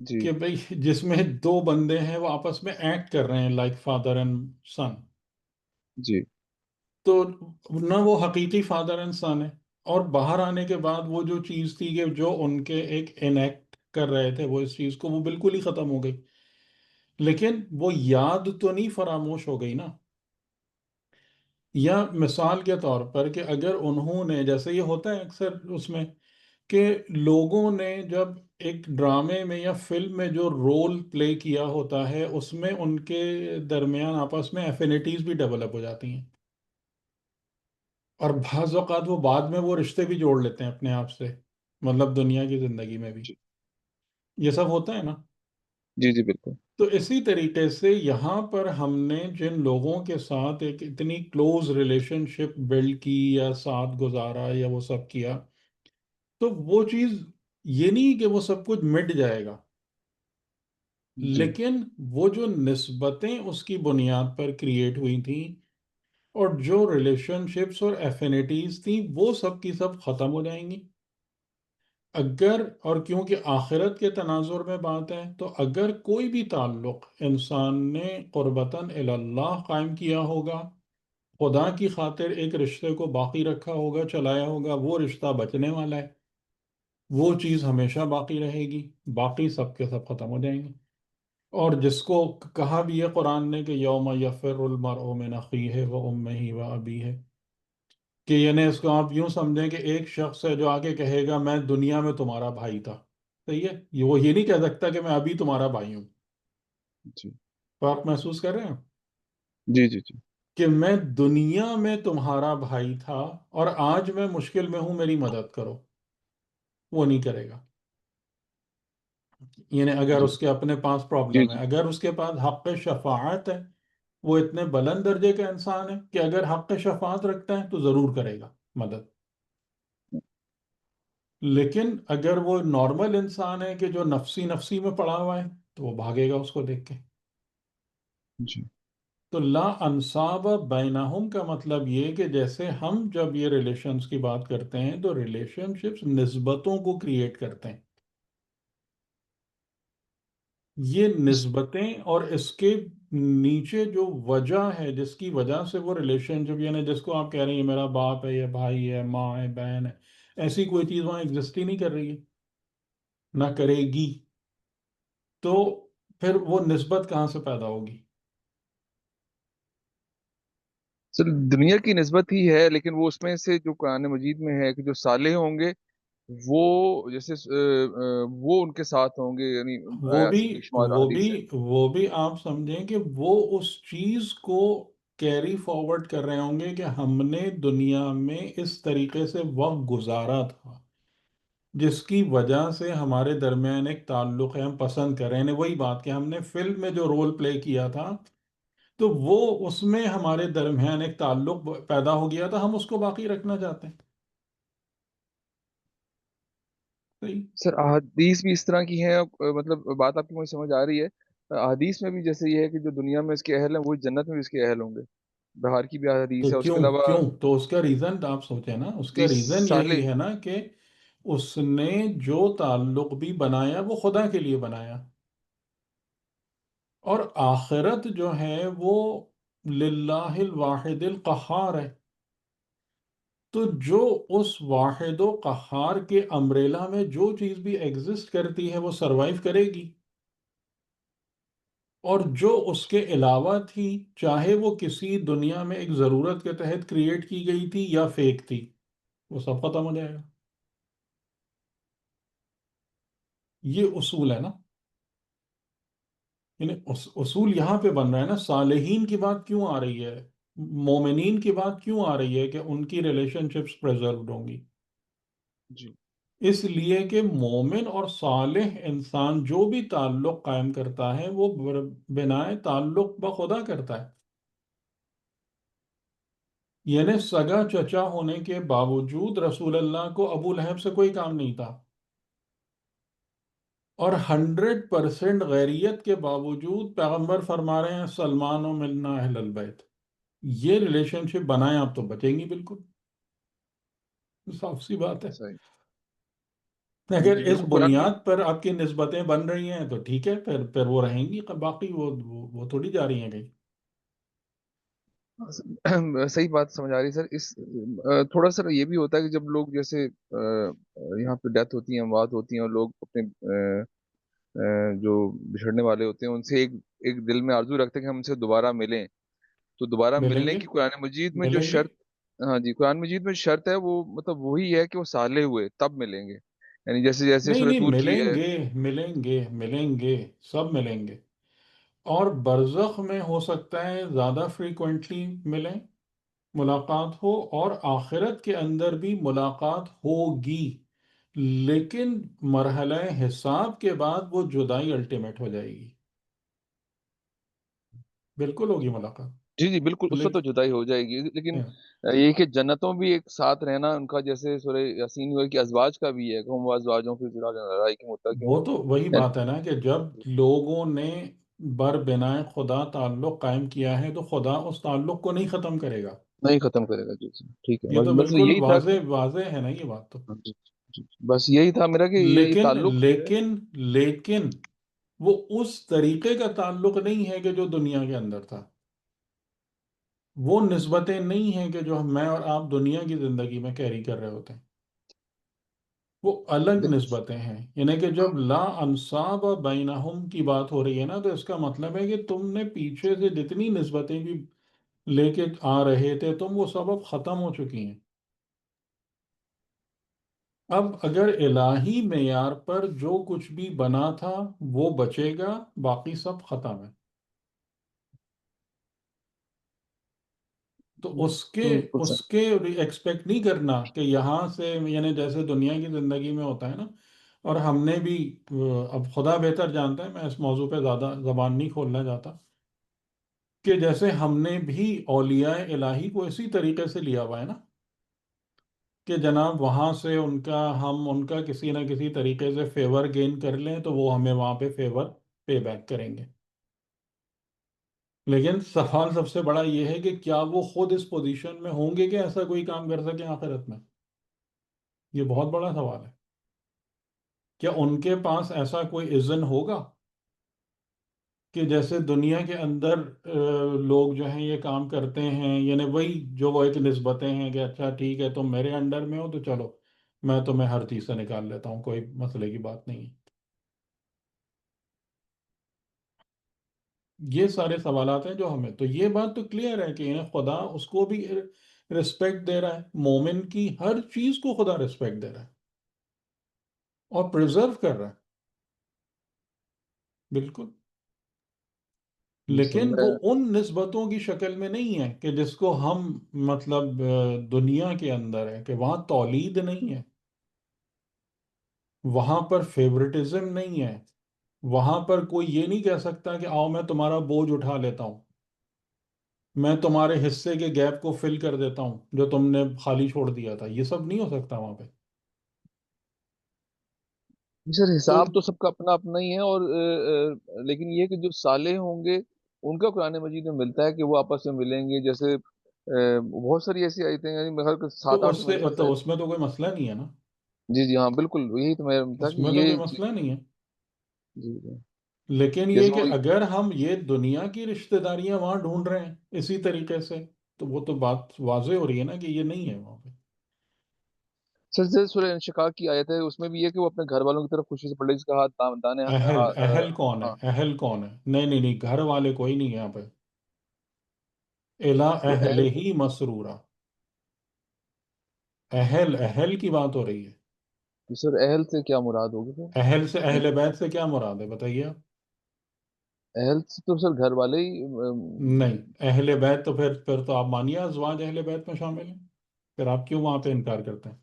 جی کہ بھئی جس میں دو بندے ہیں وہ آپس میں ایکٹ کر رہے ہیں لائک فادر اینڈ سن، جی تو نہ وہ حقیقی فادر اینڈ سن ہے، اور باہر آنے کے بعد وہ جو چیز تھی کہ جو ان کے ایک انیکٹ کر رہے تھے وہ اس چیز کو، وہ بالکل ہی ختم ہو گئی، لیکن وہ یاد تو نہیں فراموش ہو گئی نا۔ یا مثال کے طور پر کہ اگر انہوں نے، جیسے یہ ہوتا ہے اکثر اس میں، کہ لوگوں نے جب ایک ڈرامے میں یا فلم میں جو رول پلے کیا ہوتا ہے اس میں ان کے درمیان آپس میں ایفینیٹیز بھی ڈیولپ ہو جاتی ہیں، اور بعض اوقات وہ بعد میں وہ رشتے بھی جوڑ لیتے ہیں اپنے آپ سے، مطلب دنیا کی زندگی میں بھی جی یہ سب ہوتا ہے نا۔ جی جی بالکل. تو اسی طریقے سے یہاں پر ہم نے جن لوگوں کے ساتھ ایک اتنی کلوز ریلیشن شپ بلڈ کی یا ساتھ گزارا یا وہ سب کیا، تو وہ چیز یہ نہیں کہ وہ سب کچھ مٹ جائے گا، جی لیکن وہ جو نسبتیں اس کی بنیاد پر کریٹ ہوئی تھیں اور جو ریلیشن شپس اور ایفینیٹیز تھیں وہ سب کی سب ختم ہو جائیں گی اگر، اور کیونکہ آخرت کے تناظر میں بات ہے، تو اگر کوئی بھی تعلق انسان نے قربتاً اللہ قائم کیا ہوگا، خدا کی خاطر ایک رشتے کو باقی رکھا ہوگا، چلایا ہوگا، وہ رشتہ بچنے والا ہے، وہ چیز ہمیشہ باقی رہے گی، باقی سب کے سب ختم ہو جائیں گے۔ اور جس کو کہا بھی ہے قرآن نے کہ یوم یفر المرء من اخیہ و امہ و ابیہ، کہ یعنی اس کو آپ یوں سمجھیں کہ ایک شخص ہے جو آگے کہے گا میں دنیا میں تمہارا بھائی تھا، صحیح ہے، وہ یہ نہیں کہہ سکتا کہ میں ابھی تمہارا بھائی ہوں۔ جی فرق محسوس کر رہے ہیں جی جی جی کہ میں دنیا میں تمہارا بھائی تھا اور آج میں مشکل میں ہوں، میری مدد کرو، وہ نہیں کرے گا۔ یعنی اگر جی اس کے اپنے پاس جی پرابلم ہے، جی اگر اس کے پاس حق شفاعت ہے، وہ اتنے بلند درجے کا انسان ہے کہ اگر حق شفاعت رکھتا ہے تو ضرور کرے گا مدد، لیکن اگر وہ نارمل انسان ہے کہ جو نفسی نفسی میں پڑا ہوا ہے تو وہ بھاگے گا اس کو دیکھ کے۔ جی تو لا انصاب بینہم کا مطلب یہ کہ جیسے ہم جب یہ ریلیشنز کی بات کرتے ہیں تو ریلیشن شپس نسبتوں کو کریٹ کرتے ہیں، یہ نسبتیں اور اس کے نیچے جو وجہ ہے جس کی وجہ سے وہ ریلیشن شپ، یعنی جس کو آپ کہہ رہی ہیں میرا باپ ہے یا بھائی ہے، ماں ہے، بہن ہے، ایسی کوئی چیز وہاں ایگزسٹ ہی نہیں کر رہی ہے، نہ کرے گی، تو پھر وہ نسبت کہاں سے پیدا ہوگی؟ سر دنیا کی نسبت ہی ہے، لیکن وہ اس میں سے جو قرآن مجید میں ہے کہ جو صالح ہوں گے وہ جیسے وہ ان کے ساتھ ہوں گے، یعنی وہ بھی ایسی بے شمار وہ بھی حدیث ہے. وہ بھی آپ سمجھیں کہ وہ اس چیز کو کیری فارورڈ کر رہے ہوں گے کہ ہم نے دنیا میں اس طریقے سے وقت گزارا تھا جس کی وجہ سے ہمارے درمیان ایک تعلق ہے، ہم پسند کر رہے ہیں، یعنی وہی بات کہ ہم نے فلم میں جو رول پلے کیا تھا تو وہ اس میں ہمارے درمیان ایک تعلق پیدا ہو گیا تھا، ہم اس کو باقی رکھنا چاہتے ہیں، صحیح۔ سر احادیث بھی اس طرح کی ہیں، مطلب بات آپ کی مجھے سمجھ آ رہی ہے. احادیث میں بھی جیسے یہ ہے کہ جو دنیا میں اس کے اہل ہیں وہی جنت میں بھی اس کے اہل ہوں گے. بہار کی بھی تو حدیث ہے، اس کیوں کے علاوہ کیوں تو اس کا ریزن آپ سوچیں نا، اس کا حدیث ریزن یہی صالح. ہے نا کہ اس نے جو تعلق بھی بنایا وہ خدا کے لیے بنایا، اور آخرت جو ہے وہ للہ الواحد القہار ہے، تو جو اس واحد و قہار کے امبریلا میں جو چیز بھی ایگزسٹ کرتی ہے وہ سروائیو کرے گی، اور جو اس کے علاوہ تھی، چاہے وہ کسی دنیا میں ایک ضرورت کے تحت کریٹ کی گئی تھی یا فیک تھی، وہ سب ختم ہو جائے گا۔ یہ اصول ہے نا، یعنی اصول یہاں پہ بن رہا ہے نا، صالحین کی بات کیوں آ رہی ہے، مومنین کی بات کیوں آ رہی ہے کہ ان کی ریلیشن شپس پریزروڈ ہوں گی؟ جی اس لیے کہ مومن اور صالح انسان جو بھی تعلق قائم کرتا ہے وہ بنائے تعلق بخدا کرتا ہے، یعنی سگا چچا ہونے کے باوجود رسول اللہ کو ابو لہب سے کوئی کام نہیں تھا، اور 100% غیریت کے باوجود پیغمبر فرما رہے ہیں سلمان و ملنا اہل البیت، یہ ریلیشن شپ بنائیں آپ تو بچیں گی بالکل، صاف سی بات ہے۔ صحیح. اگر جی اس بالکل قرآن میں. بنیاد پر آپ کی نسبتیں بن رہی ہیں تو ٹھیک ہے، پھر وہ رہیں گی، باقی وہ تھوڑی جا رہی ہیں کہیں. صحیح بات سمجھ آ رہی ہے سر. اس تھوڑا سا یہ بھی ہوتا ہے کہ جب لوگ جیسے یہاں پہ ڈیتھ ہوتی ہیں، اموات ہوتی ہیں، اور لوگ اپنے جو بچھڑنے والے ہوتے ہیں ان سے ایک ایک دل میں آرزو رکھتے ہیں کہ ہم ان سے دوبارہ ملیں. تو دوبارہ ملیں ملنے گے، کی قرآن مجید میں جو ملیں گے. شرط، ہاں جی، قرآن مجید میں شرط ہے وہ مطلب وہی ہے کہ وہ صالح ہوئے تب ملیں گے. یعنی جیسے جیسے نہیں سورہ نہیں، طور کی ملیں ہے. گے، ملیں گے، ملیں گے، سب ملیں گے. اور برزخ میں ہو سکتا ہے زیادہ فریکوینٹلی ملیں، ملاقات ہو، اور آخرت کے اندر بھی ملاقات ہوگی، لیکن مرحلہ حساب کے بعد وہ جدائی الٹیمیٹ ہو جائے گی. بالکل ہوگی ملاقات. جی جی بالکل، اس سے تو لیکن جدائی ہو جائے گی، لیکن یہ کہ جنتوں بھی ایک ساتھ رہنا ان کا، جیسے سورہ یاسین ہوئے کہ ازواج کا بھی ہے کہ ہم ازواجوں کی لڑائی کے متقین. وہ تو وہی بات ہے نا کہ جب لوگوں نے بنائے خدا تعلق قائم کیا ہے تو خدا اس تعلق کو نہیں ختم کرے گا. نہیں ختم کرے گا. جی جی ٹھیک ہے، یہ بس تو بس بالکل یہی تھا کہ واضح واضح ہے نا یہ بات تو. جی جی بس یہی تھا میرا کہ یہ لیکن تعلق جو ہے. لیکن لیکن وہ اس طریقے کا تعلق نہیں ہے کہ جو دنیا کے اندر تھا. وہ نسبتیں نہیں ہیں کہ جو میں اور آپ دنیا کی زندگی میں کیری کر رہے ہوتے ہیں. وہ الگ نسبتیں ہیں. یعنی کہ جب لا انصاب بینہم کی بات ہو رہی ہے نا، تو اس کا مطلب ہے کہ تم نے پیچھے سے جتنی نسبتیں بھی لے کے آ رہے تھے تم، وہ سب اب ختم ہو چکی ہیں. اب اگر الہی معیار پر جو کچھ بھی بنا تھا وہ بچے گا، باقی سب ختم ہے. تو بالکل اس سر. کے ایکسپیکٹ نہیں کرنا کہ یہاں سے، یعنی جیسے دنیا کی زندگی میں ہوتا ہے نا. اور ہم نے بھی اب خدا بہتر جانتا ہے، میں اس موضوع پہ زیادہ زبان نہیں کھولنا چاہتا، کہ جیسے ہم نے بھی اولیاء الہی کو اسی طریقے سے لیا ہوا ہے نا، کہ جناب وہاں سے ہم ان کا کسی نہ کسی طریقے سے فیور گین کر لیں تو وہ ہمیں وہاں پہ فیور پے بیک کریں گے. لیکن سوال سب سے بڑا یہ ہے کہ کیا وہ خود اس پوزیشن میں ہوں گے کہ ایسا کوئی کام کر سکیں آخرت میں؟ یہ بہت بڑا سوال ہے. کیا ان کے پاس ایسا کوئی اذن ہوگا کہ جیسے دنیا کے اندر لوگ جو ہیں یہ کام کرتے ہیں، یعنی وہی جو وہ ایک نسبتیں ہیں کہ اچھا ٹھیک ہے تم میرے انڈر میں ہو تو چلو میں تمہیں ہر چیز سے نکال لیتا ہوں، کوئی مسئلے کی بات نہیں ہے. یہ سارے سوالات ہیں جو ہمیں، تو یہ بات تو کلیئر ہے کہ خدا اس کو بھی رسپیکٹ دے رہا ہے. مومن کی ہر چیز کو خدا رسپیکٹ دے رہا ہے اور پریزرو کر رہا ہے. بالکل. جی سر لیکن میں. وہ ان نسبتوں کی شکل میں نہیں ہے کہ جس کو ہم مطلب دنیا کے اندر ہے، کہ وہاں تولید نہیں ہے، وہاں پر فیورٹزم نہیں ہے، وہاں پر کوئی یہ نہیں کہہ سکتا کہ آؤ میں تمہارا بوجھ اٹھا لیتا ہوں، میں تمہارے حصے کے گیپ کو فل کر دیتا ہوں جو تم نے خالی چھوڑ دیا تھا. یہ سب نہیں ہو سکتا وہاں پہ. جی سر تو حساب تو سب کا اپنا اپنا ہی ہے، اور لیکن یہ کہ جو صالح ہوں گے ان کا قرآن مجید میں ملتا ہے کہ وہ آپس میں ملیں گے. جیسے بہت ساری ایسی آیتیں ہیں، یعنی میرے خیال کہ تو سات آٹھ اس سے میرے خیال تو سے. اس میں تو کوئی مسئلہ نہیں ہے نا. جی جی ہاں بالکل، یہی تو میں تھا اس کہ میں تو یہ کوئی مسئلہ نہیں ہے. جی جی لیکن یہ جیسے کہ وہ. اگر ہم یہ دنیا کی رشتہ داریاں وہاں ڈھونڈ رہے ہیں اسی طریقے سے، تو وہ تو بات واضح ہو رہی ہے نا کہ یہ نہیں ہے وہاں پہ. سر جیسے سورہ انشقاق کی آیت ہے، اس میں بھی یہ کہ وہ اپنے گھر والوں کی طرف خوشی سے پڑھے جس کا ہاتھ دانے. اہل کون ہے؟ ہاں اہل کون ہے؟ نہیں نہیں نہیں، گھر والے کوئی نہیں ہے یہاں پہ. الا تو اہل اہل. ہی مسرورا. اہل اہل کی بات ہو رہی ہے. تو سر اہل سے کیا مراد ہوگی سر؟ اہل سے، اہل بیت سے کیا مراد ہے بتائیے آپ. اہل سے تو سر گھر والے ہی نہیں، اہل بیت تو پھر تو آپ مانیے ازواج اہل بیت میں شامل ہیں. پھر آپ کیوں وہاں پہ انکار کرتے ہیں؟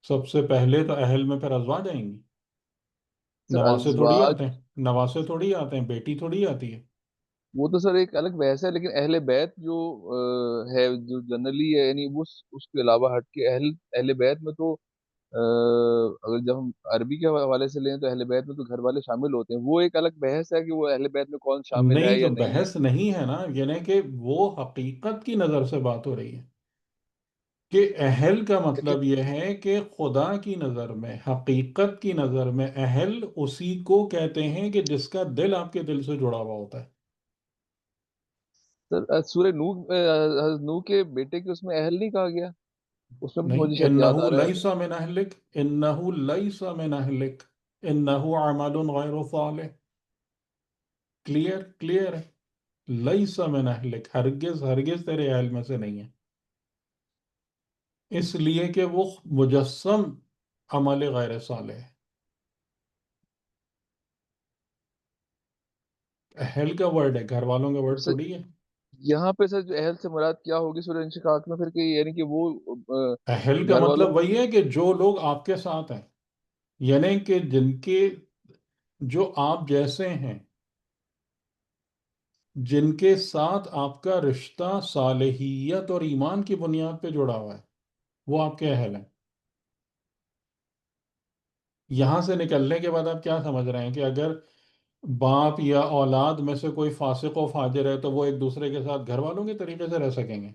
سب سے پہلے تو اہل میں پھر ازواج آئیں گی. سر نواسے تھوڑی ازواج. آتے ہیں، نواسے تھوڑی آتے ہیں، بیٹی تھوڑی آتی ہے. وہ تو سر ایک الگ بحث ہے، لیکن اہل بیت جو ہے جو جنرلی ہے، یعنی وہ اس کے علاوہ ہٹ کے اہل بیت میں تو اگر جب ہم عربی کے حوالے سے لیں تو اہل بیت میں تو گھر والے شامل ہوتے ہیں. وہ ایک الگ بحث ہے کہ وہ اہل بیت میں کون شامل ہے نہیں تو یا نہیں ہے. بحث نہیں ہے نا، یعنی کہ وہ حقیقت کی نظر سے بات ہو رہی ہے. کہ اہل کا مطلب یہ ہے کہ خدا کی نظر میں، حقیقت کی نظر میں اہل اسی کو کہتے ہیں کہ جس کا دل آپ کے دل سے جڑا ہوا ہوتا ہے۔ سر سورہ نوح، حضرت نوح کے بیٹے کے اس میں اہل نہیں کہا گیا؟ اس میں بھی نہیں، مجھے شاید یاد انہو آ رہا ہے۔ لیس من اہلک، انہو لیس من اہلک، انہو عمل غیر صالح، کلیئر کلیئر ہے، لیس من اہلک، ہرگز ہرگز تیرے اہل میں سے نہیں ہے، اس لیے کہ وہ مجسم عمل غیر صالح ہے۔ اہل کا ورڈ ہے، گھر والوں کا ورڈ سر تھوڑی ہے۔ یہاں پہ سر جو اہل سے مراد کیا ہوگی سورہ انشقاق میں پھر، کہ یعنی کہ وہ اہل کا گھر والوں مطلب وہی ہے کہ جو لوگ آپ کے ساتھ ہیں، یعنی کہ جن کے، جو آپ جیسے ہیں، جن کے ساتھ آپ کا رشتہ صالحیت اور ایمان کی بنیاد پہ جڑا ہوا ہے، وہ آپ کے اہل ہیں۔ یہاں سے نکلنے کے بعد آپ کیا سمجھ رہے ہیں کہ اگر باپ یا اولاد میں سے کوئی فاسق و فاجر ہے تو وہ ایک دوسرے کے ساتھ گھر والوں کے طریقے سے رہ سکیں گے؟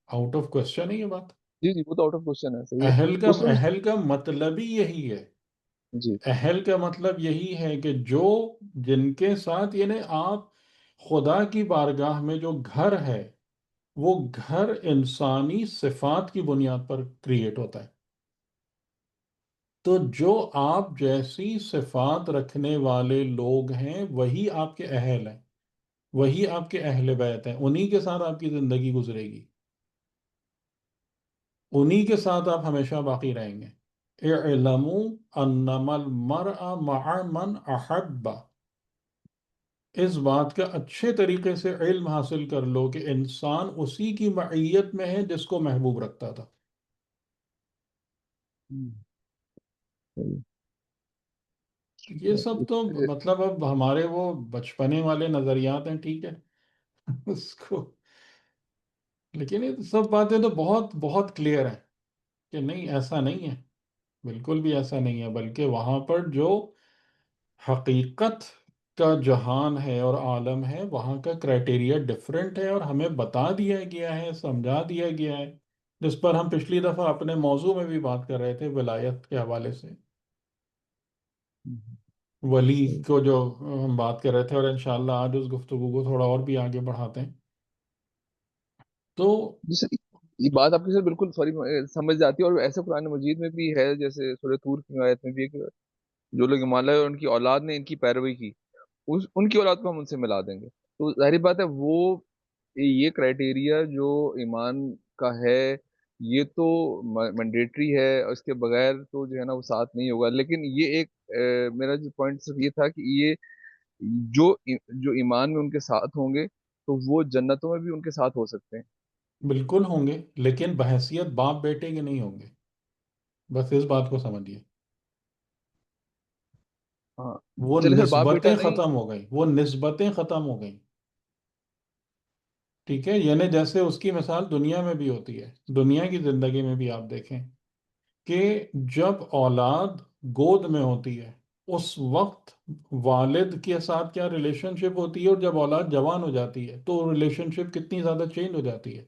آؤٹ آف کوشچن ہے یہ بات۔ جی جی، وہ تو آؤٹ آف کوشچن ہے، صحیح ہے۔ اس میں اہل کا مطلب ہی یہی ہے، جی اہل کا مطلب یہی ہے کہ جو، جن کے ساتھ، یعنی آپ خدا کی بارگاہ میں جو گھر ہے، وہ گھر انسانی صفات کی بنیاد پر کریٹ ہوتا ہے۔ تو جو آپ جیسی صفات رکھنے والے لوگ ہیں وہی آپ کے اہل ہیں، وہی آپ کے اہل بیت ہیں، انہی کے ساتھ آپ کی زندگی گزرے گی، انہی کے ساتھ آپ ہمیشہ باقی رہیں گے۔ اعلموا انما المرء مع من احب، اس بات کا اچھے طریقے سے علم حاصل کر لو کہ انسان اسی کی معیت میں ہے جس کو محبوب رکھتا تھا۔ صحیح۔ یہ سب تو مطلب اب ہمارے وہ بچپنے والے نظریات ہیں، ٹھیک ہے، اس کو، لیکن یہ سب باتیں تو بہت بہت کلیئر ہیں کہ نہیں، ایسا نہیں ہے، بالکل بھی ایسا نہیں ہے، بلکہ وہاں پر جو حقیقت کا جہان ہے اور عالم ہے، وہاں کا کرائٹیریا ڈفرینٹ ہے، اور ہمیں بتا دیا گیا ہے، سمجھا دیا گیا ہے، جس پر ہم پچھلی دفعہ اپنے موضوع میں بھی بات کر رہے تھے ولایت کے حوالے سے، ولی کو جو ہم بات کر رہے تھے، اور انشاءاللہ آج اس گفتگو کو تھوڑا اور بھی آگے بڑھاتے ہیں۔ تو جیسے یہ بات آپ کی سر بالکل سوری سمجھ جاتی ہے، اور ایسے قرآن مجید میں بھی ہے، جیسے سورہ طور کی آیت میں بھی ہے کہ جو لوگ ایمان لائے اور ان کی اولاد نے ان کی پیروی کی، ان کی اولاد کو ہم ان سے ملا دیں گے۔ تو ظاہری بات ہے وہ یہ کرائٹیریا جو ایمان کا ہے یہ تو مینڈیٹری ہے، اور اس کے بغیر تو جو ہے نا وہ ساتھ نہیں ہوگا۔ لیکن یہ ایک میرا جو پوائنٹ صرف یہ تھا کہ یہ جو جو ایمان میں ان کے ساتھ ہوں گے تو وہ جنتوں میں بھی ان کے ساتھ ہو سکتے ہیں۔ بالکل ہوں گے، لیکن بحیثیت باپ بیٹے کے نہیں ہوں گے، بس اس بات کو سمجھیے۔ ہاں وہ چلے سر، باپ بیٹا نسبتیں نہیں۔ ختم ہو گئیں، وہ نسبتیں ختم ہو گئیں، ٹھیک ہے، یعنی جیسے اس کی مثال دنیا میں بھی ہوتی ہے، دنیا کی زندگی میں بھی آپ دیکھیں کہ جب اولاد گود میں ہوتی ہے اس وقت والد کے ساتھ کیا ریلیشن شپ ہوتی ہے، اور جب اولاد جوان ہو جاتی ہے تو ریلیشن شپ کتنی زیادہ چینج ہو جاتی ہے۔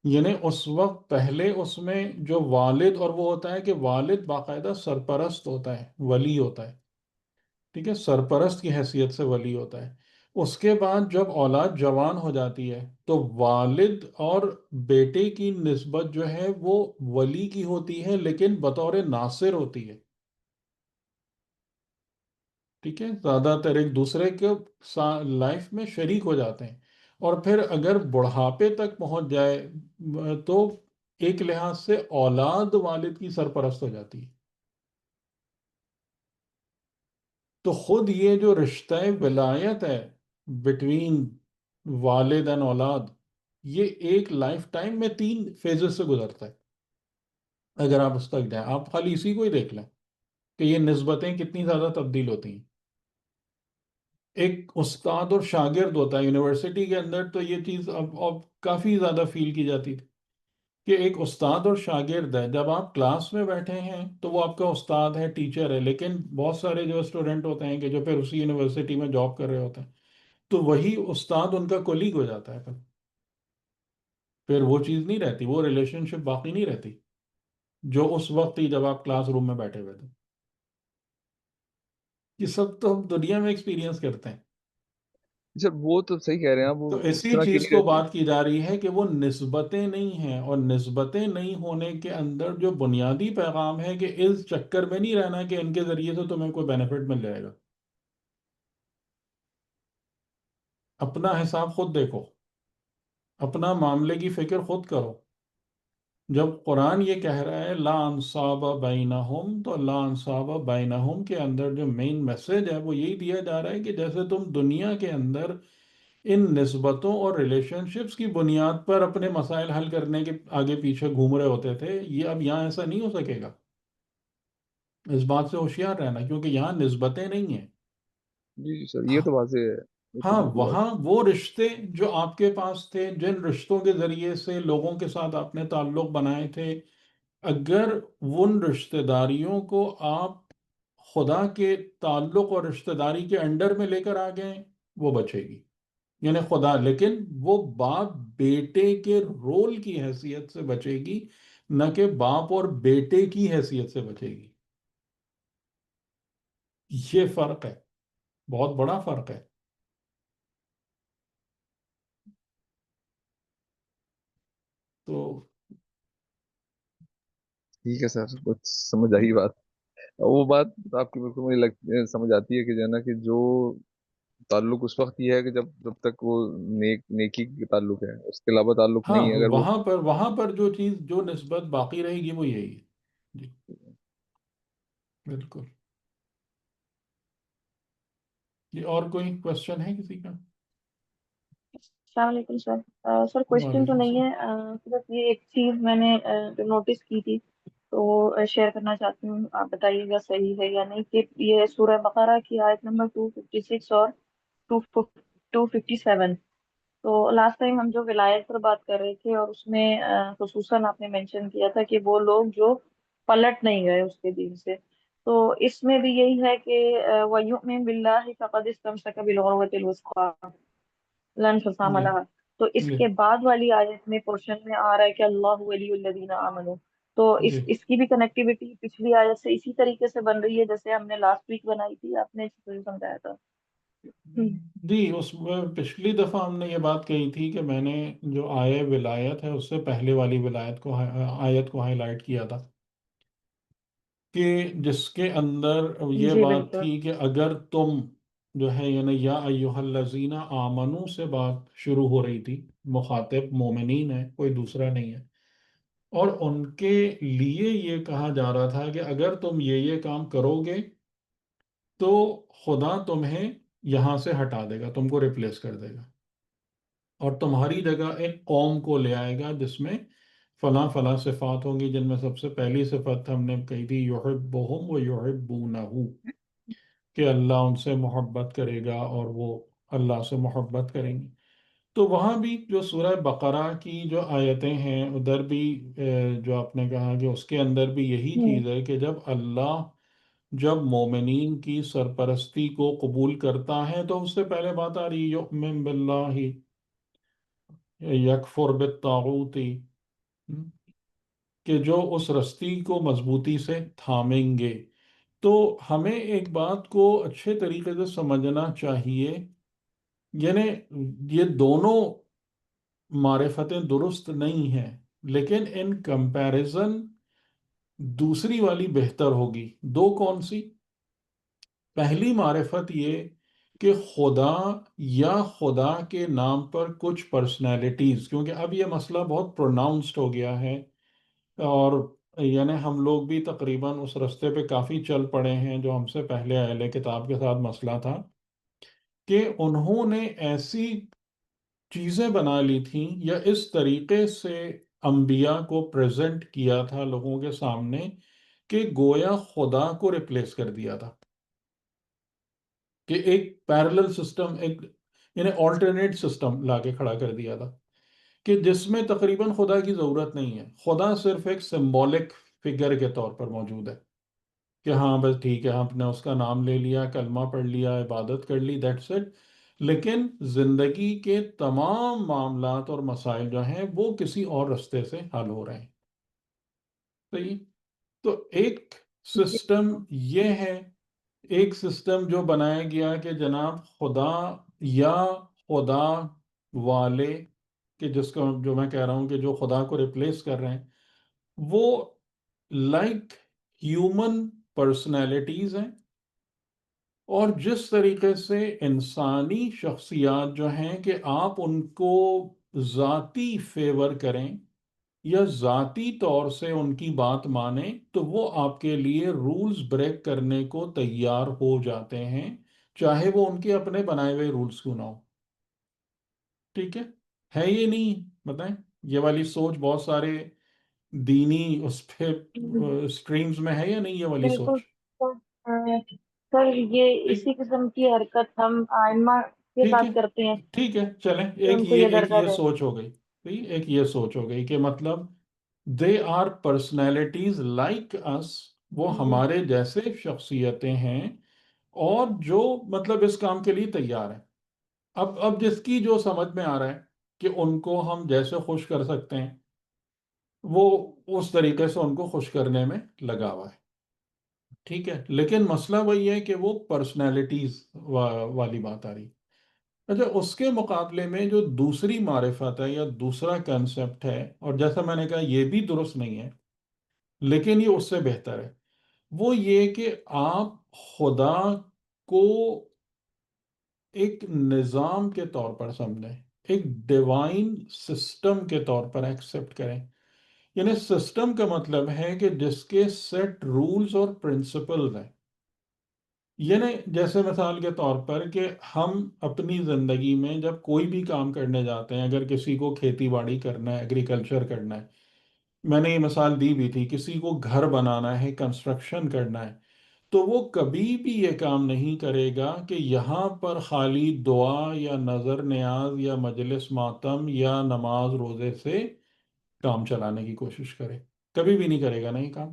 یعنی اس وقت پہلے اس میں جو والد، اور وہ ہوتا ہے کہ والد باقاعدہ سرپرست ہوتا ہے، ولی ہوتا ہے، ٹھیک ہے، سرپرست کی حیثیت سے ولی ہوتا ہے۔ اس کے بعد جب اولاد جوان ہو جاتی ہے تو والد اور بیٹے کی نسبت جو ہے وہ ولی کی ہوتی ہے، لیکن بطور ناصر ہوتی ہے، ٹھیک ہے، زیادہ تر ایک دوسرے کے لائف میں شریک ہو جاتے ہیں، اور پھر اگر بڑھاپے تک پہنچ جائے تو ایک لحاظ سے اولاد والد کی سرپرست ہو جاتی ہے۔ تو خود یہ جو رشتہ ولایت ہے بٹوین والد اور اولاد، یہ ایک لائف ٹائم میں 3 فیزز سے گزرتا ہے۔ اگر آپ اس تک جائیں، آپ خالی اسی کو ہی دیکھ لیں کہ یہ نسبتیں کتنی زیادہ تبدیل ہوتی ہیں۔ ایک استاد اور شاگرد ہوتا ہے یونیورسٹی کے اندر، تو یہ چیز اب کافی زیادہ فیل کی جاتی تھی کہ ایک استاد اور شاگرد ہے، جب آپ کلاس میں بیٹھے ہیں تو وہ آپ کا استاد ہے، ٹیچر ہے، لیکن بہت سارے جو اسٹوڈنٹ ہوتے ہیں کہ جو پھر اسی یونیورسٹی میں جاب کر رہے ہوتے ہیں، تو وہی استاد ان کا کولیگ ہو جاتا ہے پھر وہ چیز نہیں رہتی، وہ ریلیشن شپ باقی نہیں رہتی جو اس وقت ہی جب آپ کلاس روم میں بیٹھے ہوئے تھے. یہ سب تو ہم دنیا میں ایکسپیرینس کرتے ہیں. سر وہ تو صحیح کہہ رہے ہیں آپ، وہ تو اس اسی طرح کی چیز نہیں کو رہتی. بات کی جا رہی ہے کہ وہ نسبتیں نہیں ہیں، اور نسبتیں نہیں ہونے کے اندر جو بنیادی پیغام ہے کہ اس چکر میں نہیں رہنا کہ ان کے ذریعے سے تمہیں کوئی بینیفٹ مل جائے گا. اپنا حساب خود دیکھو، اپنا معاملے کی فکر خود کرو. جب قرآن یہ کہہ رہا ہے لا انصاب بینہم، تو لا انصاب بینہم کے اندر جو مین میسج ہے وہ یہی دیا جا رہا ہے کہ جیسے تم دنیا کے اندر ان نسبتوں اور ریلیشن شپس کی بنیاد پر اپنے مسائل حل کرنے کے آگے پیچھے گھوم رہے ہوتے تھے، یہ اب یہاں ایسا نہیں ہو سکے گا. اس بات سے ہوشیار رہنا، کیونکہ یہاں نسبتیں نہیں ہیں. جی جی سر، یہ تو واضح ہے، یہ تو ہاں، بالکل وہاں واضح. وہ رشتے جو آپ کے پاس تھے، جن رشتوں کے ذریعے سے لوگوں کے ساتھ آپ نے تعلق بنائے تھے، اگر ان رشتہ داریوں کو آپ خدا کے تعلق اور رشتہ داری کے انڈر میں لے کر آ گئے، وہ بچے گی. یعنی خدا، لیکن وہ باپ بیٹے کے رول کی حیثیت سے بچے گی، نہ کہ باپ اور بیٹے کی حیثیت سے بچے گی. یہ فرق ہے، بہت بڑا فرق ہے. تو ٹھیک ہے سر، کچھ سمجھ آئی بات. وہ بات آپ کی بالکل مجھے سمجھ آتی ہے کہ جو ہے نا کہ جو تعلق اس وقت یہ ہے کہ جب تک وہ نیکی کے تعلق ہے، اس کے علاوہ تعلق ہاں، نہیں ہے. اگر وہ وہاں پر جو چیز، جو نسبت باقی رہے گی وہ یہی ہے. جی بالکل. یہ اور کوئی کوشچن ہے کسی کا؟ السلام علیکم سر. سر کوشچن تو وعلیکم نہیں السلام. ہے، صرف یہ ایک چیز میں نے جو نوٹس کی تھی تو شیئر کرنا چاہتی ہوں، آپ بتائیے گا صحیح ہے یا نہیں، کہ یہ سورہ بقرہ کی آیت نمبر 256 اور 257. تو لاسٹ ٹائم ہم جو ولایت پر بات کر رہے تھے، اور اس میں خصوصاً آپ نے مینشن کیا تھا کہ وہ لوگ جو پلٹ نہیں گئے اس کے دین سے. تو اس میں بھی یہی ہے کہ وَيُؤْمِن بِاللَّهِ فَقَدِ اسْتَمْسَكَ بِالْعُرْوَةِ الْوُثْقَىٰ لَا انفصام جی لها. تو اس جی کے بعد والی آیت میں پورشن میں آ رہا ہے کہ اللہ ولی الذین آمنوا. تو جی. اس کی بھی کنیکٹیوٹی پچھلی آیت سے اسی طریقے سے بن رہی ہے جیسے ہم نے لاسٹ ویک بنائی تھی، آپ نے سمجھایا تھا. جی، اس میں پچھلی دفعہ ہم نے یہ بات کہی تھی کہ میں نے جو آئے ولایت ہے اس سے پہلے والی ولایت کو، آیت کو ہائی لائٹ کیا تھا، کہ جس کے اندر یہ جی بات بالکل. تھی کہ اگر تم جو ہے، یعنی یا ایہا الذین آمنو سے بات شروع ہو رہی تھی، مخاطب مومنین ہے، کوئی دوسرا نہیں ہے. اور ان کے لیے یہ کہا جا رہا تھا کہ اگر تم یہ کام کرو گے تو خدا تمہیں یہاں سے ہٹا دے گا، تم کو ریپلیس کر دے گا، اور تمہاری جگہ ایک قوم کو لے آئے گا جس میں فلاں فلاں صفات ہوں گی، جن میں سب سے پہلی صفت ہم نے کہی تھی یحبہم و یحبونہ، کہ اللہ ان سے محبت کرے گا اور وہ اللہ سے محبت کریں گی. تو وہاں بھی جو سورہ بقرہ کی جو آیتیں ہیں ادھر بھی جو آپ نے کہا کہ اس کے اندر بھی یہی ہوں. چیز ہے کہ جب مومنین کی سرپرستی کو قبول کرتا ہے تو اس سے پہلے بات آ رہی یؤمن باللہ یکفر بالطاغوت، کہ جو اس رستی کو مضبوطی سے تھامیں گے. تو ہمیں ایک بات کو اچھے طریقے سے سمجھنا چاہیے، یعنی یہ دونوں معرفتیں درست نہیں ہیں، لیکن ان کمپیریزن دوسری والی بہتر ہوگی. دو کون سی؟ پہلی معرفت یہ کہ خدا یا خدا کے نام پر کچھ پرسنالٹیز، کیونکہ اب یہ مسئلہ بہت پروناؤنسڈ ہو گیا ہے، اور یعنی ہم لوگ بھی تقریباً اس رستے پہ کافی چل پڑے ہیں جو ہم سے پہلے اہل کتاب کے ساتھ مسئلہ تھا، کہ انہوں نے ایسی چیزیں بنا لی تھیں یا اس طریقے سے انبیاء کو پریزنٹ کیا تھا لوگوں کے سامنے کہ گویا خدا کو ریپلیس کر دیا تھا، کہ ایک پیرلل سسٹم، ایک یعنی آلٹرنیٹ سسٹم لا کے کھڑا کر دیا تھا، کہ جس میں تقریباً خدا کی ضرورت نہیں ہے. خدا صرف ایک سمبولک فگر کے طور پر موجود ہے، کہ ہاں بس ٹھیک ہے، ہم نے اس کا نام لے لیا، کلمہ پڑھ لیا، عبادت کر لی، دیٹس اٹ. لیکن زندگی کے تمام معاملات اور مسائل جو ہیں وہ کسی اور رستے سے حل ہو رہے ہیں. صحیح. تو ایک جی سسٹم یہ ہے، ایک سسٹم جو بنایا گیا کہ جناب خدا یا خدا والے، کہ جس کو جو میں کہہ رہا ہوں کہ جو خدا کو ریپلیس کر رہے ہیں، وہ لائک ہیومن پرسنالٹیز ہیں. اور جس طریقے سے انسانی شخصیات جو ہیں کہ آپ ان کو ذاتی فیور کریں یا ذاتی طور سے ان کی بات مانیں تو وہ آپ کے لیے رولز بریک کرنے کو تیار ہو جاتے ہیں، چاہے وہ ان کے اپنے بنائے ہوئے رولز کیوں نہ ہو. ٹھیک ہے یہ نہیں بتائیں؟ یہ والی سوچ بہت سارے دینی اس پہ اسٹریمز میں ہے یا نہیں یہ والی بالکل سوچ؟ سر، سر یہ ٹھیک. اسی قسم کی حرکت ہم آئمہ کے ٹھیک ہے. ساتھ کرتے ہیں ٹھیک ہے چلیں، کہ ایک ان کو یہ یہ ایک یہ درجہ دیں۔ سوچ ہو گئی. ٹھیک، ایک یہ سوچ ہو گئی کہ مطلب دے آر پرسنالٹیز لائک اس، وہ ہمارے جیسے شخصیتیں ہیں اور جو مطلب اس کام کے لیے تیار ہیں. اب جس کی جو سمجھ میں آ رہا ہے کہ ان کو ہم جیسے خوش کر سکتے ہیں، وہ اس طریقے سے ان کو خوش کرنے میں لگا ہوا ہے. ٹھیک ہے، لیکن مسئلہ وہی ہے کہ وہ پرسنالٹیز والی بات آ رہی. اچھا، اس کے مقابلے میں جو دوسری معرفت ہے یا دوسرا کنسپٹ ہے، اور جیسا میں نے کہا یہ بھی درست نہیں ہے لیکن یہ اس سے بہتر ہے، وہ یہ کہ آپ خدا کو ایک نظام کے طور پر سمجھیں، ایک ڈیوائن سسٹم کے طور پر ایکسپٹ کریں. یعنی سسٹم کا مطلب ہے کہ جس کے سیٹ رولز اور پرنسپلز ہیں. یعنی جیسے مثال کے طور پر کہ ہم اپنی زندگی میں جب کوئی بھی کام کرنے جاتے ہیں، اگر کسی کو کھیتی باڑی کرنا ہے، ایگریکلچر کرنا ہے، میں نے یہ مثال دی بھی تھی، کسی کو گھر بنانا ہے، کنسٹرکشن کرنا ہے، تو وہ کبھی بھی یہ کام نہیں کرے گا کہ یہاں پر خالی دعا یا نظر نیاز یا مجلس ماتم یا نماز روزے سے کام چلانے کی کوشش کرے. کبھی بھی نہیں کرے گا نا یہ کام.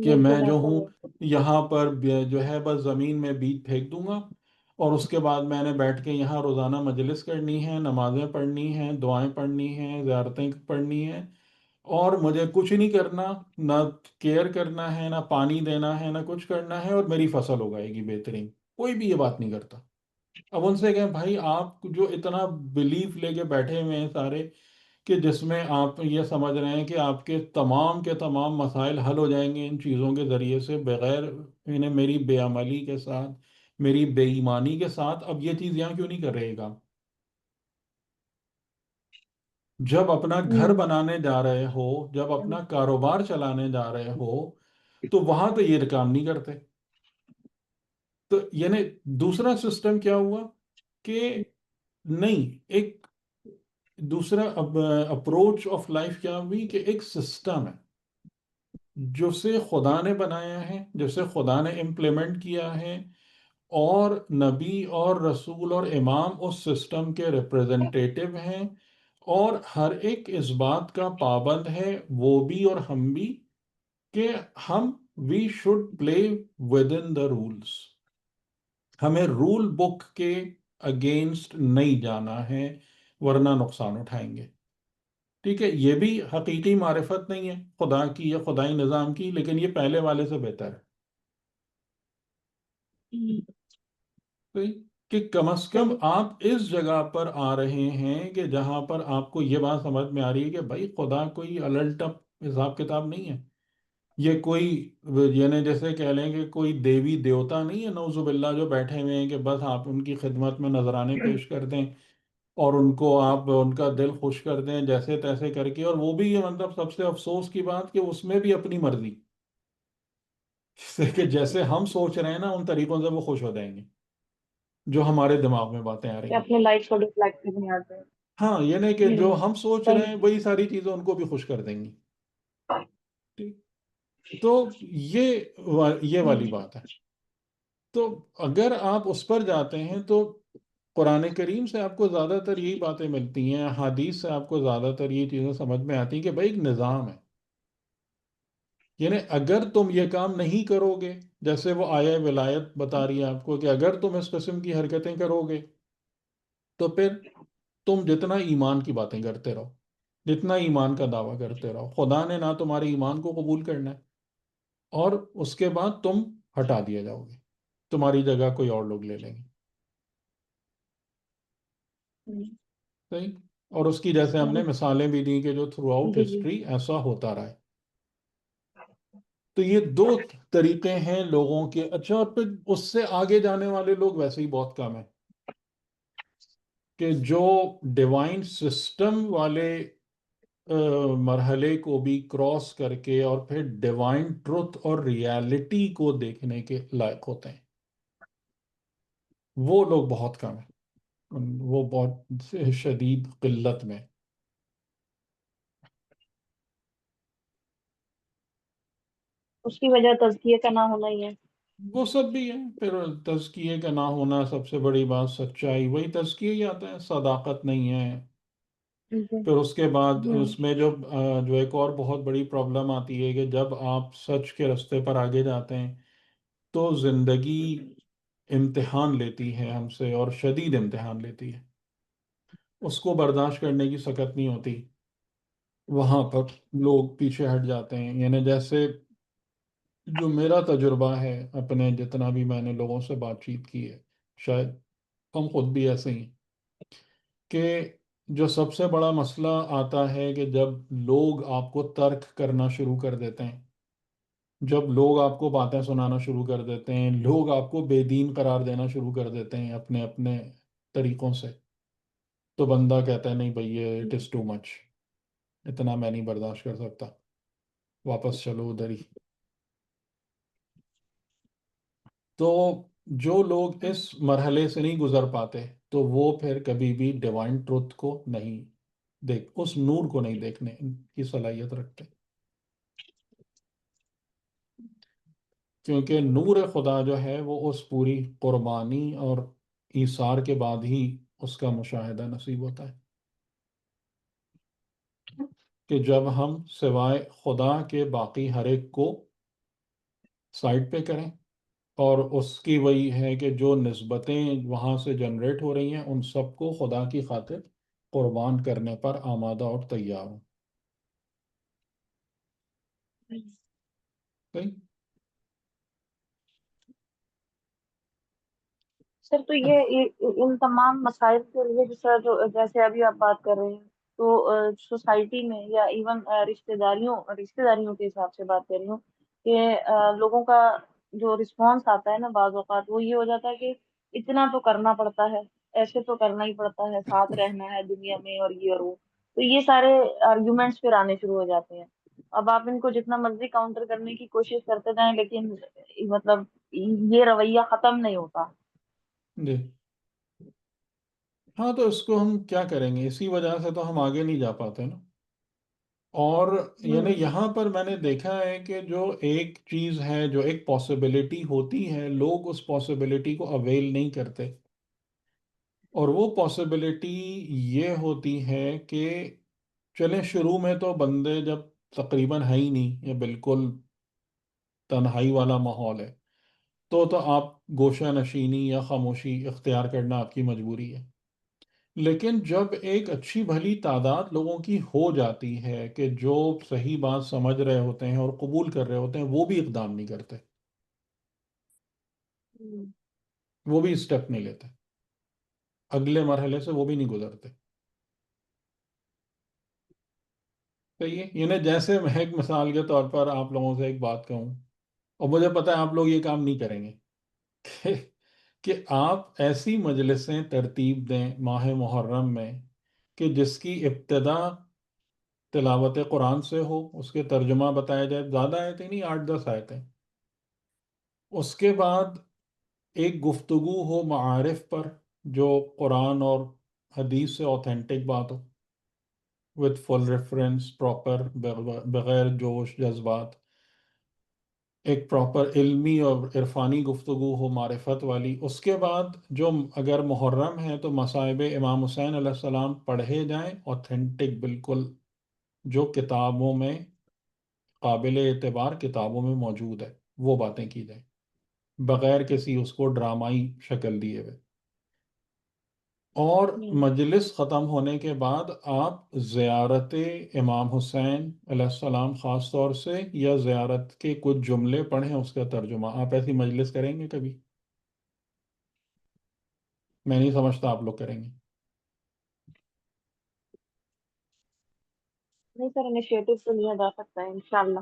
کہ میں بالکل جو ایسا ہوں بالکل یہاں پر جو ہے بس زمین میں بیج پھینک دوں گا، اور اس کے بعد میں نے بیٹھ کے یہاں روزانہ مجلس کرنی ہے، نمازیں پڑھنی ہیں، دعائیں پڑھنی ہیں، زیارتیں پڑھنی ہیں، اور مجھے کچھ نہیں کرنا، نہ کیئر کرنا ہے، نہ پانی دینا ہے، نہ کچھ کرنا ہے، اور میری فصل اگائے گی بہترین. کوئی بھی یہ بات نہیں کرتا. اب ان سے کہیں بھائی آپ جو اتنا بلیف لے کے بیٹھے ہوئے ہیں سارے، کہ جس میں آپ یہ سمجھ رہے ہیں کہ آپ کے تمام مسائل حل ہو جائیں گے ان چیزوں کے ذریعے سے، بغیر انہیں میری بے عملی کے ساتھ، میری بے ایمانی کے ساتھ، اب یہ چیز یہاں کیوں نہیں کر رہے گا؟ جب اپنا گھر ہوں بنانے جا رہے ہو، جب اپنا کاروبار چلانے جا رہے ہو، تو وہاں تو یہ کام نہیں کرتے. تو یعنی دوسرا سسٹم کیا ہوا کہ نہیں، ایک دوسرا اپروچ آف لائف کیا ہوئی کہ ایک سسٹم ہے جسے خدا نے بنایا ہے، جسے خدا نے امپلیمنٹ کیا ہے، اور نبی اور رسول اور امام اس سسٹم کے ریپریزنٹیٹیو ہیں، اور ہر ایک اس بات کا پابند ہے، وہ بھی اور ہم بھی، کہ ہم we should play with in the rules. ہمیں رول بک کے اگینسٹ نہیں جانا ہے، ورنہ نقصان اٹھائیں گے. ٹھیک ہے، یہ بھی حقیقی معرفت نہیں ہے خدا کی یا خدائی نظام کی، لیکن یہ پہلے والے سے بہتر ہے. صحیح؟ کہ کم از کم صحیح آپ اس جگہ پر آ رہے ہیں کہ جہاں پر آپ کو یہ بات سمجھ میں آ رہی ہے کہ بھائی خدا کوئی الٹا حساب کتاب نہیں ہے. یہ کوئی یعنی جیسے کہہ لیں کہ کوئی دیوی دیوتا نہیں ہے نعوذ باللہ، جو بیٹھے ہوئے ہیں کہ بس آپ ان کی خدمت میں نذرانے پیش کر دیں اور ان کو آپ ان کا دل خوش کر دیں جیسے تیسے کر کے، اور وہ بھی یہ مطلب سب سے افسوس کی بات کہ اس میں بھی اپنی مرضی سے، کہ جیسے ہم سوچ رہے ہیں نا ان طریقوں سے وہ خوش ہو جائیں گے جو ہمارے دماغ میں باتیں آ کہ رہی ہیں. اپنے لائف کو ڈسلائک کرنے آتے ہیں۔ ہاں، یہ نہیں کہ جو ہم سوچ رہے صحیح ہیں وہی ساری چیزیں ان کو بھی خوش کر دیں گی. ٹھیک. تو یہ والی بات ہے. تو اگر آپ اس پر جاتے ہیں تو قرآن کریم سے آپ کو زیادہ تر یہی باتیں ملتی ہیں، حدیث سے آپ کو زیادہ تر یہ چیزیں سمجھ میں آتی ہیں کہ بھائی ایک نظام ہے. یعنی اگر تم یہ کام نہیں کرو گے، جیسے وہ آیہ ولایت بتا رہی ہے آپ کو کہ اگر تم اس قسم کی حرکتیں کرو گے تو پھر تم جتنا ایمان کی باتیں کرتے رہو، جتنا ایمان کا دعویٰ کرتے رہو، خدا نے نہ تمہارے ایمان کو قبول کرنا ہے، اور اس کے بعد تم ہٹا دیا جاؤ گے، تمہاری جگہ کوئی اور لوگ لے لیں گے. صحیح. اور اس کی جیسے ہم نے مثالیں بھی دی کہ جو تھرو آؤٹ جی جی. ہسٹری ایسا ہوتا رہا ہے. تو یہ دو طریقے ہیں لوگوں کے. اچھا، اور پھر اس سے آگے جانے والے لوگ ویسے ہی بہت کم ہیں کہ جو ڈیوائن سسٹم والے مرحلے کو بھی کراس کر کے اور پھر ڈیوائن ٹروتھ اور ریالٹی کو دیکھنے کے لائق ہوتے ہیں، وہ لوگ بہت کم ہیں. وہ بہت شدید قلت میں. اس کی وجہ تزکیے کا نہ ہونا ہی ہے. وہ سب بھی ہے. پھر تزکیے کا نہ ہونا سب سے بڑی بات. سچائی وہی تزکیے ہی آتا ہے، صداقت نہیں ہے. جی. پھر اس کے بعد ہوں. اس میں جو ایک اور بہت بڑی پرابلم آتی ہے کہ جب آپ سچ کے رستے پر آگے جاتے ہیں تو زندگی امتحان لیتی ہے ہم سے، اور شدید امتحان لیتی ہے. اس کو برداشت کرنے کی سکت نہیں ہوتی. وہاں پر لوگ پیچھے ہٹ جاتے ہیں. یعنی جیسے جو میرا تجربہ ہے، اپنے جتنا بھی میں نے لوگوں سے بات چیت کی ہے، شاید ہم خود بھی ایسے ہی، کہ جو سب سے بڑا مسئلہ آتا ہے کہ جب لوگ آپ کو ترک کرنا شروع کر دیتے ہیں، جب لوگ آپ کو باتیں سنانا شروع کر دیتے ہیں، لوگ آپ کو بے دین قرار دینا شروع کر دیتے ہیں اپنے اپنے طریقوں سے، تو بندہ کہتا ہے نہیں بھائی، یہ اٹ از ٹو مچ، اتنا میں نہیں برداشت کر سکتا، واپس چلو ادھر ہی. تو جو لوگ اس مرحلے سے نہیں گزر پاتے تو وہ پھر کبھی بھی ڈیوائن ٹروتھ کو نہیں اس نور کو نہیں دیکھنے کی صلاحیت رکھتے، کیونکہ نور خدا جو ہے وہ اس پوری قربانی اور ایثار کے بعد ہی اس کا مشاہدہ نصیب ہوتا ہے. کہ جب ہم سوائے خدا کے باقی ہر ایک کو سائڈ پہ کریں، اور اس کی وہی ہے کہ جو نسبتیں وہاں سے جنریٹ ہو رہی ہیں ان سب کو خدا کی خاطر قربان کرنے پر آمادہ اور تیار ہوں. صحیح؟ سر تو ان تمام مسائل کے لیے جیسے ابھی آپ بات کر رہے ہیں، تو سوسائٹی میں یا ایون رشتہ داریوں کے حساب سے بات کر رہی ہوں کہ لوگوں کا جو رسپانس آتا ہے نا بعض اوقات وہ یہ ہو جاتا ہے کہ اتنا تو کرنا پڑتا ہے، ایسے تو کرنا ہی پڑتا ہے، ساتھ رہنا ہے دنیا میں اور یہ اور وہ. تو یہ سارے آرگیومنٹس پھر آنے شروع ہو جاتے ہیں. اب آپ ان کو جتنا مرضی کاؤنٹر کرنے کی کوشش کرتے جائیں لیکن مطلب یہ رویہ ختم نہیں ہوتا. جی ہاں. تو اس کو ہم کیا کریں گے؟ اسی وجہ سے تو ہم آگے نہیں جا پاتے نا. اور یعنی ہوں. یہاں پر میں نے دیکھا ہے کہ جو ایک چیز ہے، جو ایک پاسبلٹی ہوتی ہے، لوگ اس پاسبلٹی کو اویل نہیں کرتے. اور وہ پاسبلٹی یہ ہوتی ہے کہ چلیں شروع میں تو بندے جب تقریباً ہے ہی نہیں، یا بالکل تنہائی والا ماحول ہے، تو آپ گوشہ نشینی یا خاموشی اختیار کرنا آپ کی مجبوری ہے. لیکن جب ایک اچھی بھلی تعداد لوگوں کی ہو جاتی ہے کہ جو صحیح بات سمجھ رہے ہوتے ہیں اور قبول کر رہے ہوتے ہیں، وہ بھی اقدام نہیں کرتے، ہوں. وہ بھی اسٹیپ نہیں لیتے، اگلے مرحلے سے وہ بھی نہیں گزرتے. صحیح ہے. یعنی جیسے میں ایک مثال کے طور پر آپ لوگوں سے ایک بات کہوں، اور مجھے پتہ ہے آپ لوگ یہ کام نہیں کریں گے، کہ کہ آپ ایسی مجلسیں ترتیب دیں ماہ محرم میں کہ جس کی ابتدا تلاوت قرآن سے ہو، اس کے ترجمہ بتایا جائے، زیادہ آیتیں نہیں، 8-10 آیتیں. اس کے بعد ایک گفتگو ہو معارف پر جو قرآن اور حدیث سے اوتھینٹک بات ہو، وتھ فل ریفرنس پراپر، بغیر جوش جذبات. ایک پراپر علمی اور عرفانی گفتگو ہو، معرفت والی. اس کے بعد جو اگر محرم ہے تو مصائب امام حسین علیہ السلام پڑھے جائیں، اوتھینٹک بالکل، جو کتابوں میں قابل اعتبار کتابوں میں موجود ہے وہ باتیں کی جائیں، بغیر کسی اس کو ڈرامائی شکل دیے ہوئے۔ اور ہوں، مجلس ختم ہونے کے بعد آپ زیارت امام حسین علیہ السلام خاص طور سے، یا زیارت کے کچھ جملے پڑھیں اس کا ترجمہ، آپ ایسی مجلس کریں گے کبھی؟ میں نہیں سمجھتا آپ لوگ کریں گے۔ نہیں سر، انیشیٹو تو لیا جا سکتا ہے انشاءاللہ۔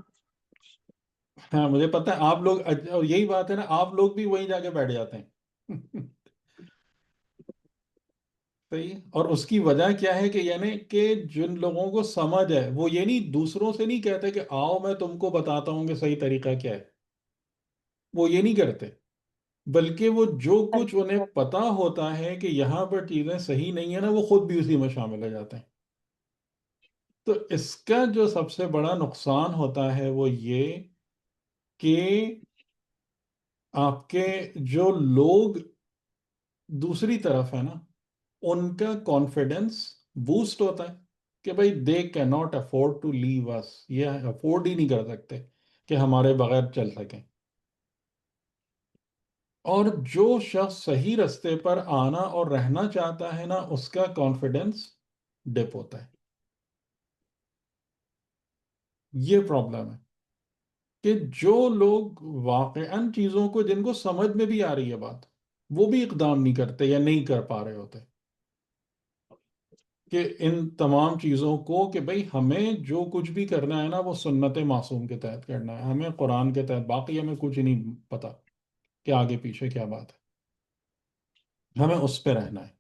ہاں مجھے پتہ ہے آپ لوگ، اور یہی بات ہے نا، آپ لوگ بھی وہیں جا کے بیٹھ جاتے ہیں۔ صحیح۔ اور اس کی وجہ کیا ہے کہ یعنی کہ جن لوگوں کو سمجھ ہے وہ یہ نہیں، دوسروں سے نہیں کہتے کہ آؤ میں تم کو بتاتا ہوں کہ صحیح طریقہ کیا ہے، وہ یہ نہیں کرتے، بلکہ وہ جو ہاں کچھ جی انہیں سر۔ پتا ہوتا ہے کہ یہاں پر چیزیں صحیح نہیں ہیں نا، وہ خود بھی اسی میں شامل ہو جاتے ہیں۔ تو اس کا جو سب سے بڑا نقصان ہوتا ہے وہ یہ کہ آپ کے جو لوگ دوسری طرف ہے نا، ان کا کانفیڈنس بوسٹ ہوتا ہے کہ بھائی دے کی ناٹ افورڈ ٹو لیو اس، یہ افورڈ ہی نہیں کر سکتے کہ ہمارے بغیر چل سکیں۔ اور جو شخص صحیح رستے پر آنا اور رہنا چاہتا ہے نا، اس کا کانفیڈنس ڈپ ہوتا ہے۔ یہ پرابلم ہے کہ جو لوگ واقعاً چیزوں کو، جن کو سمجھ میں بھی آ رہی ہے بات، وہ بھی اقدام نہیں کرتے یا نہیں کر پا رہے ہوتے کہ ان تمام چیزوں کو، کہ بھئی ہمیں جو کچھ بھی کرنا ہے نا وہ سنت معصوم کے تحت کرنا ہے، ہمیں قرآن کے تحت، باقی ہمیں کچھ نہیں پتا کہ آگے پیچھے کیا بات ہے، ہمیں اس پہ رہنا ہے۔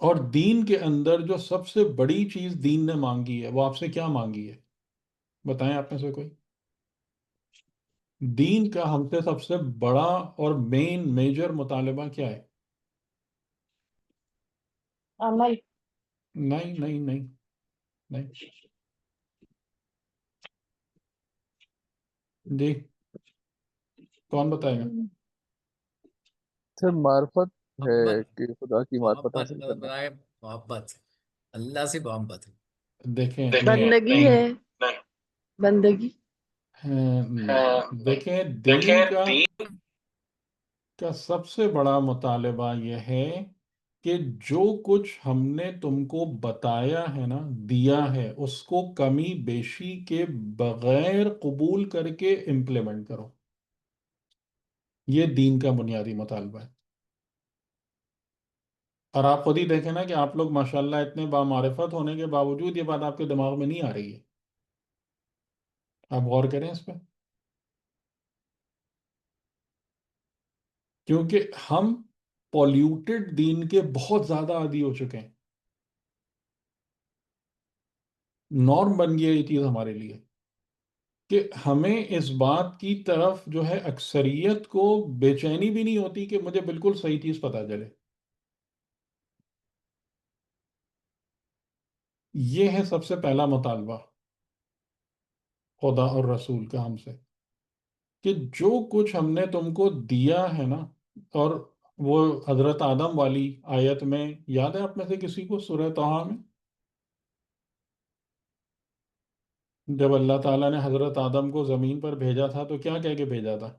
اور دین کے اندر جو سب سے بڑی چیز دین نے مانگی ہے، وہ آپ سے کیا مانگی ہے؟ بتائیں آپ میں سے کوئی۔ دین کا ہم سے سب سے بڑا اور مین میجر مطالبہ کیا ہے؟ عمل۔ نہیں نہیں نہیں نہیں جی، کون بتائے گا؟ سر معرفت ہے محبت کہ خدا کی معرفت محبت حاصل مطلب کرنا۔ بنائے محبت، اللہ سے محبت۔ دیکھیں بندگی ہے، بندگی۔ دیکھیں دین کا سب سے بڑا مطالبہ یہ ہے کہ جو کچھ ہم نے تم کو بتایا ہے نا، دیا ہے، اس کو کمی بیشی کے بغیر قبول کر کے امپلیمنٹ کرو۔ یہ دین کا بنیادی مطالبہ ہے۔ اور آپ خود ہی دیکھیں نا کہ آپ لوگ ماشاءاللہ اتنے بامعرفت ہونے کے باوجود یہ بات آپ کے دماغ میں نہیں آ رہی ہے۔ آپ غور کریں اس پہ، کیونکہ ہم پولیوٹڈ دین کے بہت زیادہ عادی ہو چکے ہیں، نارم بن گیا یہ چیز ہمارے لیے کہ ہمیں اس بات کی طرف جو ہے اکثریت کو بے چینی بھی نہیں ہوتی کہ مجھے بالکل صحیح چیز پتہ چلے۔ یہ ہے سب سے پہلا مطالبہ خدا اور رسول کا ہم سے، کہ جو کچھ ہم نے تم کو دیا ہے نا، اور وہ حضرت آدم والی آیت میں یاد ہے آپ میں سے کسی کو، سورہ طہ میں جب اللہ تعالیٰ نے حضرت آدم کو زمین پر بھیجا تھا تو کیا کہہ کے بھیجا تھا؟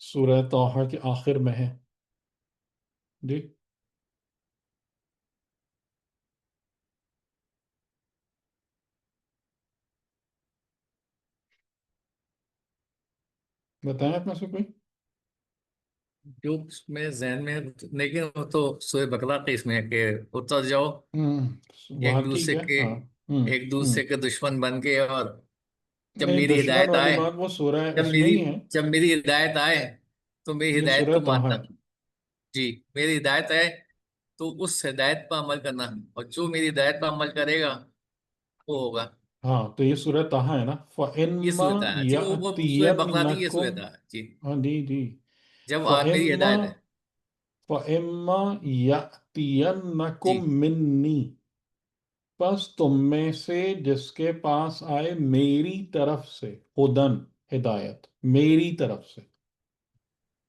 سورہ طہ کے آخر میں ہے جی، بتائیں آپ میں سے کوئی۔ جو اس میں ذہن میں، لیکن وہ تو سورہ بقرہ کے اس میں ہے کہ اتر جاؤ ہوں، وہاں ایک ٹھیک دوسرے ہے، کے ہاں۔ ہوں ایک ہوں دوسرے کے دشمن بن کے، اور جب نہیں، میری دشمن ہدایت والی آئے، بات وہ سورہ جب اس میں میری ہی ہے، جب میری ہدایت آئے تو میری یہ ہدایت سورہ کو طہ ماننا۔ ہے۔ جی، میری ہدایت ہے تو اس ہدایت پر عمل کرنا، اور جو میری ہدایت پر عمل کرے گا وہ ہوگا۔ ہاں تو یہ سورہ طہ ہے نا، یہ فَإِمَّا سورت ہے جی، وہ سورہ بقرہ تھی، یہ يَأْتِيَنَّكُمْ، سورت ہے جی، ہاں جی جی، جب آپ میری فَإِمَّا ہدایت ہے۔ فَإِمَّا جی يَأْتِيَنَّكُمْ مِنِّي، پس تم میں سے جس کے پاس آئے میری طرف سے، ہدن ہدایت، میری طرف سے،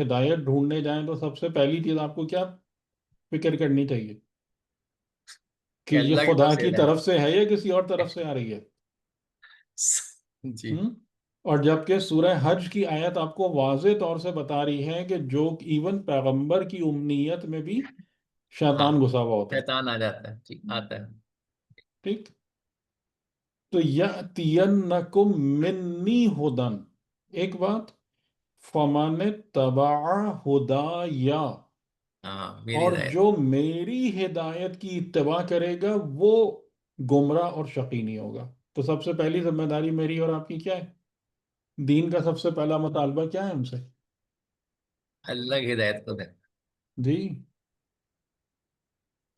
ہدایت ڈھونڈنے جائیں تو سب سے پہلی چیز آپ کو کیا فکر کرنی چاہیے کہ کہ یہ اللہ کے خدا پاس کی ہدایت طرف سے ہے یا کسی اور طرف سے آ رہی ہے. جی ہم؟ اور جبکہ سورہ حج کی آیت آپ کو واضح طور سے بتا رہی ہے کہ جو ایون پیغمبر کی امنیت میں بھی ہاں شیطان گھسا ہوا ہوتا ہے. شیطان آ جاتا ہے، ٹھیک آتا ہے. ٹھیک. تو یَأْتِيَنَّکُم مِّنِّی ہُدًى، ایک بات، فَمَنِ اتَّبَعَ ہُدَایَ، ہاں میری اور ہدایت. جو میری ہدایت کی اتباع کرے گا وہ گمراہ اور شقی نہیں ہوگا. تو سب سے پہلی ذمہ داری میری اور آپ کی کیا ہے؟ دین کا سب سے پہلا مطالبہ کیا ہے ہم سے؟ اللہ کی ہدایت کو دے. جی،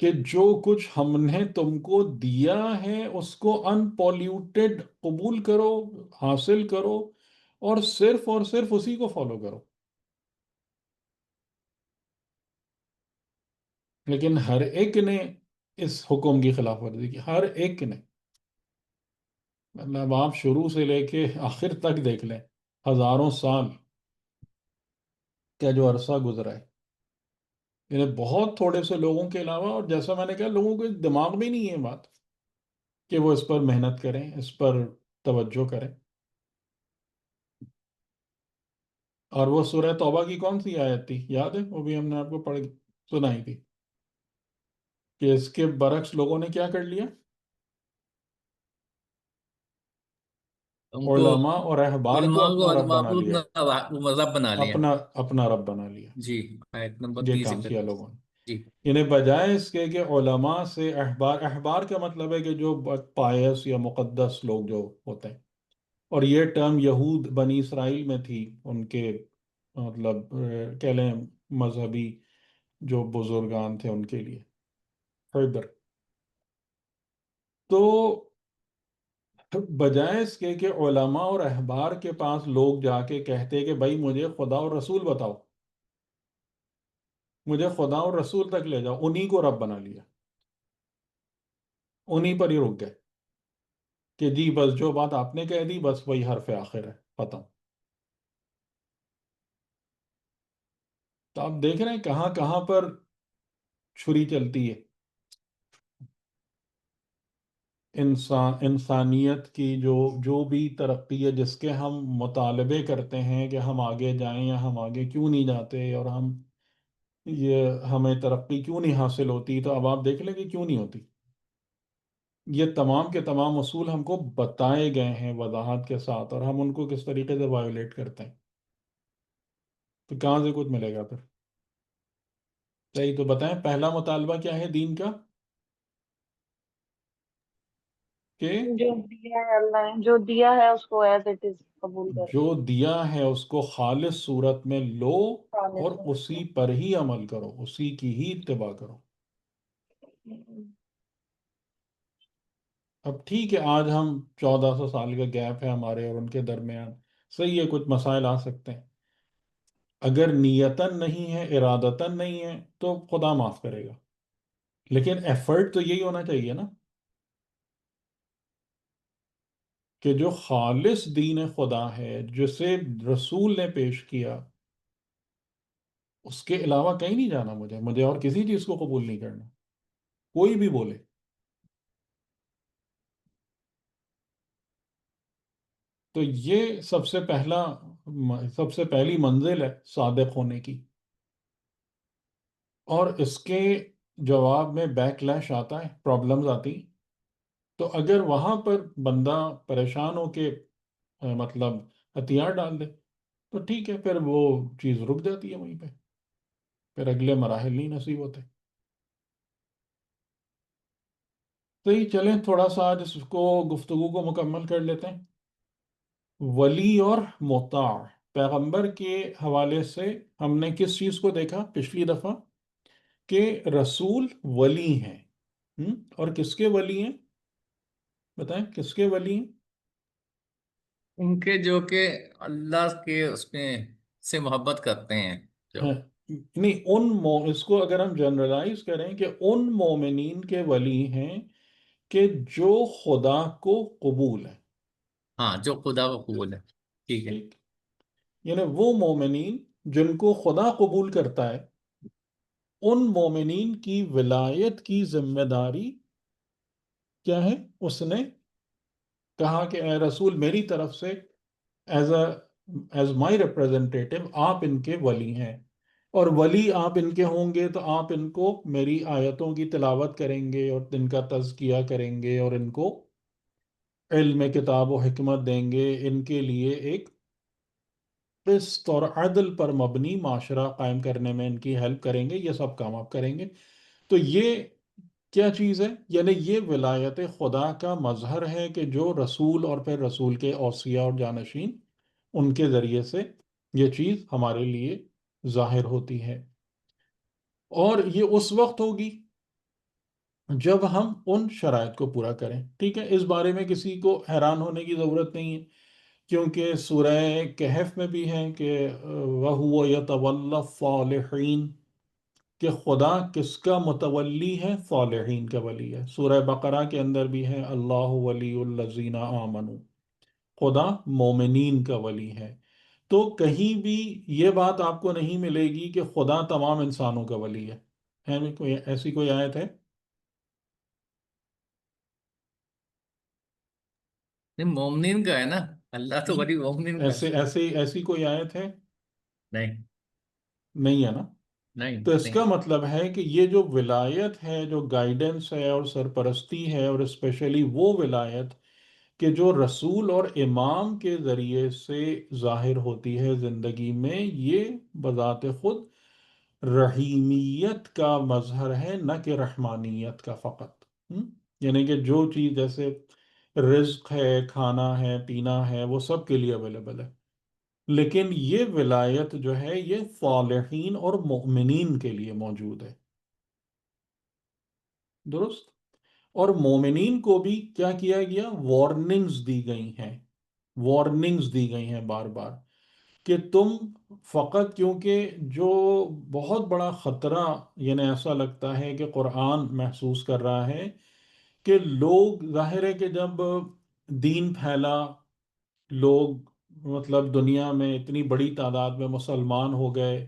کہ جو کچھ ہم نے تم کو دیا ہے اس کو ان پولیوٹڈ قبول کرو، حاصل کرو، اور صرف اسی کو فالو کرو. لیکن ہر ایک نے اس حکم کی خلاف ورزی کی، ہر ایک نے. مطلب آپ شروع سے لے کے آخر تک دیکھ لیں، ہزاروں سال کا جو عرصہ گزرا ہے، یعنی بہت تھوڑے سے لوگوں کے علاوہ، اور جیسا میں نے کہا لوگوں کے دماغ میں نہیں ہے بات کہ وہ اس پر محنت کریں، اس پر توجہ کریں. اور وہ سورہ توبہ کی کون سی آیت تھی یاد ہے؟ وہ بھی ہم نے آپ کو پڑھ سنائی تھی کہ اس کے برعکس لوگوں نے کیا کر لیا؟ ان کو علماء اور احبار کو علماء کو اپنا رب بنا معبود لیا، نہ مذہب بنا لیا. اپنا رب بنا لیا. جی آیت نمبر یہ 30 کام کیا لوگوں نے. جی یعنی بجائے اس کے کہ علماء سے احبار کا مطلب ہے کہ جو پائس یا مقدس لوگ جو ہوتے ہیں، اور یہ ٹرم یہود بنی اسرائیل میں تھی، ان کے مطلب کہہ لیں مذہبی جو بزرگان تھے ان کے لیے فردر. تو بجائے اس کے کہ علماء اور احبار کے پاس لوگ جا کے کہتے کہ بھائی مجھے خدا اور رسول بتاؤ، مجھے خدا اور رسول تک لے جاؤ، انہی کو رب بنا لیا، انہی پر ہی رک گئے کہ جی بس جو بات آپ نے کہہ دی بس وہی حرف آخر ہے، ختم. تو آپ دیکھ رہے ہیں کہاں کہاں پر چھری چلتی ہے. انسانیت کی جو بھی ترقی ہے، جس کے ہم مطالبے کرتے ہیں کہ ہم آگے جائیں یا ہم آگے کیوں نہیں جاتے، اور ہمیں ترقی کیوں نہیں حاصل ہوتی، تو اب آپ دیکھ لیں کہ کیوں نہیں ہوتی. یہ تمام کے تمام اصول ہم کو بتائے گئے ہیں وضاحت کے ساتھ، اور ہم ان کو کس طریقے سے وائولیٹ کرتے ہیں. تو کہاں سے کچھ ملے گا پھر؟ صحیح. تو بتائیں پہلا مطالبہ کیا ہے دین کا؟ کہ جو دیا ہے اللہ نے، جو دیا ہے اس کو ایز اٹ از قبول کرو. جو دیا ہے اس کو خالص صورت میں لو، خالص اور طور اسی پر ہی عمل کرو، اسی کی ہی اتباع کرو. پہ. اب ٹھیک ہے، آج ہم 1400 سال کا گیپ ہے ہمارے اور ان کے درمیان، صحیح ہے کچھ مسائل آ سکتے ہیں. اگر نیتن نہیں ہے، ارادتن نہیں ہے، تو خدا معاف کرے گا. لیکن ایفرٹ تو یہی ہونا چاہیے نا کہ جو خالص دین خدا ہے جسے رسول نے پیش کیا، اس کے علاوہ کہیں نہیں جانا. مجھے اور کسی چیز کو قبول نہیں کرنا، کوئی بھی بولے. تو یہ سب سے پہلی منزل ہے صادق ہونے کی. اور اس کے جواب میں بیک لیش آتا ہے، پرابلمز آتی. تو اگر وہاں پر بندہ پریشان ہو کے مطلب ہتھیار ڈال دے تو ٹھیک ہے، پھر وہ چیز رک جاتی ہے وہیں پہ، پھر اگلے مراحل نہیں نصیب ہوتے. تو یہ چلیں تھوڑا سا آج اس کو گفتگو کو مکمل کر لیتے ہیں. ولی اور مطاع، پیغمبر کے حوالے سے ہم نے کس چیز کو دیکھا پچھلی دفعہ؟ کہ رسول ولی ہیں. اور کس کے ولی ہیں؟ بتائیں کس کے ولی ہیں؟ ان کے جو کہ اللہ کے اس میں سے محبت کرتے ہیں جو. ہاں، نہیں اس کو اگر ہم جنرلائز کریں کہ ان مومنین کے ولی ہیں کہ جو خدا کو قبول ہے. ہاں جو خدا کو قبول ہے. ٹھیک ہے. ٹھیک. یعنی وہ مومنین جن کو خدا قبول کرتا ہے، ان مومنین کی ولایت کی ذمہ داری کیا ہے؟ اس نے کہا کہ اے رسول میری طرف سے ایز مائی ریپرزنٹیٹو آپ ان کے ولی ہیں، اور ولی آپ ان کے ہوں گے تو آپ ان کو میری آیتوں کی تلاوت کریں گے اور ان کا تزکیہ کریں گے اور ان کو علم کتاب و حکمت دیں گے، ان کے لیے ایک قسط اور عدل پر مبنی معاشرہ قائم کرنے میں ان کی ہیلپ کریں گے، یہ سب کام آپ کریں گے۔ تو یہ کیا چیز ہے؟ یعنی یہ ولایت خدا کا مظہر ہے کہ جو رسول اور پھر رسول کے اوصیاء اور جانشین، ان کے ذریعے سے یہ چیز ہمارے لیے ظاہر ہوتی ہے، اور یہ اس وقت ہوگی جب ہم ان شرائط کو پورا کریں۔ ٹھیک ہے، اس بارے میں کسی کو حیران ہونے کی ضرورت نہیں ہے، کیونکہ سورہ کہف میں بھی ہے کہ وَهُوَ يَتَوَلَّى الصَّالِحِينَ، کہ خدا کس کا متولی ہے؟ صالحین کا ولی ہے۔ سورہ بقرہ کے اندر بھی ہے اللہ ولی الذین آمنوا، خدا مومنین کا ولی ہے۔ تو کہیں بھی یہ بات آپ کو نہیں ملے گی کہ خدا تمام انسانوں کا ولی ہے کوئی ایسی کوئی آیت ہے؟ نہیں، مومنین کا ہے نا، اللہ تو ہم؟ ولی مومنین کا ہے۔ ایسی کوئی آیت ہے؟ نہیں نہیں ہے نا؟ نہیں تو اس کا نہیں۔ مطلب ہے کہ یہ جو ولایت ہے، جو گائیڈنس ہے اور سرپرستی ہے، اور اسپیشلی وہ ولایت کہ جو رسول اور امام کے ذریعے سے ظاہر ہوتی ہے زندگی میں، یہ بذات خود رحیمیت کا مظہر ہے، نہ کہ رحمانیت کا فقط۔ یعنی کہ جو چیز جیسے رزق ہے، کھانا ہے، پینا ہے، وہ سب کے لیے اویلیبل ہے، لیکن یہ ولایت جو ہے یہ صالحین اور مؤمنین کے لیے موجود ہے۔ درست؟ اور مومنین کو بھی کیا کیا گیا؟ وارننگز دی گئی ہیں، وارننگز دی گئی ہیں بار بار، کہ تم فقط، کیونکہ جو بہت بڑا خطرہ یعنی ایسا لگتا ہے کہ قرآن محسوس کر رہا ہے کہ لوگ، ظاہر ہے کہ جب دین پھیلا، لوگ مطلب دنیا میں اتنی بڑی تعداد میں مسلمان ہو گئے،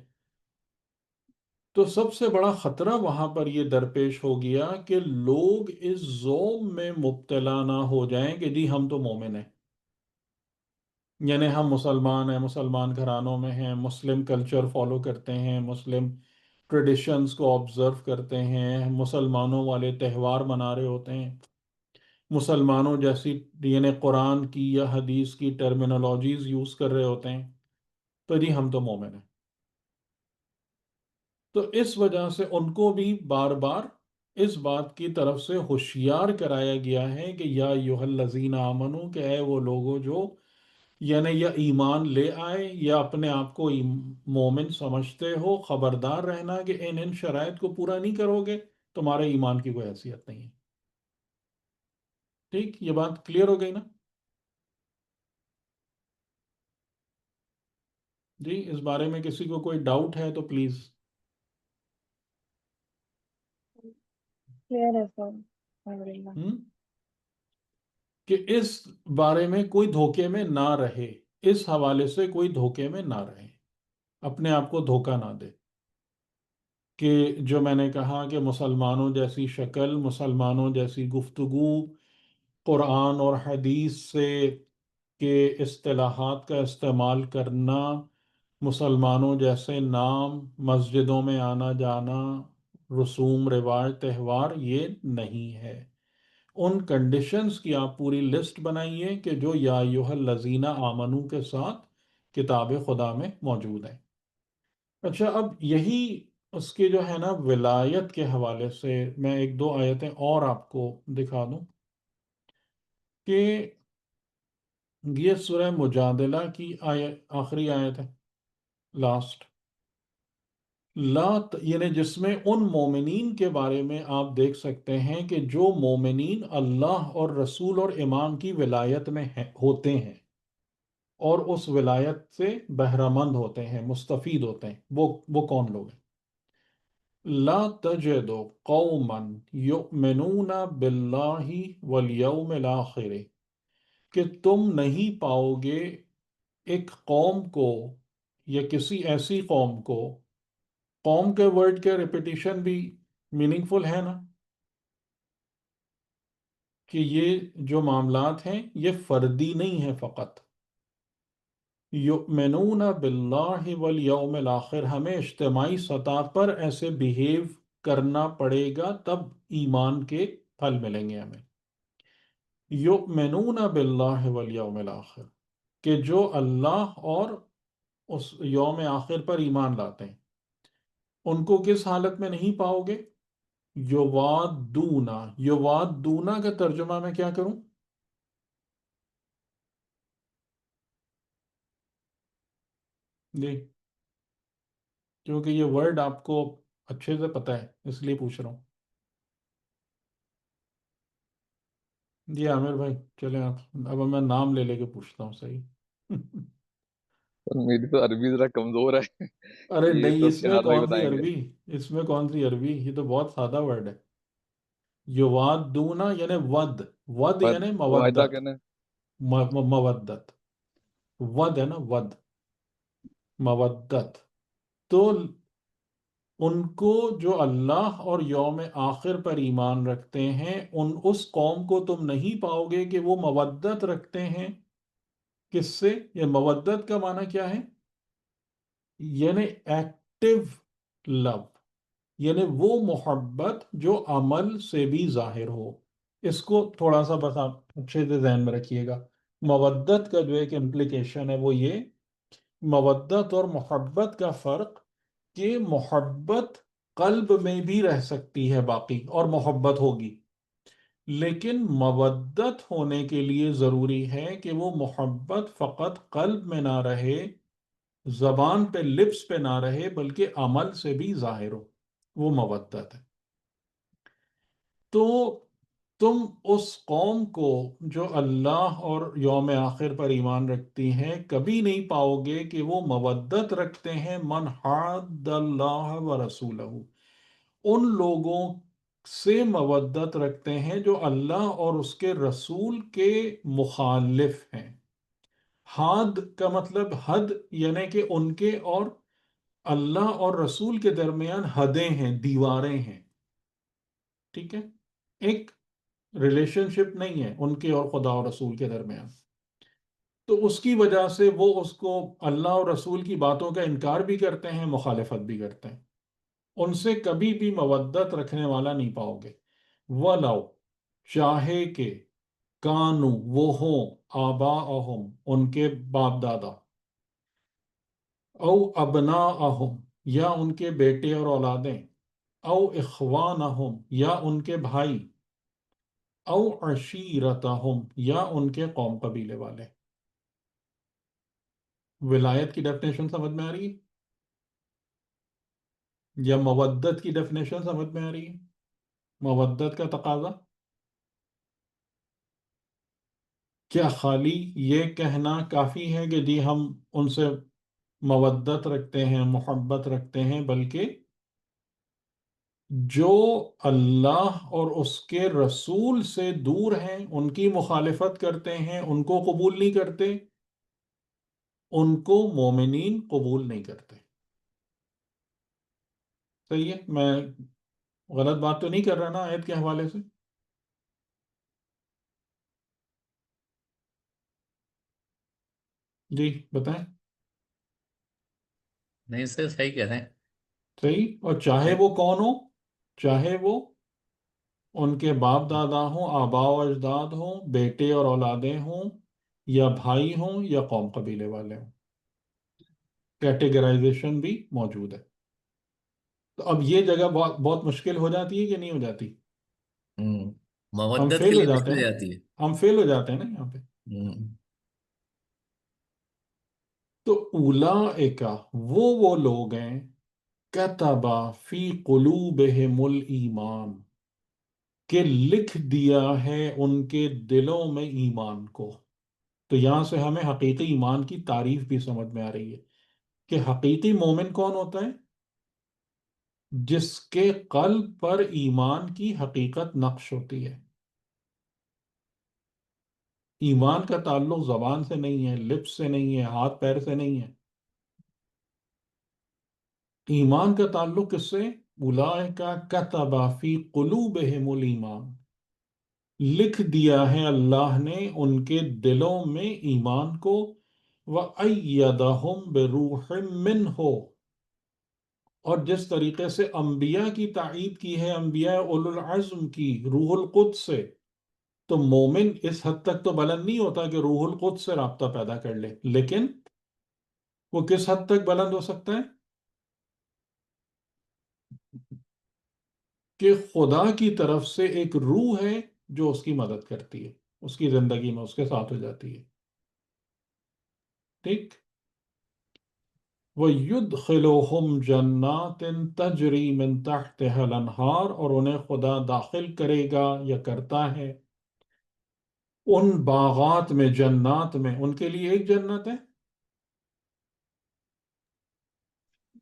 تو سب سے بڑا خطرہ وہاں پر یہ درپیش ہو گیا کہ لوگ اس زوم میں مبتلا نہ ہو جائیں کہ جی ہم تو مومن ہیں، یعنی ہم مسلمان ہیں، مسلمان گھرانوں میں ہیں، مسلم کلچر فالو کرتے ہیں، مسلم ٹریڈیشنز کو آبزرو کرتے ہیں، مسلمانوں والے تہوار منا رہے ہوتے ہیں، مسلمانوں جیسی یعنی قرآن کی یا حدیث کی ٹرمینالوجیز یوز کر رہے ہوتے ہیں، تو جی ہم تو مومن ہیں۔ تو اس وجہ سے ان کو بھی بار بار اس بات کی طرف سے ہوشیار کرایا گیا ہے کہ یا ایھا الذین آمنو، کہ اے وہ لوگوں جو یعنی یا ایمان لے آئے یا اپنے آپ کو مومن سمجھتے ہو، خبردار رہنا کہ ان شرائط کو پورا نہیں کرو گے، تمہارے ایمان کی کوئی حیثیت نہیں ہے۔ ٹھیک، یہ بات کلیئر ہو گئی نا؟ جی، اس بارے میں کسی کو کوئی ڈاؤٹ ہے تو پلیز۔ کلیئر ہے سر، الحمدللہ۔ کہ اس بارے میں کوئی دھوکے میں نہ رہے، اس حوالے سے کوئی دھوکے میں نہ رہے، اپنے آپ کو دھوکہ نہ دے کہ جو میں نے کہا کہ مسلمانوں جیسی شکل، مسلمانوں جیسی گفتگو، قرآن اور حدیث سے کے اصطلاحات کا استعمال کرنا، مسلمانوں جیسے نام، مسجدوں میں آنا جانا، رسوم رواج تہوار، یہ نہیں ہے۔ ان کنڈیشنز کی آپ پوری لسٹ بنائیے کہ جو یا ایھا الذین آمنو کے ساتھ کتاب خدا میں موجود ہیں۔ اچھا، اب یہی اس کے جو ہے نا ولایت کے حوالے سے میں ایک دو آیتیں اور آپ کو دکھا دوں کہ یہ سورہ مجادلہ کی آخری آیت ہے، لاسٹ، یعنی جس میں ان مومنین کے بارے میں آپ دیکھ سکتے ہیں کہ جو مومنین اللہ اور رسول اور امام کی ولایت میں ہوتے ہیں اور اس ولایت سے بہرہ مند ہوتے ہیں، مستفید ہوتے ہیں، وہ کون لوگ ہیں؟ لا تجد قوما یؤمنون باللہ والیوم الآخر، کہ تم نہیں پاؤ گے ایک قوم کو یا کسی ایسی قوم کو، قوم کے ورڈ کے ریپیٹیشن بھی میننگ فل ہے نا، کہ یہ جو معاملات ہیں یہ فردی نہیں ہیں فقط. یؤمنون باللہ والیوم الآخر، ہمیں اجتماعی سطح پر ایسے بیہیو کرنا پڑے گا، تب ایمان کے پھل ملیں گے ہمیں. یؤمنون باللہ والیوم الآخر، کہ جو اللہ اور اس یوم آخر پر ایمان لاتے ہیں، ان کو کس حالت میں نہیں پاؤ گے؟ یوادونا، یوادونا کا ترجمہ میں کیا کروں؟ جی، کیونکہ یہ ورڈ آپ کو اچھے سے پتہ ہے اس لیے پوچھ رہا ہوں. جی عامر بھائی چلیں آپ، اب میں نام لے لے کے پوچھتا ہوں صحیح. میری تو عربی ذرا کمزور ہے. ارے یہ نہیں، تو اس میں شہادہ ہی کون سی بتائیں گے. عربی، اس میں کون سی عربی، یہ تو بہت سادہ ورڈ ہے. یوادونا یعنی ود، ود بس یعنی معاہدہ مودت، کہنا. مودت، ود ہے نا، ود، مودت. تو ان کو جو اللہ اور یوم آخر پر ایمان رکھتے ہیں، اس قوم کو تم نہیں پاؤ گے کہ وہ مودت رکھتے ہیں. کس سے؟ یہ مودت کا معنی کیا ہے؟ یعنی ایکٹیو لو، یعنی وہ محبت جو عمل سے بھی ظاہر ہو. اس کو تھوڑا سا بس آپ اچھے سے ذہن میں رکھیے گا. مودت کا جو ایک امپلیکیشن ہے وہ یہ، مودت اور محبت کا فرق، کہ محبت قلب میں بھی رہ سکتی ہے باقی اور محبت ہوگی، لیکن مودت ہونے کے لیے ضروری ہے کہ وہ محبت فقط قلب میں نہ رہے، زبان پہ، لپس پہ نہ رہے، بلکہ عمل سے بھی ظاہر ہو. وہ مودت ہے. تو تم اس قوم کو جو اللہ اور یوم آخر پر ایمان رکھتی ہیں کبھی نہیں پاؤ گے کہ وہ مودت رکھتے ہیں من حاد اللہ و رسولہ، ان لوگوں سے مودت رکھتے ہیں جو اللہ اور اس کے رسول کے مخالف ہیں. حاد کا مطلب حد، یعنی کہ ان کے اور اللہ اور رسول کے درمیان حدیں ہیں، دیواریں ہیں. ٹھیک ہے، ایک ریلیشن شپ نہیں ہے ان کے اور خدا اور رسول کے درمیان. تو اس کی وجہ سے وہ اس کو، اللہ اور رسول کی باتوں کا انکار بھی کرتے ہیں، مخالفت بھی کرتے ہیں. ان سے کبھی بھی مودت رکھنے والا نہیں پاؤ گے. وَلَوْ، چاہے کہ، کانو وہ ہوں، آباءہم ان کے باپ دادا، او ابناءہم یا ان کے بیٹے اور اولادیں، او اخوانہم یا ان کے بھائی، او عشیرتہم یا ان کے قوم قبیلے والے. ولایت کی ڈیفینیشن سمجھ میں آ رہی ہے؟ یا مودت کی ڈیفینیشن سمجھ میں آ رہی ہے؟ مودت کا تقاضا کیا خالی یہ کہنا کافی ہے کہ جی ہم ان سے مودت رکھتے ہیں، محبت رکھتے ہیں، بلکہ جو اللہ اور اس کے رسول سے دور ہیں، ان کی مخالفت کرتے ہیں، ان کو قبول نہیں کرتے، ان کو مومنین قبول نہیں کرتے. صحیح ہے؟ میں غلط بات تو نہیں کر رہا نا آیت کے حوالے سے؟ جی بتائیں. نہیں سر، صحیح کہہ رہے ہیں. صحیح. اور چاہے صحیح. وہ کون ہو، چاہے وہ ان کے باپ دادا ہوں، آباء و اجداد ہوں، بیٹے اور اولادیں ہوں، یا بھائی ہوں، یا قوم قبیلے والے ہوں، کیٹیگرائزیشن بھی موجود ہے. تو اب یہ جگہ بہت بہت مشکل ہو جاتی ہے کہ نہیں ہو جاتی؟ ہوں، ہم مودت کے فیل ہو لیے جاتے ہیں مشکل نا، ہو جاتی ہے. ہم فیل ہو جاتے ہیں نا یہاں پہ. ہوں. تو اولئک وہ لوگ ہیں، کتبا فی قلوبہم الایمان، کہ لکھ دیا ہے ان کے دلوں میں ایمان کو. تو یہاں سے ہمیں حقیقی ایمان کی تعریف بھی سمجھ میں آ رہی ہے کہ حقیقی مومن کون ہوتا ہے؟ جس کے قلب پر ایمان کی حقیقت نقش ہوتی ہے. ایمان کا تعلق زبان سے نہیں ہے، لپس سے نہیں ہے، ہاتھ پیر سے نہیں ہے. ایمان کا تعلق کس سے؟ اولئک کتب فی قلوبہم الایمان، لکھ دیا ہے اللہ نے ان کے دلوں میں ایمان کو، وَأَيَّدَهُمْ بِرُوحٍ مِّنْهُ، اور جس طریقے سے انبیاء کی تائید کی ہے، انبیاء اولو العزم کی روح القدس سے، تو مومن اس حد تک تو بلند نہیں ہوتا کہ روح القدس سے رابطہ پیدا کر لے، لیکن وہ کس حد تک بلند ہو سکتا ہے کہ خدا کی طرف سے ایک روح ہے جو اس کی مدد کرتی ہے، اس کی زندگی میں اس کے ساتھ ہو جاتی ہے، ٹھیک۔ وَيُدْخِلُهُمْ جَنَّاتٍ تَجْرِي مِن تَحْتِهَا الْأَنْهَارُ، اور انہیں خدا داخل کرے گا یا کرتا ہے ان باغات میں، جنات میں، ان کے لیے ایک جنت ہے،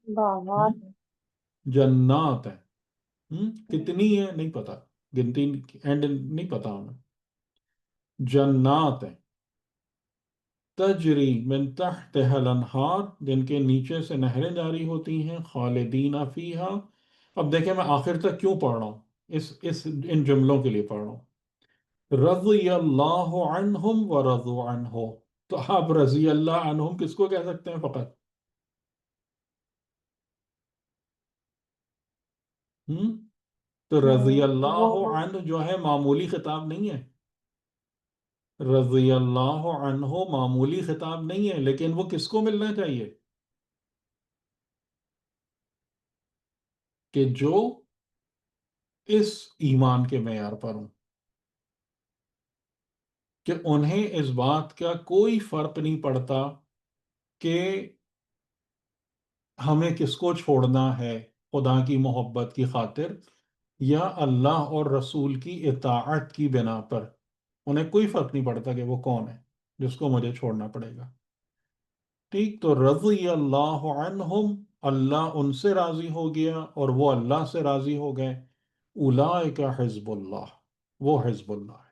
باغات ہم؟ جنات ہے، کتنی ہے نہیں پتا، گنتی اینڈ نہیں پتا ہمیں، جنات ہے، تجری من تحتها الانہار، جن کے نیچے سے نہریں جاری ہوتی ہیں، خالدین فیہا۔ اب دیکھیں میں آخر تک کیوں پڑھ رہا ہوں، ان جملوں کے لیے پڑھ رہا ہوں، رضی اللہ عنہم ورضوا عنہ، تو آپ رضی اللہ عنہم کس کو کہہ سکتے ہیں فقط؟ ہم؟ تو رضی وہ اللہ عنہ جو ہے معمولی خطاب نہیں ہے، رضی اللہ عنہ معمولی خطاب نہیں ہے، لیکن وہ کس کو ملنا چاہیے؟ کہ جو اس ایمان کے معیار پر ہوں، کہ انہیں اس بات کا کوئی فرق نہیں پڑتا کہ ہمیں کس کو چھوڑنا ہے خدا کی محبت کی خاطر یا اللہ اور رسول کی اطاعت کی بنا پر، انہیں کوئی فرق نہیں پڑتا کہ وہ کون ہے جس کو مجھے چھوڑنا پڑے گا، ٹھیک۔ تو رضی اللہ عنہم، اللہ ان سے راضی ہو گیا اور وہ اللہ سے راضی ہو گئے، اولئک حزب اللہ، وہ حزب اللہ ہے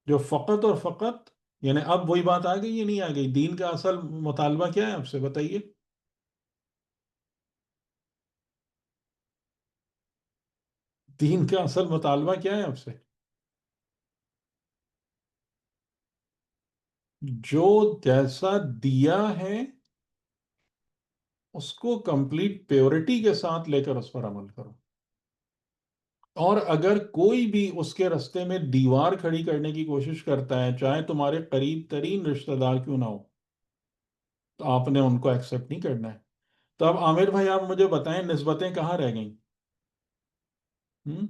جو فقط اور فقط، یعنی اب وہی بات آ گئی یا نہیں آ گئی؟ دین کا اصل مطالبہ کیا ہے آپ سے بتائیے؟ دین کا اصل مطالبہ کیا ہے آپ سے؟ جو جیسا دیا ہے اس کو کمپلیٹ پیورٹی کے ساتھ لے کر اس پر عمل کرو، اور اگر کوئی بھی اس کے رستے میں دیوار کھڑی کرنے کی کوشش کرتا ہے، چاہے تمہارے قریب ترین رشتہ دار کیوں نہ ہو، تو آپ نے ان کو ایکسپٹ نہیں کرنا ہے۔ تو اب عامر بھائی آپ مجھے بتائیں نسبتیں کہاں رہ گئیں؟ ہم؟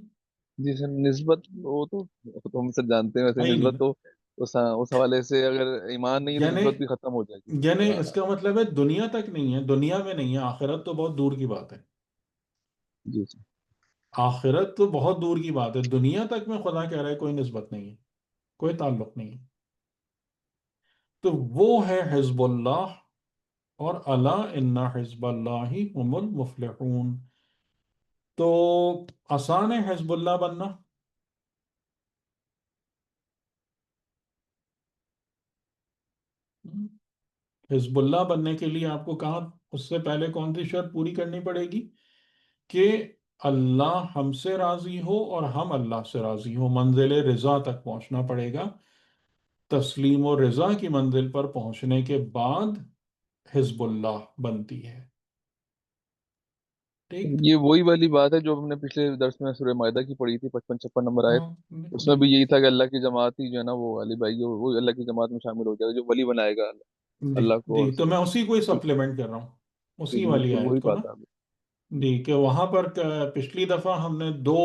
جی سر، نسبت وہ تو ہم سب جانتے ہیں، ویسے ہے ہی نسبت نہیں، تو اس حوالے سے اگر ایمان نہیں ہے تو یعنی نسبت بھی ختم ہو جائے گی یعنی بالکل۔ اس کا مطلب ہے دنیا تک نہیں ہے، دنیا میں نہیں ہے، آخرت تو بہت دور کی بات ہے، جی سر۔ آخرت تو بہت دور کی بات ہے، دنیا تک میں خدا کہہ رہا ہے کوئی نسبت نہیں ہے، کوئی تعلق نہیں ہے، تو وہ ہے حزب اللہ، اور الا ان حزب اللہ هم المفلحون، تو آسان ہے حزب اللہ بننا؟ حزب اللہ بننے کے لیے آپ کو کہاں، اس سے پہلے کون سی شرط پوری کرنی پڑے گی کہ اللہ ہم سے راضی ہو اور ہم اللہ سے راضی ہو، منزل رضا تک پہنچنا پڑے گا، تسلیم و رضا کی منزل پر پہنچنے کے بعد حزب اللہ بنتی ہے، ٹھیک۔ یہ وہی والی بات ہے جو ہم نے پچھلے درس میں سورہ مائدہ کی پڑھی تھی، 55 نمبر آیت۔ ہاں اس میں جی بھی یہی تھا کہ اللہ کی جماعت ہی جو ہے نا وہ علی بھائی وہ اللہ کی جماعت میں شامل ہو جائے گا، جو ولی بنائے گا جی اللہ کو اور جی، تو رسول میں اسی کو ہی کو۔ سپلیمنٹ کر رہا ہوں، اسی والی بالکل آیت وہی کو نا، بات ہے ابھی۔ جی، کہ وہاں پر پچھلی دفعہ ہم نے دو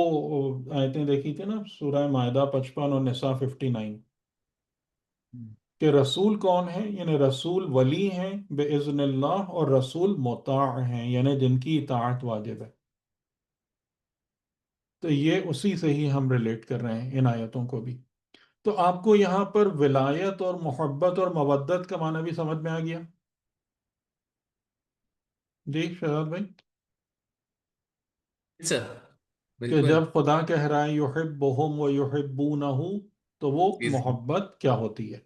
آیتیں دیکھی تھی نا، سورہ مائدہ 55 اور نساء 59، کہ رسول کون ہے، یعنی رسول ولی ہیں بِإِذْنِ اللہ، اور رسول مطاع ہیں یعنی جن کی اطاعت واجب ہے، تو یہ اسی سے ہی ہم ریلیٹ کر رہے ہیں ان آیتوں کو بھی۔ تو آپ کو یہاں پر ولایت اور محبت اور مودت کا معنی بھی سمجھ میں آ گیا؟ جی شہزاد بھائی، سر کہ بالکل، جب خدا کہہ رہا ہے یحبہم و یحبونہ، تو وہ اس محبت کیا ہوتی ہے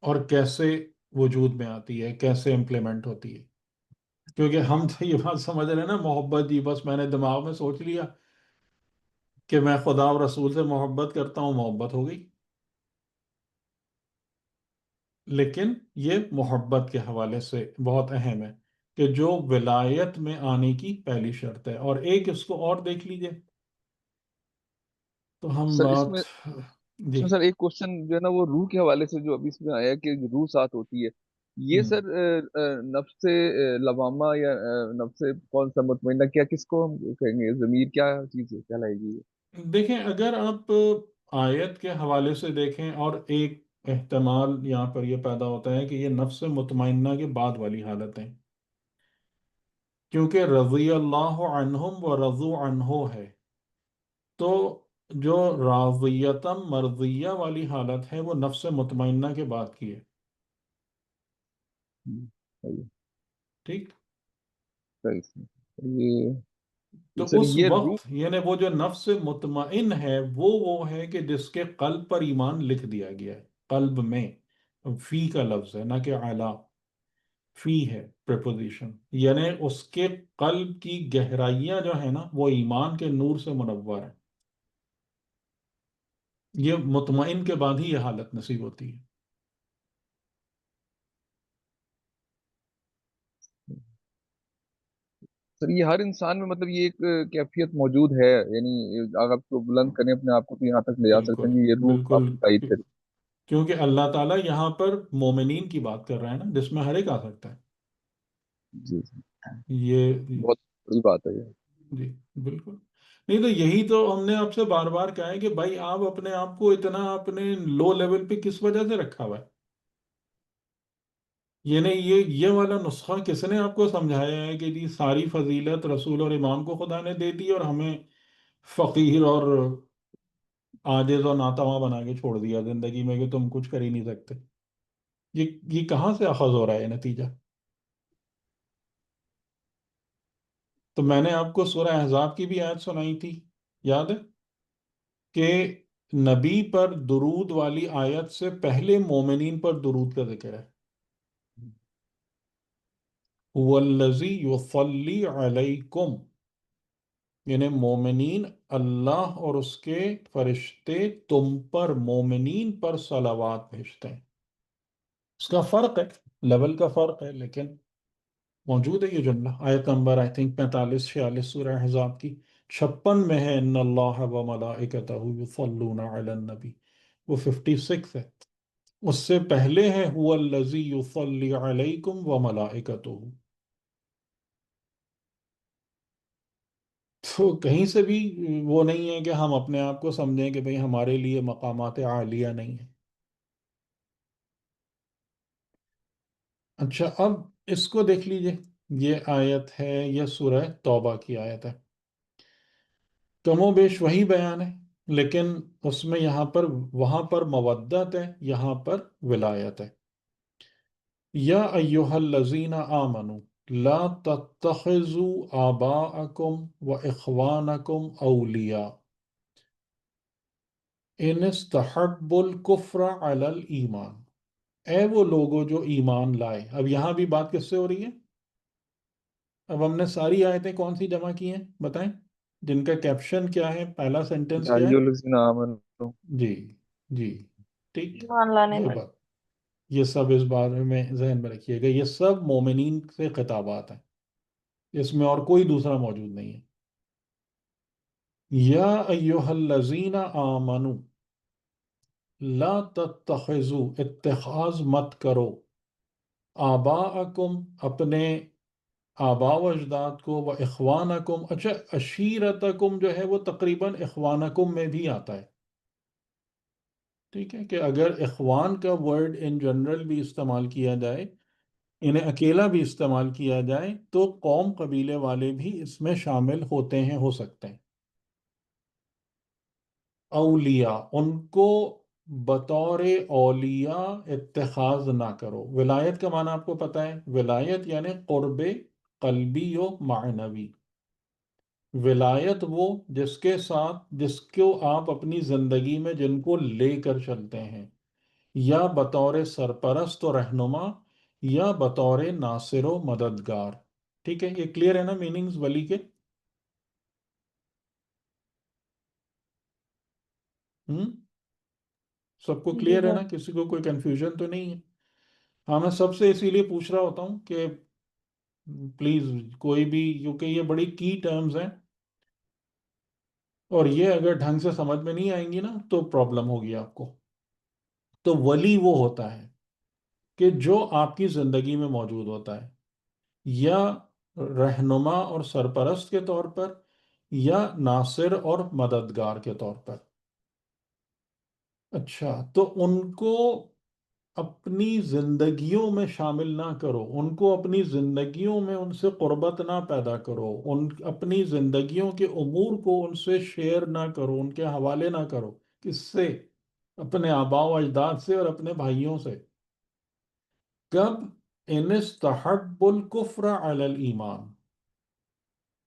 اور کیسے وجود میں آتی ہے، کیسے امپلیمنٹ ہوتی ہے؟ کیونکہ ہم تو یہ بات سمجھ رہے ہیں نا، محبت جی بس میں نے دماغ میں سوچ لیا کہ میں خدا اور رسول سے محبت کرتا ہوں، محبت ہو گئی. لیکن یہ محبت کے حوالے سے بہت اہم ہے کہ جو ولایت میں آنے کی پہلی شرط ہے. اور ایک اس کو اور دیکھ لیجئے تو ہم سر اس بات. میں اس جی میں سر ایک کوشچن جو ہے نا وہ روح کے حوالے سے جو ابھی اس میں آیا کہ روح ساتھ ہوتی ہے، یہ ہم، سر نفس لوامہ یا نفس کون سا مطمئنہ، کیا کس کو ہم کہیں گے، ضمیر کیا چیز ہے، کیا لائے گی یہ؟ دیکھیں اگر آپ آیت کے حوالے سے دیکھیں، اور ایک احتمال یہاں پر یہ پیدا ہوتا ہے کہ یہ نفس مطمئنہ کے بعد والی حالت ہے، کیونکہ رضی اللہ عنہم و رضو عنہ ہے. تو جو راضیتم مرضیہ والی حالت ہے وہ نفس مطمئنہ کے بعد کی ہے. صحیح ٹھیک. صحیح صحیح. تو سر اس یہ روح. وقت یعنی وہ جو نفس مطمئن ہے وہ ہے کہ جس کے قلب پر ایمان لکھ دیا گیا ہے. قلب میں فی کا لفظ ہے، نہ کہ اعلیٰ. فی ہے پریپوزیشن، یعنی اس کے قلب کی گہرائیاں جو ہیں نا وہ ایمان کے نور سے منور ہیں. یہ مطمئن کے بعد ہی یہ حالت نصیب ہوتی ہے. سر یہ ہر انسان میں مطلب یہ ایک کیفیت موجود ہے، یعنی اگر آپ کو بلند کریں اپنے آپ کو تو یہاں تک لے جا سکتے بالکل ہیں کہ یہ روح بالکل. آپ تائید کرے. کیونکہ اللہ تعالیٰ یہاں پر مومنین کی بات کر رہا ہے نا، جس میں ہر ایک آ سکتا ہے. جی جی، یہ بہت بڑی بات ہے یہ. جی بالکل. نہیں تو یہی تو ہم نے آپ سے بار بار کہا ہے کہ بھائی آپ اپنے آپ کو اتنا اپنے لو لیول پہ کس وجہ سے رکھا ہوا ہے؟ یعنی یہ والا نسخہ کس نے آپ کو سمجھایا ہے کہ جی ساری فضیلت رسول اور امام کو خدا نے دے دی اور ہمیں فقیر اور عاجز اور ناتواں بنا کے چھوڑ دیا زندگی میں کہ تم کچھ کر ہی نہیں سکتے؟ یہ کہاں سے اخذ ہو رہا ہے نتیجہ؟ تو میں نے آپ کو سورہ احزاب کی بھی آیت سنائی تھی، یاد ہے کہ نبی پر درود والی آیت سے پہلے مومنین پر درود کا ذکر ہے. والذی یصلی علیکم، یعنی مومنین، اللہ اور اس کے فرشتے تم پر، مومنین پر صلوات بھیجتے ہیں. اس کا فرق ہے، لیول کا فرق ہے، لیکن موجود ہے یہ جملہ. آیت نمبر آئی تھنک 45 46 سورہ احزاب کی 56 میں ہے، ان اللہ و ملائکتہ یصلون علی النبی. وہ 56 ہے. اس سے پہلے ہے هو الذی یصلی علیکم و ملائکتہ. تو کہیں سے بھی وہ نہیں ہے کہ ہم اپنے آپ کو سمجھیں کہ بھئی ہمارے لیے مقامات عالیہ نہیں ہیں. اچھا اب اس کو دیکھ لیجئے. یہ آیت ہے، یہ سورہ توبہ کی آیت ہے. کم و بیش وہی بیان ہے، لیکن اس میں یہاں پر، وہاں پر مودت ہے، یہاں پر ولایت ہے. یا ایہا الذین آمنوا لا تتخذوا آباءکم و اخوانکم اولیاء ان استحبوا الکفر علی الایمان. اے وہ لوگوں جو ایمان لائے. اب یہاں بھی بات کس سے ہو رہی ہے؟ اب ہم نے ساری آیتیں کون سی جمع کی ہیں بتائیں، جن کا کیپشن کیا ہے، پہلا سینٹنس یا کیا ہے؟ ایھا الذین آمنوا. جی جی ٹھیک. ایمان لانے یہ والے. بات، یہ سب اس بارے میں ذہن میں رکھیے گا، یہ سب مومنین سے خطابات ہیں، اس میں اور کوئی دوسرا موجود نہیں ہے. یا ایہا الذین آمنوا لا تتخذوا، اتخاذ مت کرو، آباءکم، اپنے آبا و اجداد کو، و اخوانکم. اچھا عشیرتکم جو ہے وہ تقریباً اخوانکم میں بھی آتا ہے. ٹھیک ہے کہ اگر اخوان کا ورڈ ان جنرل بھی استعمال کیا جائے، انہیں اکیلا بھی استعمال کیا جائے، تو قوم قبیلے والے بھی اس میں شامل ہوتے ہیں، ہو سکتے ہیں. اولیاء، ان کو بطور اولیاء اتخاذ نہ کرو. ولایت کا معنی آپ کو پتہ ہے، ولایت یعنی قرب قلبی و معنوی. ولایت وہ جس کے ساتھ، جس کو آپ اپنی زندگی میں جن کو لے کر چلتے ہیں، یا بطور سرپرست و رہنما، یا بطور ناصر و مددگار. ٹھیک ہے، یہ کلیئر ہے نا میننگز ولی کے؟ سب کو جی کلیئر ہے سر. نا؟ کسی کو کوئی کنفیوژن تو نہیں ہے؟ ہاں، میں سب سے اسی لیے پوچھ رہا ہوتا ہوں کہ پلیز کوئی بھی، کیونکہ یہ بڑی کی ٹرمز ہیں، اور یہ اگر ڈھنگ سے سمجھ میں نہیں آئیں گی نا تو پرابلم ہوگی آپ کو. تو ولی وہ ہوتا ہے کہ جو آپ کی زندگی میں موجود ہوتا ہے، یا رہنما اور سرپرست کے طور پر، یا ناصر اور مددگار کے طور پر. اچھا، تو ان کو اپنی زندگیوں میں شامل نہ کرو، ان کو اپنی زندگیوں میں ان سے قربت نہ پیدا کرو، اپنی زندگیوں کے امور کو ان سے شیئر نہ کرو، ان کے حوالے نہ کرو. کس سے؟ اپنے آباء و اجداد سے اور اپنے بھائیوں سے. کب؟ ان استحب الکفر علی الایمان.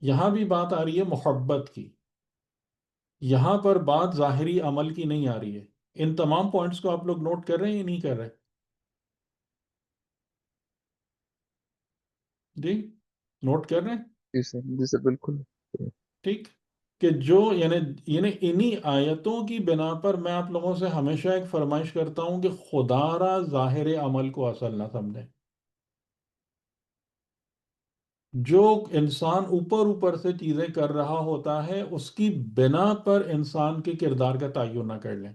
یہاں بھی بات آ رہی ہے محبت کی، یہاں پر بات ظاہری عمل کی نہیں آ رہی ہے. ان تمام پوائنٹس کو آپ لوگ نوٹ کر رہے ہیں یا نہیں کر رہے؟ جی، نوٹ کر رہے ہیں؟ جی سر، جی سر، بالکل. ٹھیک. کہ جو یعنی انہی آیتوں کی بنا پر میں آپ لوگوں سے ہمیشہ ایک فرمائش کرتا ہوں کہ خدا را ظاہر عمل کو اصل نہ سمجھیں. جو انسان اوپر اوپر سے چیزیں کر رہا ہوتا ہے اس کی بنا پر انسان کے کردار کا تعین نہ کر لیں،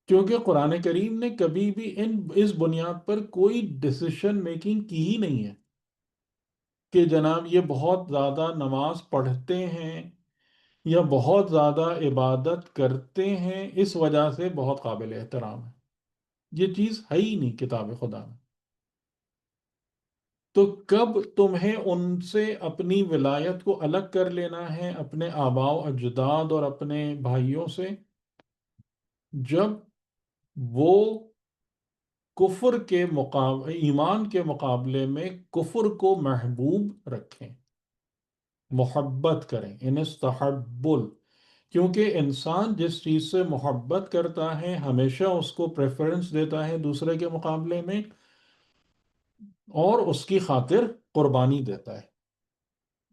کیونکہ قرآن کریم نے کبھی بھی اس بنیاد پر کوئی ڈیسیشن میکنگ کی ہی نہیں ہے کہ جناب یہ بہت زیادہ نماز پڑھتے ہیں یا بہت زیادہ عبادت کرتے ہیں اس وجہ سے بہت قابل احترام ہے. یہ چیز ہے ہی نہیں کتاب خدا میں. تو کب تمہیں ان سے اپنی ولایت کو الگ کر لینا ہے اپنے آباء و اجداد اور اپنے بھائیوں سے؟ جب وہ کفر کے مقابلے، ایمان کے مقابلے میں کفر کو محبوب رکھیں، محبت کریں. ان استحبل، کیونکہ انسان جس چیز سے محبت کرتا ہے ہمیشہ اس کو پریفرنس دیتا ہے دوسرے کے مقابلے میں، اور اس کی خاطر قربانی دیتا ہے.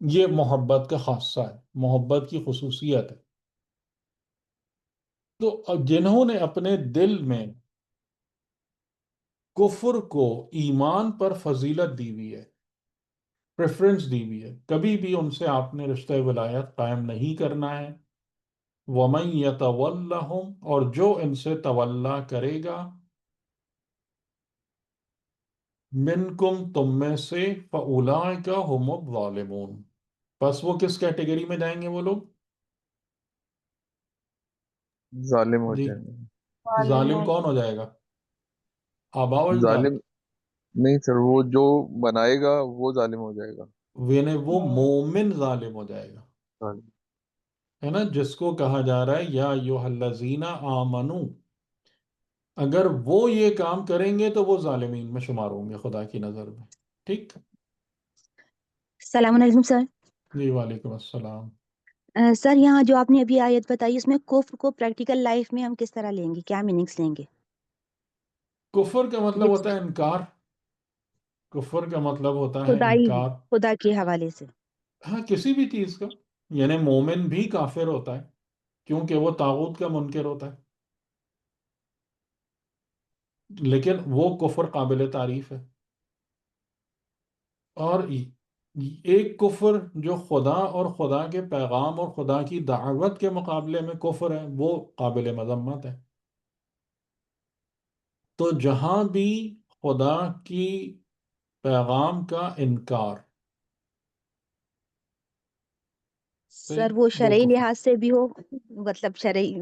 یہ محبت کا خاصہ ہے، محبت کی خصوصیت ہے. تو جنہوں نے اپنے دل میں کفر کو ایمان پر فضیلت دی ہوئی ہے، پریفرنس دی ہوئی ہے، کبھی بھی ان سے آپ نے رشتہ ولایت قائم نہیں کرنا ہے. وَمَن يَتَوَلَّهُمْ، اور جو ان سے تولا کرے گا، منکم، تم میں سے، فَأُولَٰئِكَ هُمُ الظَّالِمُونَ، پس وہ کس کیٹیگری میں جائیں گے وہ لوگ؟ ظالم ہو جی، جائیں گے. ظالم کون ہو جائے گا؟ آباء و اجداد. ظالم نہیں سر، وہ جو بنائے گا وہ ظالم ہو جائے گا. یعنی وہ مومن ظالم ہو جائے گا، ظالم. ہے نا، جس کو کہا جا رہا ہے یا ایھا الذین آمنو. اگر وہ یہ کام کریں گے تو وہ ظالمین میں شمار ہوں گے خدا کی نظر میں. ٹھیک. السلام علیکم سر. جی، وعلیکم السلام. سر یہاں جو آپ نے ابھی آیت بتائی اس میں کفر کو پریکٹیکل لائف میں ہم کس طرح لیں گے، کیا میننگس لیں گے؟ کفر کا مطلب یہ ہوتا ہے انکار. کفر کا مطلب ہوتا ہے خدائی، انکار. خدا کے حوالے سے. ہاں، کسی بھی چیز کا. یعنی مومن بھی کافر ہوتا ہے کیونکہ وہ طاغوت کا منکر ہوتا ہے، لیکن وہ کفر قابل تعریف ہے. اور ایک کفر جو خدا اور خدا کے پیغام اور خدا کی دعوت کے مقابلے میں کفر ہے وہ قابل مذمت ہے. تو جہاں بھی خدا کی پیغام کا انکار، سر وہ وہ شرعی کفر. لحاظ سے بھی ہو، مطلب شرعی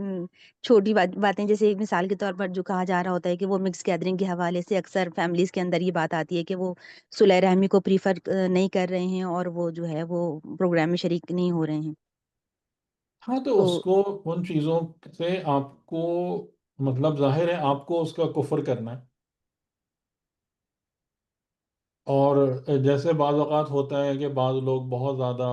چھوٹی باتیں جیسے مثال کے طور پر جو کہا جا رہا ہوتا ہے کہ وہ مکس گیدرنگ کے حوالے سے اکثر فیملیز کے اندر یہ بات آتی ہے کہ وہ صلح رحمی کو پریفر نہیں کر رہے ہیں اور وہ جو ہے وہ پروگرام میں شریک نہیں ہو رہے ہیں. ہاں، تو تو اس کو ان چیزوں سے آپ کو، مطلب ظاہر ہے آپ کو اس کا کفر کرنا ہے. اور جیسے بعض اوقات ہوتا ہے کہ بعض لوگ بہت زیادہ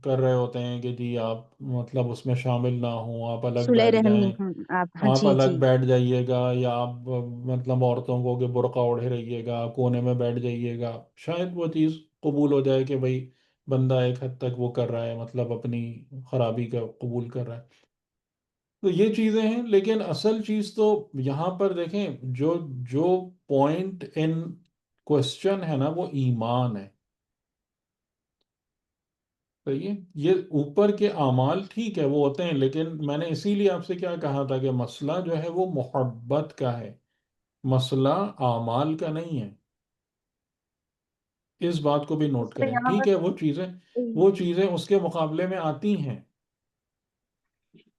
کر رہے ہوتے ہیں کہ جی آپ مطلب اس میں شامل نہ ہوں، آپ الگ صلح بیٹھ رحمی، جائیں، آپ، ہاں آپ جی الگ جی. بیٹھ جائیے گا، یا آپ مطلب عورتوں کو کہ برقع اوڑھے رہیے گا، کونے میں بیٹھ جائیے گا. شاید وہ چیز قبول ہو جائے کہ بھائی بندہ ایک حد تک وہ کر رہا ہے، مطلب اپنی خرابی کا قبول کر رہا ہے. تو یہ چیزیں ہیں، لیکن اصل چیز تو یہاں پر دیکھیں، جو جو پوائنٹ ان کوشچن ہے نا وہ ایمان ہے. صحیح ہے. یہ اوپر کے اعمال ٹھیک ہے وہ ہوتے ہیں، لیکن میں نے اسی لیے آپ سے کیا کہا تھا کہ مسئلہ جو ہے وہ محبت کا ہے، مسئلہ اعمال کا نہیں ہے. اس بات کو بھی نوٹ سر کریں. یہاں ٹھیک ہے پر وہ چیزیں اس کے مقابلے میں آتی ہیں.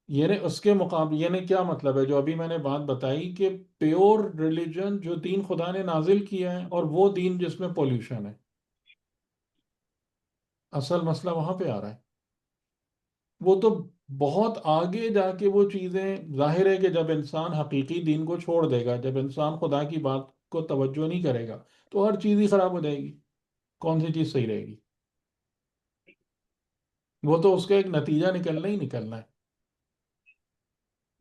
یعنی اس کے مقابلے، یعنی کیا مطلب ہے جو ابھی میں نے بات بتائی کہ پیور ریلیجن جو دین خدا نے نازل کیا ہے، اور وہ دین جس میں پولیوشن ہے. اصل مسئلہ وہاں پہ آ رہا ہے. وہ تو بہت آگے جا کے وہ چیزیں، ظاہر ہے کہ جب انسان حقیقی دین کو چھوڑ دے گا، جب انسان خدا کی بات کو توجہ نہیں کرے گا، تو ہر چیز ہی خراب ہو جائے گی. کون سی چیز صحیح رہے گی؟ وہ تو اس کا ایک نتیجہ نکلنا ہی نکلنا ہے.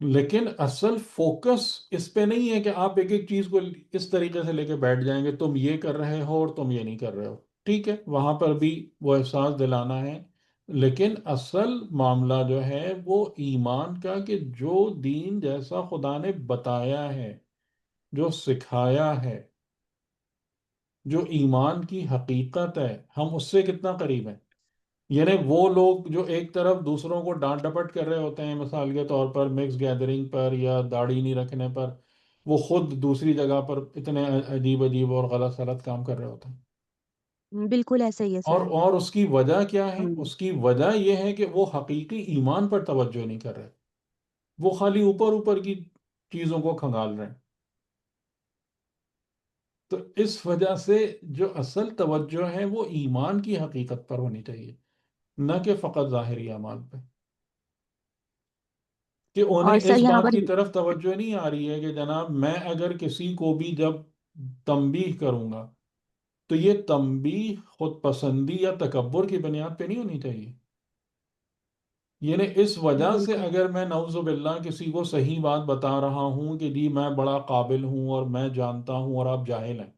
لیکن اصل فوکس اس پہ نہیں ہے کہ آپ ایک ایک چیز کو اس طریقے سے لے کے بیٹھ جائیں گے، تم یہ کر رہے ہو اور تم یہ نہیں کر رہے ہو. ٹھیک ہے وہاں پر بھی وہ احساس دلانا ہے، لیکن اصل معاملہ جو ہے وہ ایمان کا، کہ جو دین جیسا خدا نے بتایا ہے، جو سکھایا ہے، جو ایمان کی حقیقت ہے، ہم اس سے کتنا قریب ہیں. یعنی وہ لوگ جو ایک طرف دوسروں کو ڈانٹ ڈپٹ کر رہے ہوتے ہیں، مثال کے طور پر مکس گیدرنگ پر یا داڑھی نہیں رکھنے پر، وہ خود دوسری جگہ پر اتنے عجیب عجیب اور غلط غلط کام کر رہے ہوتے ہیں. بالکل ایسا ہی ہے سر. اور اس کی وجہ کیا ہے؟ ہوں. اس کی وجہ یہ ہے کہ وہ حقیقی ایمان پر توجہ نہیں کر رہے، وہ خالی اوپر اوپر کی چیزوں کو کھنگال رہے ہیں. تو اس وجہ سے جو اصل توجہ ہے وہ ایمان کی حقیقت پر ہونی چاہیے، نہ کہ فقط ظاہری اعمال پہ. کہ اور انہیں سر اس یہاں بات پر کی طرف توجہ نہیں آ رہی ہے کہ جناب میں اگر کسی کو بھی جب تنبیہ کروں گا تو یہ تنبیہ خود پسندی یا تکبر کی بنیاد پہ نہیں ہونی چاہیے. یعنی اس وجہ سے بالکل اگر میں نعوذ باللہ کسی کو صحیح بات بتا رہا ہوں کہ جی میں بڑا قابل ہوں اور میں جانتا ہوں اور آپ جاہل ہیں،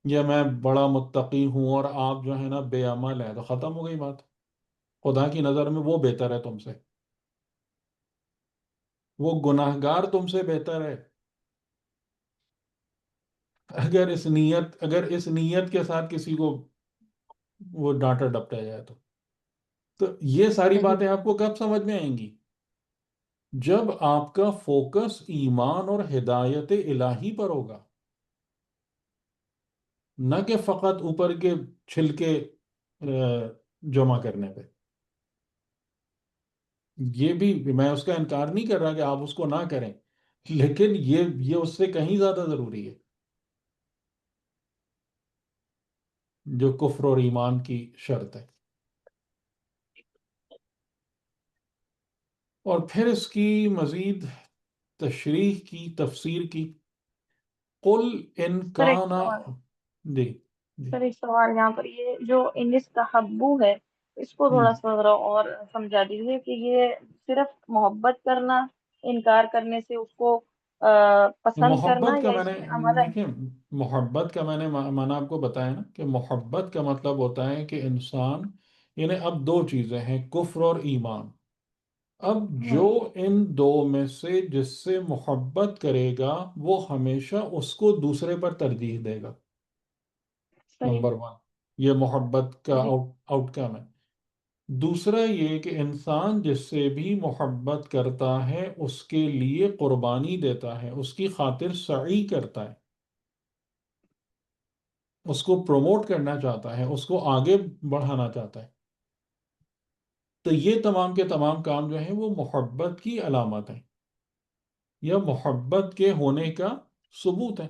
یا میں بڑا متقی ہوں اور آپ جو ہے نا بے عمل ہیں، تو ختم ہو گئی بات. خدا کی نظر میں وہ بہتر ہے تم سے، وہ گناہگار تم سے بہتر ہے. اگر اس نیت کے ساتھ کسی کو وہ ڈانٹا ڈپٹا جائے تو یہ ساری صحیح. باتیں آپ کو کب سمجھ میں آئیں گی؟ جب آپ کا فوکس ایمان اور ہدایت الہی پر ہوگا، نہ کہ فقط اوپر کے چھلکے جمع کرنے پہ. یہ بھی میں اس کا انکار نہیں کر رہا کہ آپ اس کو نہ کریں، لیکن یہ اس سے کہیں زیادہ ضروری ہے، جو کفر اور ایمان کی شرط ہے. اور پھر اس کی مزید تشریح کی، تفسیر کی. قل ان سر ایک کانا. سوال جی جی. سر ایک سوال یہاں پر، یہ جو انستحبو ہے اس کو ہم۔ تھوڑا سا ذرا اور سمجھا دیجیے کہ یہ صرف محبت کرنا، انکار کرنے سے اس کو پسند کرنا، محبت کا یا میں اس نے، میں عمل ہے؟ دیکھیں محبت کا میں نے معنی آپ کو بتایا نا کہ محبت کا مطلب ہوتا ہے کہ انسان، یعنی اب دو چیزیں ہیں، کفر اور ایمان. اب جو ان دو میں سے جس سے محبت کرے گا وہ ہمیشہ اس کو دوسرے پر ترجیح دے گا. صحیح. نمبر ون، یہ محبت کا جی. آؤٹ کم ہے. دوسرا یہ کہ انسان جس سے بھی محبت کرتا ہے اس کے لیے قربانی دیتا ہے، اس کی خاطر سعی کرتا ہے، اس کو پروموٹ کرنا چاہتا ہے، اس کو آگے بڑھانا چاہتا ہے. تو یہ تمام کے تمام کام جو ہیں وہ محبت کی علامت ہیں یا محبت کے ہونے کا ثبوت ہے.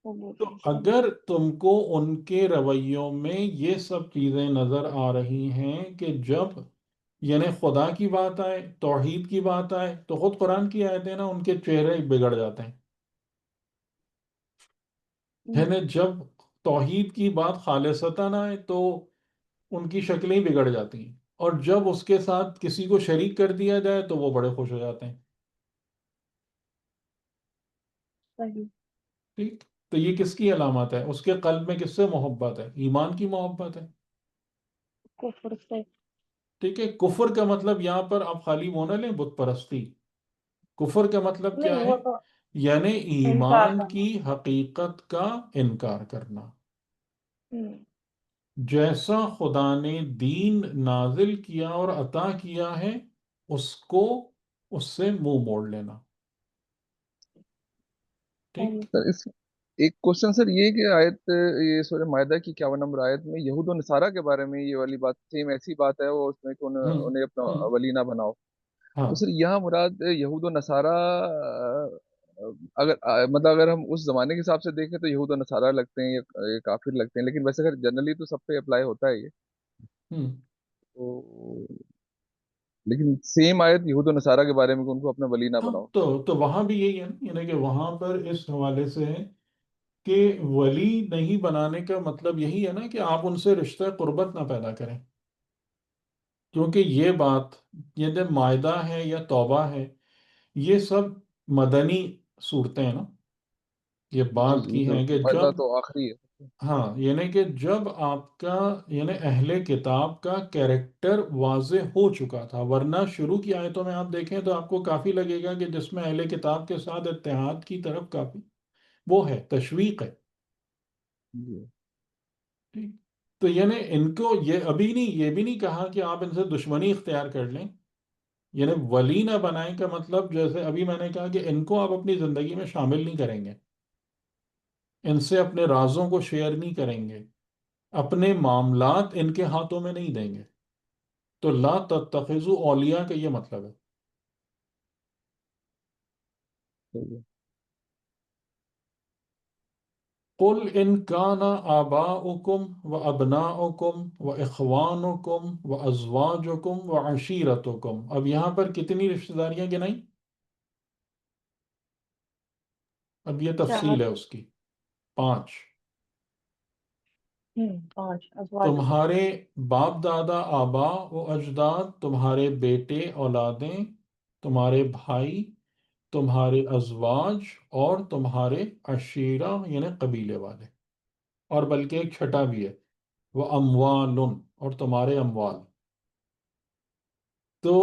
تو صحیح. اگر تم کو ان کے رویوں میں یہ سب چیزیں نظر آ رہی ہیں کہ جب یعنی خدا کی بات آئے، توحید کی بات آئے، تو خود قرآن کی آیتیں نا ان کے چہرے بگڑ جاتے ہیں. یعنی جب توحید کی بات خالصتاً آئے تو ان کی شکلیں بگڑ جاتی ہیں، اور جب اس کے ساتھ کسی کو شریک کر دیا جائے تو وہ بڑے خوش ہو جاتے ہیں. صحیح. ٹھیک. تو یہ کس کی علامت ہے؟ اس کے قلب میں کس سے محبت ہے؟ ایمان کی محبت ہے. کفر سے. ٹھیک ہے. کفر کا مطلب یہاں پر آپ خالی وہ نہ لیں بت پرستی. کفر کا مطلب نہیں کیا ہے؟ وہ تو یعنی انکار ایمان کرنا. کی حقیقت کا انکار کرنا. ہوں. جیسا خدا نے دین نازل کیا اور عطا کیا ہے اس کو اس سے منہ موڑ لینا. ٹھیک. سر اس ایک کوشچن سر یہ کہ آیت یہ سورہ مائدہ کی 51 نمبر آیت میں یہود و نصارہ کے بارے میں یہ والی بات سیم ایسی بات ہے وہ اس میں کہ ہم انہیں اپنا ہم ولی نہ بناؤ. ہاں تو سر یہاں مراد یہود و نصارہ اگر مطلب اگر ہم اس زمانے کے حساب سے دیکھیں تو یہود و نصارہ لگتے ہیں یا کافر لگتے ہیں، لیکن ویسے اگر جنرلی تو سب پہ اپلائی ہوتا ہے یہ. ہم تو لیکن سیم آیت یہود و نصارہ کے بارے میں کہ ان کو اپنا ولی نہ ہاں بناؤ. تو وہاں بھی یہی ہے نا، یعنی کہ وہاں پر اس حوالے سے ہے کہ ولی نہیں بنانے کا مطلب یہی ہے نا کہ آپ ان سے رشتہ قربت نہ پیدا کریں. کیونکہ یہ بات، یہ جب معاہدہ ہے یا توبہ ہے، یہ سب مدنی صورتیں ہیں نا. یہ جی بات جی، کی تو ہے کہ مائدہ جب، تو آخری ہے. ہاں یعنی کہ جب آپ کا یعنی اہل کتاب کا کیریکٹر واضح ہو چکا تھا، ورنہ شروع کی آیتوں میں آپ دیکھیں تو آپ کو کافی لگے گا کہ جس میں اہل کتاب کے ساتھ اتحاد کی طرف کافی وہ ہے، تشویق ہے. جی ٹھیک. تو یعنی ان کو یہ ابھی نہیں، یہ بھی نہیں کہا کہ آپ ان سے دشمنی اختیار کر لیں. یعنی ولی نہ بنائیں کا مطلب جیسے ابھی میں نے کہا کہ ان کو آپ اپنی زندگی میں شامل نہیں کریں گے، ان سے اپنے رازوں کو شیئر نہیں کریں گے، اپنے معاملات ان کے ہاتھوں میں نہیں دیں گے. تو لا تتخذوا اولیاء کا یہ مطلب ہے. صحیح قل ان کان آباؤکم وابناؤکم واخوانکم وازواجکم وعشیرتکم. اب یہاں پر کتنی رشتہ داریاں گنائیں؟ اب یہ 4. تفصیل ہے اس کی. 5. 5 ازواج کو. تمہارے باپ دادا آبا و اجداد، تمہارے بیٹے اولادیں، تمہارے بھائی، تمہارے ازواج اور تمہارے عشیرہ یعنی قبیلے والے. اور بلکہ ایک چھٹا بھی ہے، وہ اموال اور تمہارے اموال. تو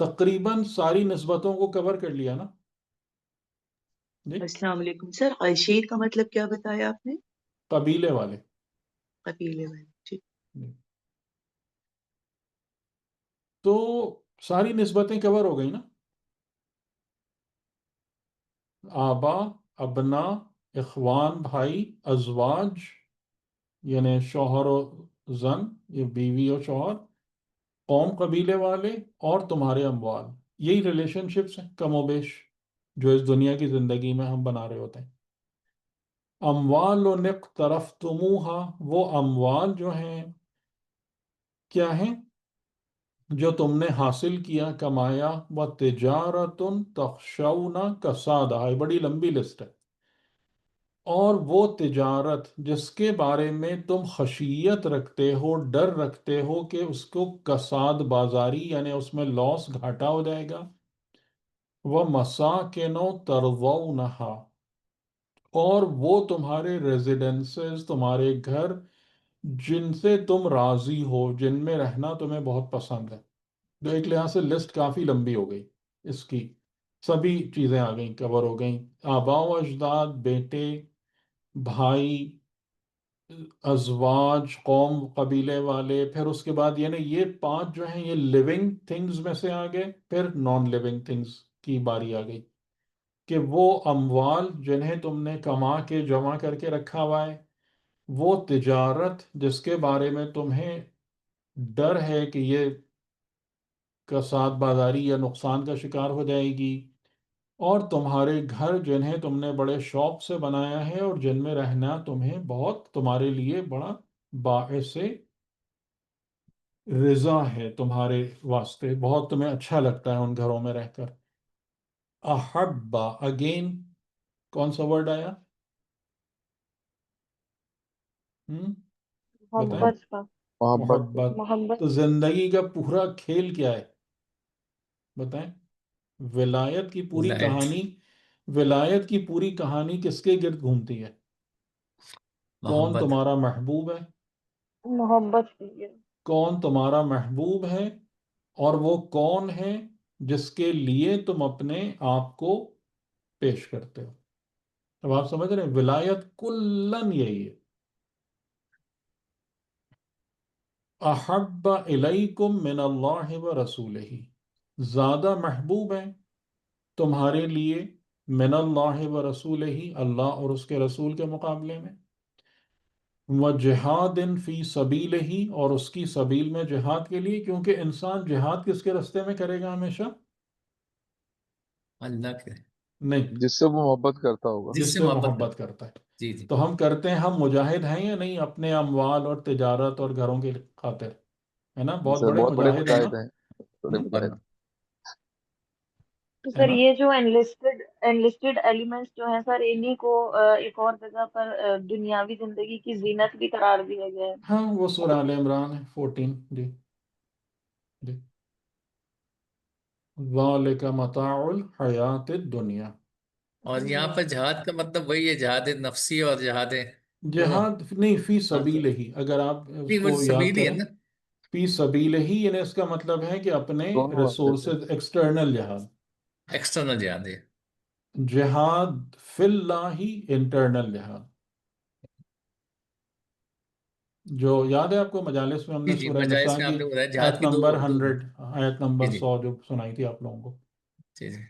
تقریباً ساری نسبتوں کو کور کر لیا نا جی. السلام علیکم سر، عشیر کا مطلب کیا بتایا آپ نے؟ قبیلے والے. قبیلے والے. ٹھیک. تو ساری نسبتیں کور ہو گئی نا. آبا، ابنا، اخوان بھائی، ازواج یعنی شوہر و زن، یہ بیوی اور شوہر، قوم قبیلے والے، اور تمہارے اموال. یہی ریلیشن شپس ہیں کم و بیش جو اس دنیا کی زندگی میں ہم بنا رہے ہوتے ہیں. اموال و اقترفتموها، وہ اموال جو ہیں کیا ہیں؟ جو تم نے حاصل کیا، کمایا. و تجارت تخشون کسادہ، یہ بڑی لمبی لسٹ ہے. اور وہ تجارت جس کے بارے میں تم خشیت رکھتے ہو، ڈر رکھتے ہو کہ اس کو کساد بازاری یعنی اس میں لاس گھاٹا ہو جائے گا. وہ مساکن ترضونہا، اور وہ تمہارے ریزیڈنسز، تمہارے گھر جن سے تم راضی ہو، جن میں رہنا تمہیں بہت پسند ہے. تو ایک لحاظ سے لسٹ کافی لمبی ہو گئی اس کی. سبھی چیزیں آ گئیں، کور ہو گئیں. آبا و اجداد، بیٹے، بھائی، ازواج قوم قبیلے والے. پھر اس کے بعد یعنی یہ 5 جو ہیں یہ لیونگ تھنگز میں سے آ گئے. پھر نان لیونگ تھنگز کی باری آ گئی کہ وہ اموال جنہیں تم نے کما کے جمع کر کے رکھا ہوا ہے، وہ تجارت جس کے بارے میں تمہیں ڈر ہے کہ یہ کساد بازاری یا نقصان کا شکار ہو جائے گی، اور تمہارے گھر جنہیں تم نے بڑے شوق سے بنایا ہے اور جن میں رہنا تمہیں بہت، تمہارے لیے بڑا باعث رضا ہے، تمہارے واسطے بہت تمہیں اچھا لگتا ہے ان گھروں میں رہ کر. احبا، اگین کون سا ورڈ آیا؟ بتائیں. محبت کا. محبت. محبت. محبت. تو زندگی کا پورا کھیل کیا ہے بتائیں؟ ولایت کی پوری ولایت. کہانی ولایت کی پوری کہانی کس کے گرد گھومتی ہے؟ کون محبت. تمہارا محبوب ہے؟ محبت کی ہے. کون تمہارا محبوب ہے؟ اور وہ کون ہے جس کے لیے تم اپنے آپ کو پیش کرتے ہو؟ اب آپ سمجھ رہے ہیں ولایت کلن یہی ہے. احب الیکم من اللہ و رسولہ، زیادہ محبوب ہیں تمہارے لیے من اللہ و رسولہ، اللہ اور اس کے رسول کے مقابلے میں، وجہاد فی سبیلہ، اور اس کی سبیل میں جہاد کے لیے، کیونکہ انسان جہاد کس کے رستے میں کرے گا ہمیشہ؟ اللہ کے. نہیں، جس سے وہ محبت کرتا ہوگا. جس جس سے سے محبت محبت کرتا. کرتا ہے. جی جی. تو ہم کرتے ہیں، ہم مجاہد ہیں یا نہیں اپنے اموال اور تجارت اور گھروں کی خاطر؟ ہے نا، بہت سر بڑے بہت بڑے مجاہد ہیں نا. مجاہد ہیں، بڑے مجاہد. تو ہے سر نا. یہ جو انلسٹڈ ایلیمنٹس جو ہیں سر، انہی کو ایک اور جگہ پر دنیاوی زندگی کی زینت بھی قرار دیا گیا ہے. ہاں، وہ سورہ آل عمران ہے 14. جی جی. ذالک متاع الحیات الدنیا. اور یہاں پر جہاد کا مطلب وہی ہے، جہاد نفسی اور جہاد دونوں. جہاد نہیں، فی ہاں سبیل ہی، اگر آپ اس نہیں، وہ کو یاد سبیل ہی ہے کریں، نا. فی سبیل ہی یعنی اس کا مطلب ہے کہ اپنے دونوں راستے سے. ریسورسز، ایکسٹرنل جہاد. ایکسٹرنل جہاد ہے. جہاد فی اللہ ہی انٹرنل جہاد. جو یاد ہے آپ کو مجالس میں ہم جی نے جی، سورہ نساء مجالس میں آپ کی نے بتایا آیت جہاد کی نمبر دو 100، آیت نمبر جی جی 100 جو سنائی تھی آپ لوگوں کو. جی جی.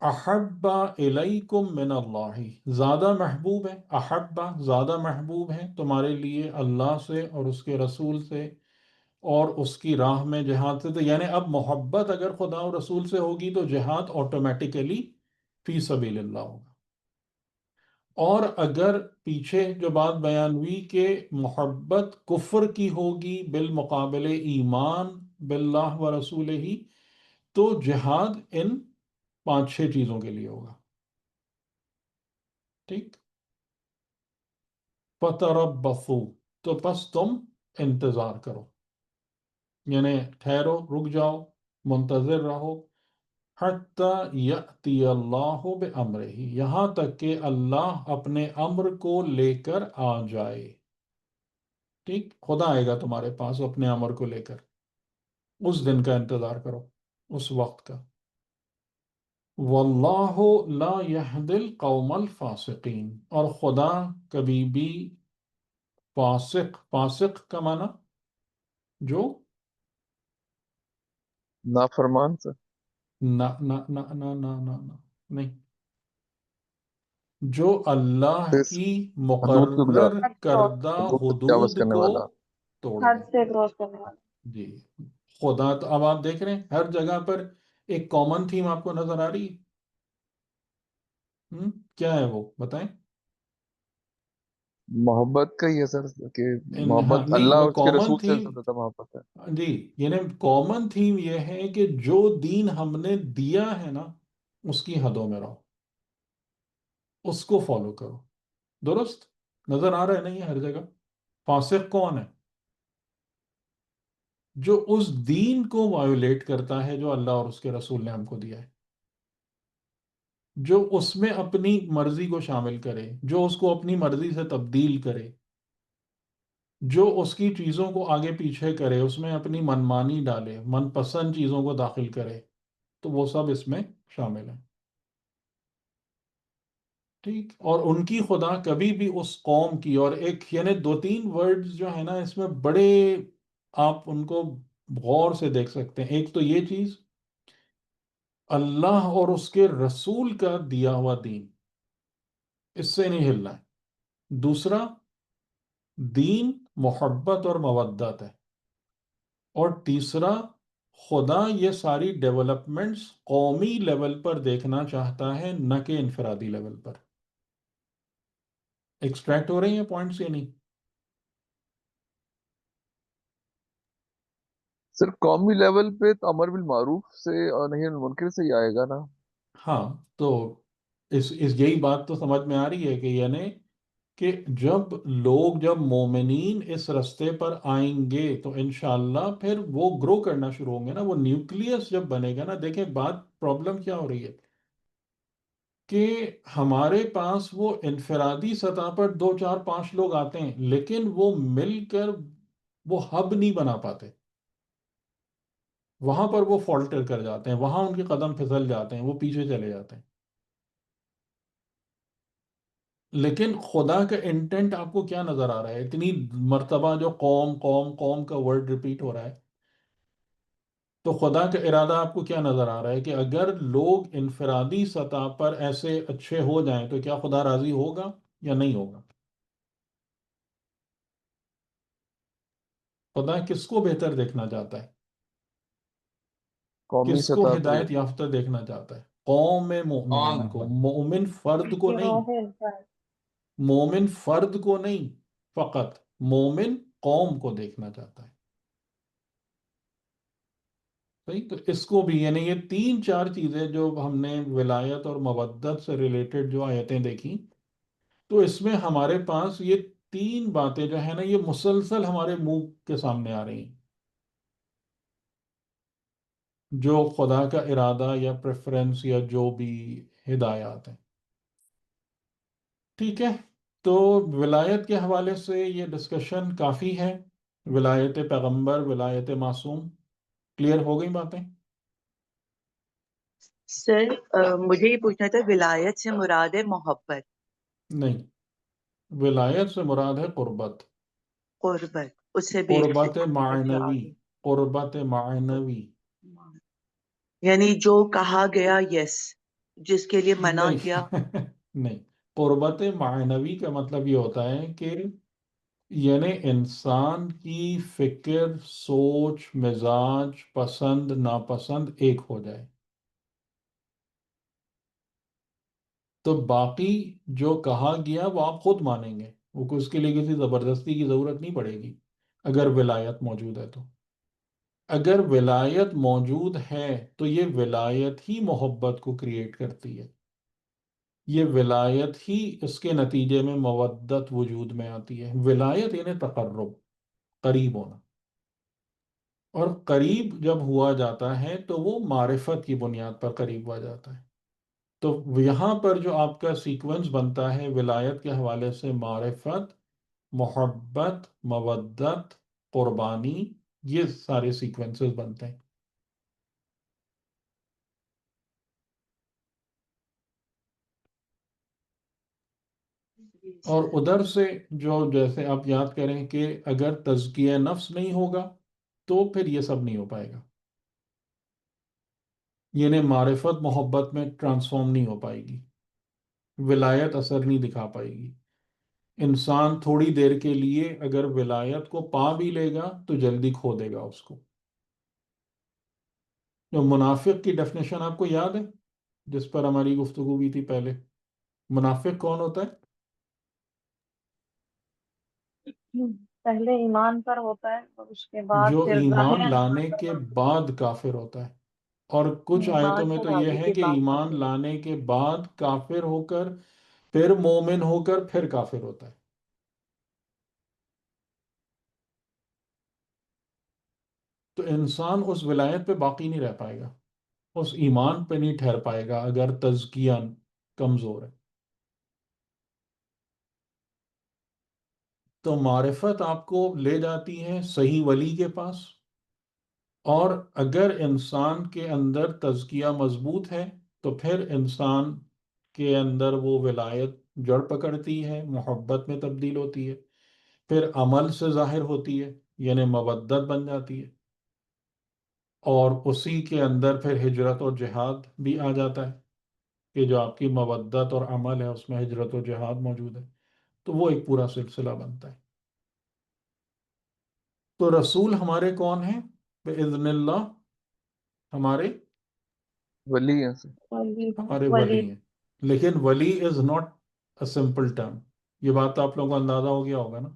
احب الیکم من اللہ، زیادہ محبوب ہے، احبا زیادہ محبوب ہے تمہارے لیے اللہ سے اور اس کے رسول سے اور اس کی راہ میں جہاد سے. تو یعنی اب محبت اگر خدا اور رسول سے ہوگی تو جہاد آٹومیٹیکلی فی سبیل اللہ ہوگا. اور اگر پیچھے جو بات بیان ہوئی کہ محبت کفر کی ہوگی بالمقابل ایمان باللہ و رسولہ ہی، تو جہاد ان 5-6 چیزوں کے لیے ہوگا. ٹھیک. فَتَرَبَّصُوا، تو پس تم انتظار کرو، یعنی ٹھہرو، رک جاؤ، منتظر رہو، حَتَّى يَأْتِيَ اللَّهُ بِأَمْرِهِ، یہاں تک کہ اللہ اپنے امر کو لے کر آ جائے. ٹھیک، خدا آئے گا تمہارے پاس اپنے امر کو لے کر. اس دن کا انتظار کرو، اس وقت کا. واللہ لا يهدي القوم الفاسقین، اور خدا کبھی بھی فاسق کا معنی جو نافرمان سر. نہ نہ نہ نہ نہ نہ نہ نہیں، جو اللہ اس کی حدود کے مقرر گزار، حد کراس، کردہ حدود سے تجاوز حدود کرنے کو والا. توڑ حد دے. سے کراس کرنے والا. جی. خدا تو اب آپ دیکھ رہے ہیں ہر جگہ پر ایک کامن تھیم آپ کو نظر آ رہی ہے. کیا ہے وہ بتائیں؟ محبت کا ہی ہے سر، کہ ہاں، محبت نہیں، اللہ وہ اور اس کے کامن رسول سے تھیم. زیادہ محبت ہے. جی، یعنی کامن تھیم یہ ہے کہ جو دین ہم نے دیا ہے نا اس کی حدوں میں رہو، اس کو فالو کرو. درست نظر آ رہا ہے نہیں ہر جگہ؟ فاسق کون ہے؟ جو اس دین کو وائولیٹ کرتا ہے جو اللہ اور اس کے رسول نے ہم کو دیا ہے، جو اس میں اپنی مرضی کو شامل کرے، جو اس کو اپنی مرضی سے تبدیل کرے، جو اس کی چیزوں کو آگے پیچھے کرے، اس میں اپنی منمانی ڈالے، من پسند چیزوں کو داخل کرے، تو وہ سب اس میں شامل ہیں. ٹھیک. اور ان کی خدا کبھی بھی اس قوم کی، اور ایک یعنی 2-3 ورڈز جو ہے نا اس میں بڑے آپ ان کو غور سے دیکھ سکتے ہیں. ایک تو یہ چیز، اللہ اور اس کے رسول کا دیا ہوا دین، اس سے نہیں ہلنا ہے. دوسرا، دین محبت اور مودت ہے. اور تیسرا، خدا یہ ساری ڈیولپمنٹس قومی لیول پر دیکھنا چاہتا ہے، نہ کہ انفرادی لیول پر. ایکسٹریکٹ ہو رہی ہیں پوائنٹس یا نہیں؟ صرف قومی لیول پہ تو امر بالمعروف سے اور نہی عن المنکر سے ہی آئے گا نا. ہاں، تو اس یہی بات تو سمجھ میں آ رہی ہے کہ یعنی کہ جب مومنین اس رستے پر آئیں گے تو انشاءاللہ پھر وہ گرو کرنا شروع ہوں گے نا. وہ نیوکلیس جب بنے گا نا، دیکھیں بات پرابلم کیا ہو رہی ہے. کہ ہمارے پاس وہ انفرادی سطح پر 2 4 5 لوگ آتے ہیں، لیکن وہ مل کر وہ ہب نہیں بنا پاتے، وہاں پر وہ فالٹر کر جاتے ہیں، وہاں ان کے قدم پھسل جاتے ہیں، وہ پیچھے چلے جاتے ہیں۔ لیکن خدا کا انٹینٹ آپ کو کیا نظر آ رہا ہے؟ اتنی مرتبہ جو قوم قوم قوم کا ورڈ ریپیٹ ہو رہا ہے، تو خدا کا ارادہ آپ کو کیا نظر آ رہا ہے کہ اگر لوگ انفرادی سطح پر ایسے اچھے ہو جائیں تو کیا خدا راضی ہوگا یا نہیں ہوگا؟ خدا کس کو بہتر دیکھنا چاہتا ہے؟ قومی کس کو سطح پہ ہدایت یافتہ دیکھنا چاہتا ہے؟ قوم مومنین کو، مومن فرد کو نہیں، گروہ انسان۔ مومن فرد کو نہیں، فقط مومن قوم کو دیکھنا چاہتا ہے۔ صحیح؟ تو اس کو بھی، یعنی یہ 3 4 چیزیں جو ہم نے ولایت اور مودت سے ریلیٹڈ جو آیتیں دیکھی، تو اس میں ہمارے پاس یہ 3 باتیں جو ہیں نا، یہ مسلسل ہمارے منہ کے سامنے آ رہی ہیں، جو خدا کا ارادہ یا پریفرنس یا جو بھی ہدایات ہیں۔ ٹھیک ہے، تو ولایت کے حوالے سے یہ ڈسکشن کافی ہے، ولایت پیغمبر، ولایت معصوم، کلیئر ہو گئی باتیں؟ سر مجھے یہ پوچھنا تھا، ولایت سے مراد ہے محبت؟ نہیں، ولایت سے مراد ہے قربت، قربت، اس سے بھی قربت اچھا معنوی، آگے۔ قربت معنوی۔ یعنی جو کہا گیا یس، جس کے لیے منع کیا۔ نہیں نہیں، قربت معنوی کا مطلب یہ ہوتا ہے کہ یعنی انسان کی فکر، سوچ، مزاج، پسند ناپسند ایک ہو جائے، تو باقی جو کہا گیا وہ آپ خود مانیں گے، وہ اس کے لیے کسی زبردستی کی ضرورت نہیں پڑے گی، اگر ولایت موجود ہے تو۔ اگر ولایت موجود ہے تو یہ ولایت ہی محبت کو کریٹ کرتی ہے، یہ ولایت ہی اس کے نتیجے میں مودت وجود میں آتی ہے۔ ولایت یعنی تقرب، قریب ہونا، اور قریب جب ہوا جاتا ہے تو وہ معرفت کی بنیاد پر قریب ہوا جاتا ہے۔ تو یہاں پر جو آپ کا سیکونس بنتا ہے ولایت کے حوالے سے، معرفت، محبت، مودت، قربانی، یہ سارے سیکوینسز بنتے ہیں۔ اور ادھر سے جو، جیسے آپ یاد کریں کہ اگر تزکیہ نفس نہیں ہوگا تو پھر یہ سب نہیں ہو پائے گا، یعنی معرفت محبت میں ٹرانسفارم نہیں ہو پائے گی، ولایت اثر نہیں دکھا پائے گی۔ انسان تھوڑی دیر کے لیے اگر ولایت کو پا بھی لے گا تو جلدی کھو دے گا اس کو۔ جو منافق کی ڈیفینیشن آپ کو یاد ہے، جس پر ہماری گفتگو ہوئی تھی پہلے؟ منافق کون ہوتا ہے؟ پہلے ایمان پر ہوتا ہے اور اس کے بعد جو پھر ایمان ظاہراً ایمان لانے پر کے حاضر بعد کافر ہوتا ہے، اور کچھ آیتوں ایمان میں پر تو یہ حاضر ہے کے کہ بعد ایمان کافر ہوتا لانے کے بعد کافر ہو کر پھر مومن ہو کر پھر کافر ہوتا ہے۔ تو انسان اس ولایت پہ باقی نہیں رہ پائے گا، اس ایمان پہ نہیں ٹھہر پائے گا اگر تزکیہ کمزور ہے۔ تو معرفت آپ کو لے جاتی ہے صحیح ولی کے پاس، اور اگر انسان کے اندر تزکیہ مضبوط ہے تو پھر انسان کے اندر وہ ولایت جڑ پکڑتی ہے، محبت میں تبدیل ہوتی ہے، پھر عمل سے ظاہر ہوتی ہے، یعنی مودت بن جاتی ہے، اور اسی کے اندر پھر ہجرت اور جہاد بھی آ جاتا ہے، کہ جو آپ کی مودت اور عمل ہے اس میں ہجرت و جہاد موجود ہے، تو وہ ایک پورا سلسلہ بنتا ہے۔ تو رسول ہمارے کون ہیں؟ بإذن اللہ ہمارے ولی ہیں سر۔ ولی ہمارے ولی ولی ہیں، لیکن ولی is not a simple term, یہ بات آپ لوگوں کو اندازہ ہو گیا ہوگا نا،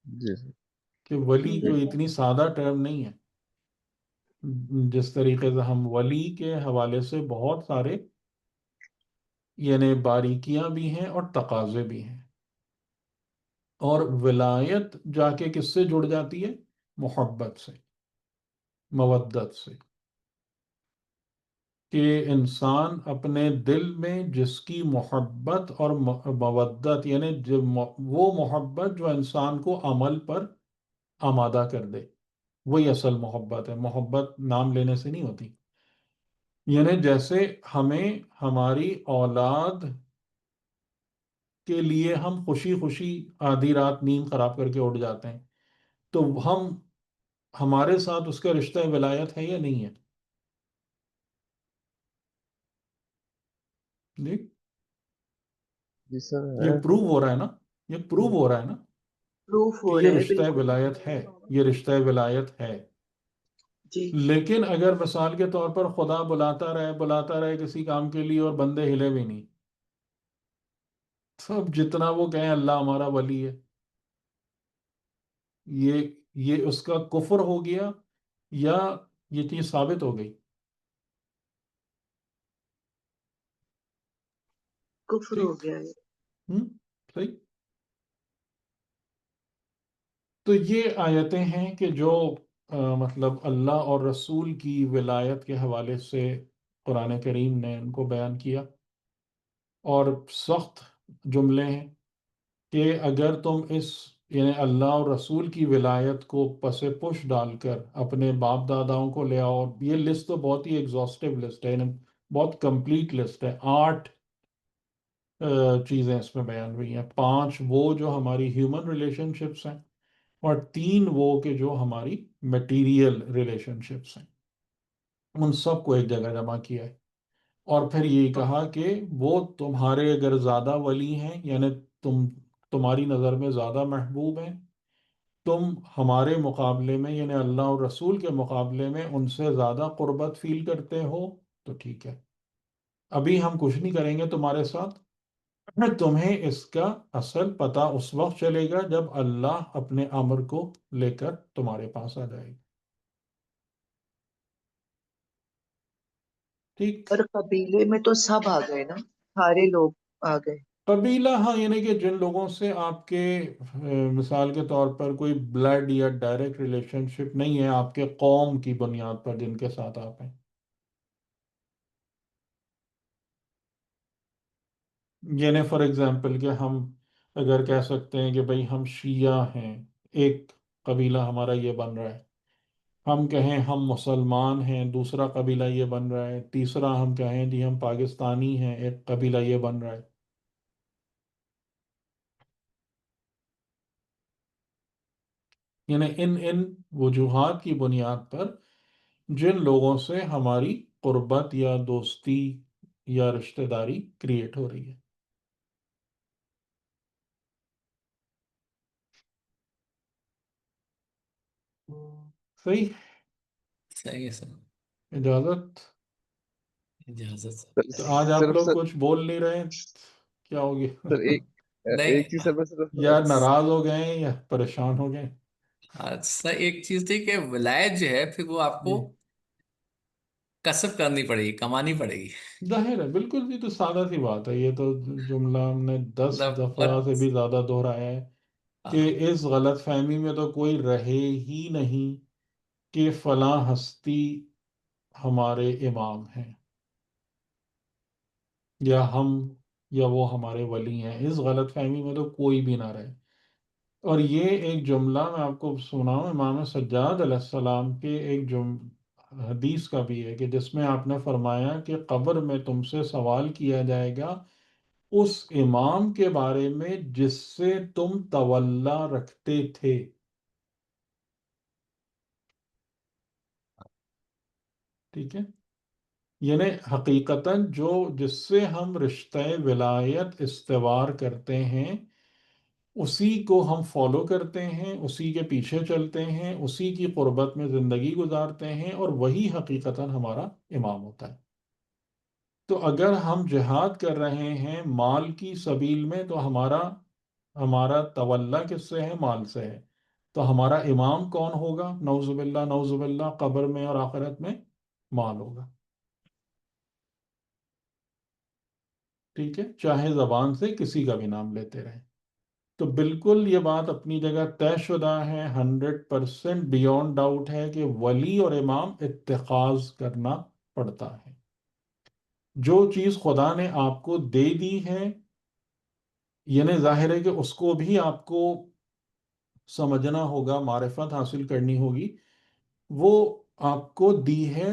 جی سر۔ کہ ولی جی کوئی سر۔ اتنی سادہ ٹرم نہیں ہے۔ جس طریقے سے ہم ولی کے حوالے سے بہت سارے یعنی باریکیاں بھی ہیں اور تقاضے بھی ہیں، اور ولایت جا کے کس سے جڑ جاتی ہے؟ محبت سے، مودت سے۔ کہ انسان اپنے دل میں جس کی محبت اور مودت، یعنی وہ محبت جو انسان کو عمل پر آمادہ کر دے، وہی اصل محبت ہے. محبت نام لینے سے نہیں ہوتی. یعنی جیسے ہمیں ہماری اولاد کے لیے ہم خوشی خوشی آدھی رات نیند خراب کر کے اٹھ جاتے ہیں، تو ہمارے ساتھ اس کا رشتہ ولایت ہے یا نہیں ہے؟ دیکھ، جی سر یہ ہے. پروو ہو رہا ہے نا، یہ پروو ہو رہا ہے نا پروف کہ ہو یہ رہا ہے رشتہ بالکل. ولایت ہے، یہ رشتہ ولایت ہے. جی. لیکن اگر مثال کے طور پر خدا بلاتا رہے کسی کام کے لیے اور بندے ہلے بھی نہیں، تو اب جتنا وہ کہیں اللہ ہمارا ولی ہے، یہ اس کا کفر ہو گیا یا یہ چیز ثابت ہو گئی؟ کفر ہو ٹھیک. گیا ہے. صحیح. تو یہ آیتیں ہیں کہ جو مطلب اللہ اور رسول کی ولایت کے حوالے سے قرآن کریم نے ان کو بیان کیا، اور سخت جملے ہیں کہ اگر تم یعنی اللہ اور رسول کی ولایت کو پس پش ڈال کر اپنے باپ داداؤں کو لے آؤ. اور یہ لسٹ تو بہت ہی ایگزاسٹیو لسٹ ہے، یعنی بہت کمپلیٹ لسٹ ہے. 8 چیزیں اس میں بیان ہوئی ہیں. 5 وہ جو ہماری ہیومن ریلیشن شپس ہیں، اور 3 وہ کہ جو ہماری میٹیریل ریلیشن شپس ہیں. ان سب کو ایک جگہ جمع کیا ہے، اور پھر یہ کہا کہ وہ تمہارے اگر زیادہ ولی ہیں، یعنی تمہاری نظر میں زیادہ محبوب ہیں، تم ہمارے مقابلے میں یعنی اللہ اور رسول کے مقابلے میں ان سے زیادہ قربت فیل کرتے ہو، تو ٹھیک ہے، ابھی ہم کچھ نہیں کریں گے تمہارے ساتھ. تمہیں اس کا اصل پتہ اس وقت چلے گا جب اللہ اپنے امر کو لے کر تمہارے پاس آ جائے گا. ٹھیک. اور قبیلے میں تو سب آ گئے نا، سارے لوگ آ گئے. قبیلہ، ہاں، یعنی کہ جن لوگوں سے آپ کے مثال کے طور پر کوئی بلڈ یا ڈائریکٹ ریلیشن شپ نہیں ہے، آپ کے قوم کی بنیاد پر جن کے ساتھ آپ ہیں. یعنی فار ایگزامپل کہ ہم اگر کہہ سکتے ہیں کہ بھئی ہم شیعہ ہیں، ایک قبیلہ ہمارا یہ بن رہا ہے. ہم کہیں ہم مسلمان ہیں، دوسرا قبیلہ یہ بن رہا ہے. تیسرا ہم کہیں جی ہم پاکستانی ہیں، ایک قبیلہ یہ بن رہا ہے. یعنی ان وجوہات کی بنیاد پر جن لوگوں سے ہماری قربت یا دوستی یا رشتہ داری کریٹ ہو رہی ہے. صحیح. صحیح ہے سر. اجازت. اجازت سر. تو آج آپ صرف لوگ سر کچھ بول نہیں رہے، کیا ہو سر گیا؟ نہیں ایک چیز سر، بس صرف یا ناراض ہو گئے ہیں یا پریشان ہو گئے؟ سر ایک چیز تھی کہ ولایت جو ہے پھر وہ آپ کو جی، کسب کرنی پڑے گی، کمانی پڑے گی. ظاہر ہے، بالکل. یہ تو سادہ سی بات ہے، یہ تو جملہ ہم نے 10 مطلب دفعہ سے بھی زیادہ دہرایا ہے کہ ہاں، اس غلط فہمی میں تو کوئی رہے ہی نہیں کہ فلاں ہستی ہمارے امام ہیں، یا وہ ہمارے ولی ہیں. اس غلط فہمی میں تو کوئی بھی نہ رہے. اور یہ ایک جملہ میں آپ کو سناؤں، امام سجاد علیہ السلام کے ایک حدیث کا بھی ہے، کہ جس میں آپ نے فرمایا کہ قبر میں تم سے سوال کیا جائے گا اس امام کے بارے میں جس سے تم تولا رکھتے تھے. ٹھیک ہے. یعنی حقیقتاً جس سے ہم رشتہ ولایت استوار کرتے ہیں، اسی کو ہم فالو کرتے ہیں، اسی کے پیچھے چلتے ہیں، اسی کی قربت میں زندگی گزارتے ہیں، اور وہی حقیقتاً ہمارا امام ہوتا ہے. تو اگر ہم جہاد کر رہے ہیں مال کی سبیل میں، تو ہمارا تولا کس سے ہے؟ مال سے ہے. تو ہمارا امام کون ہوگا؟ نعوذ باللہ، نعوذ باللہ، قبر میں اور آخرت میں مال ہوگا. ٹھیک ہے، چاہے زبان سے کسی کا بھی نام لیتے رہیں. تو بالکل یہ بات اپنی جگہ طے شدہ ہے، 100% بیونڈ ڈاؤٹ ہے کہ ولی اور امام اتخاذ کرنا پڑتا ہے. جو چیز خدا نے آپ کو دے دی ہے، یعنی ظاہر ہے کہ اس کو بھی آپ کو سمجھنا ہوگا، معرفت حاصل کرنی ہوگی. وہ آپ کو دی ہے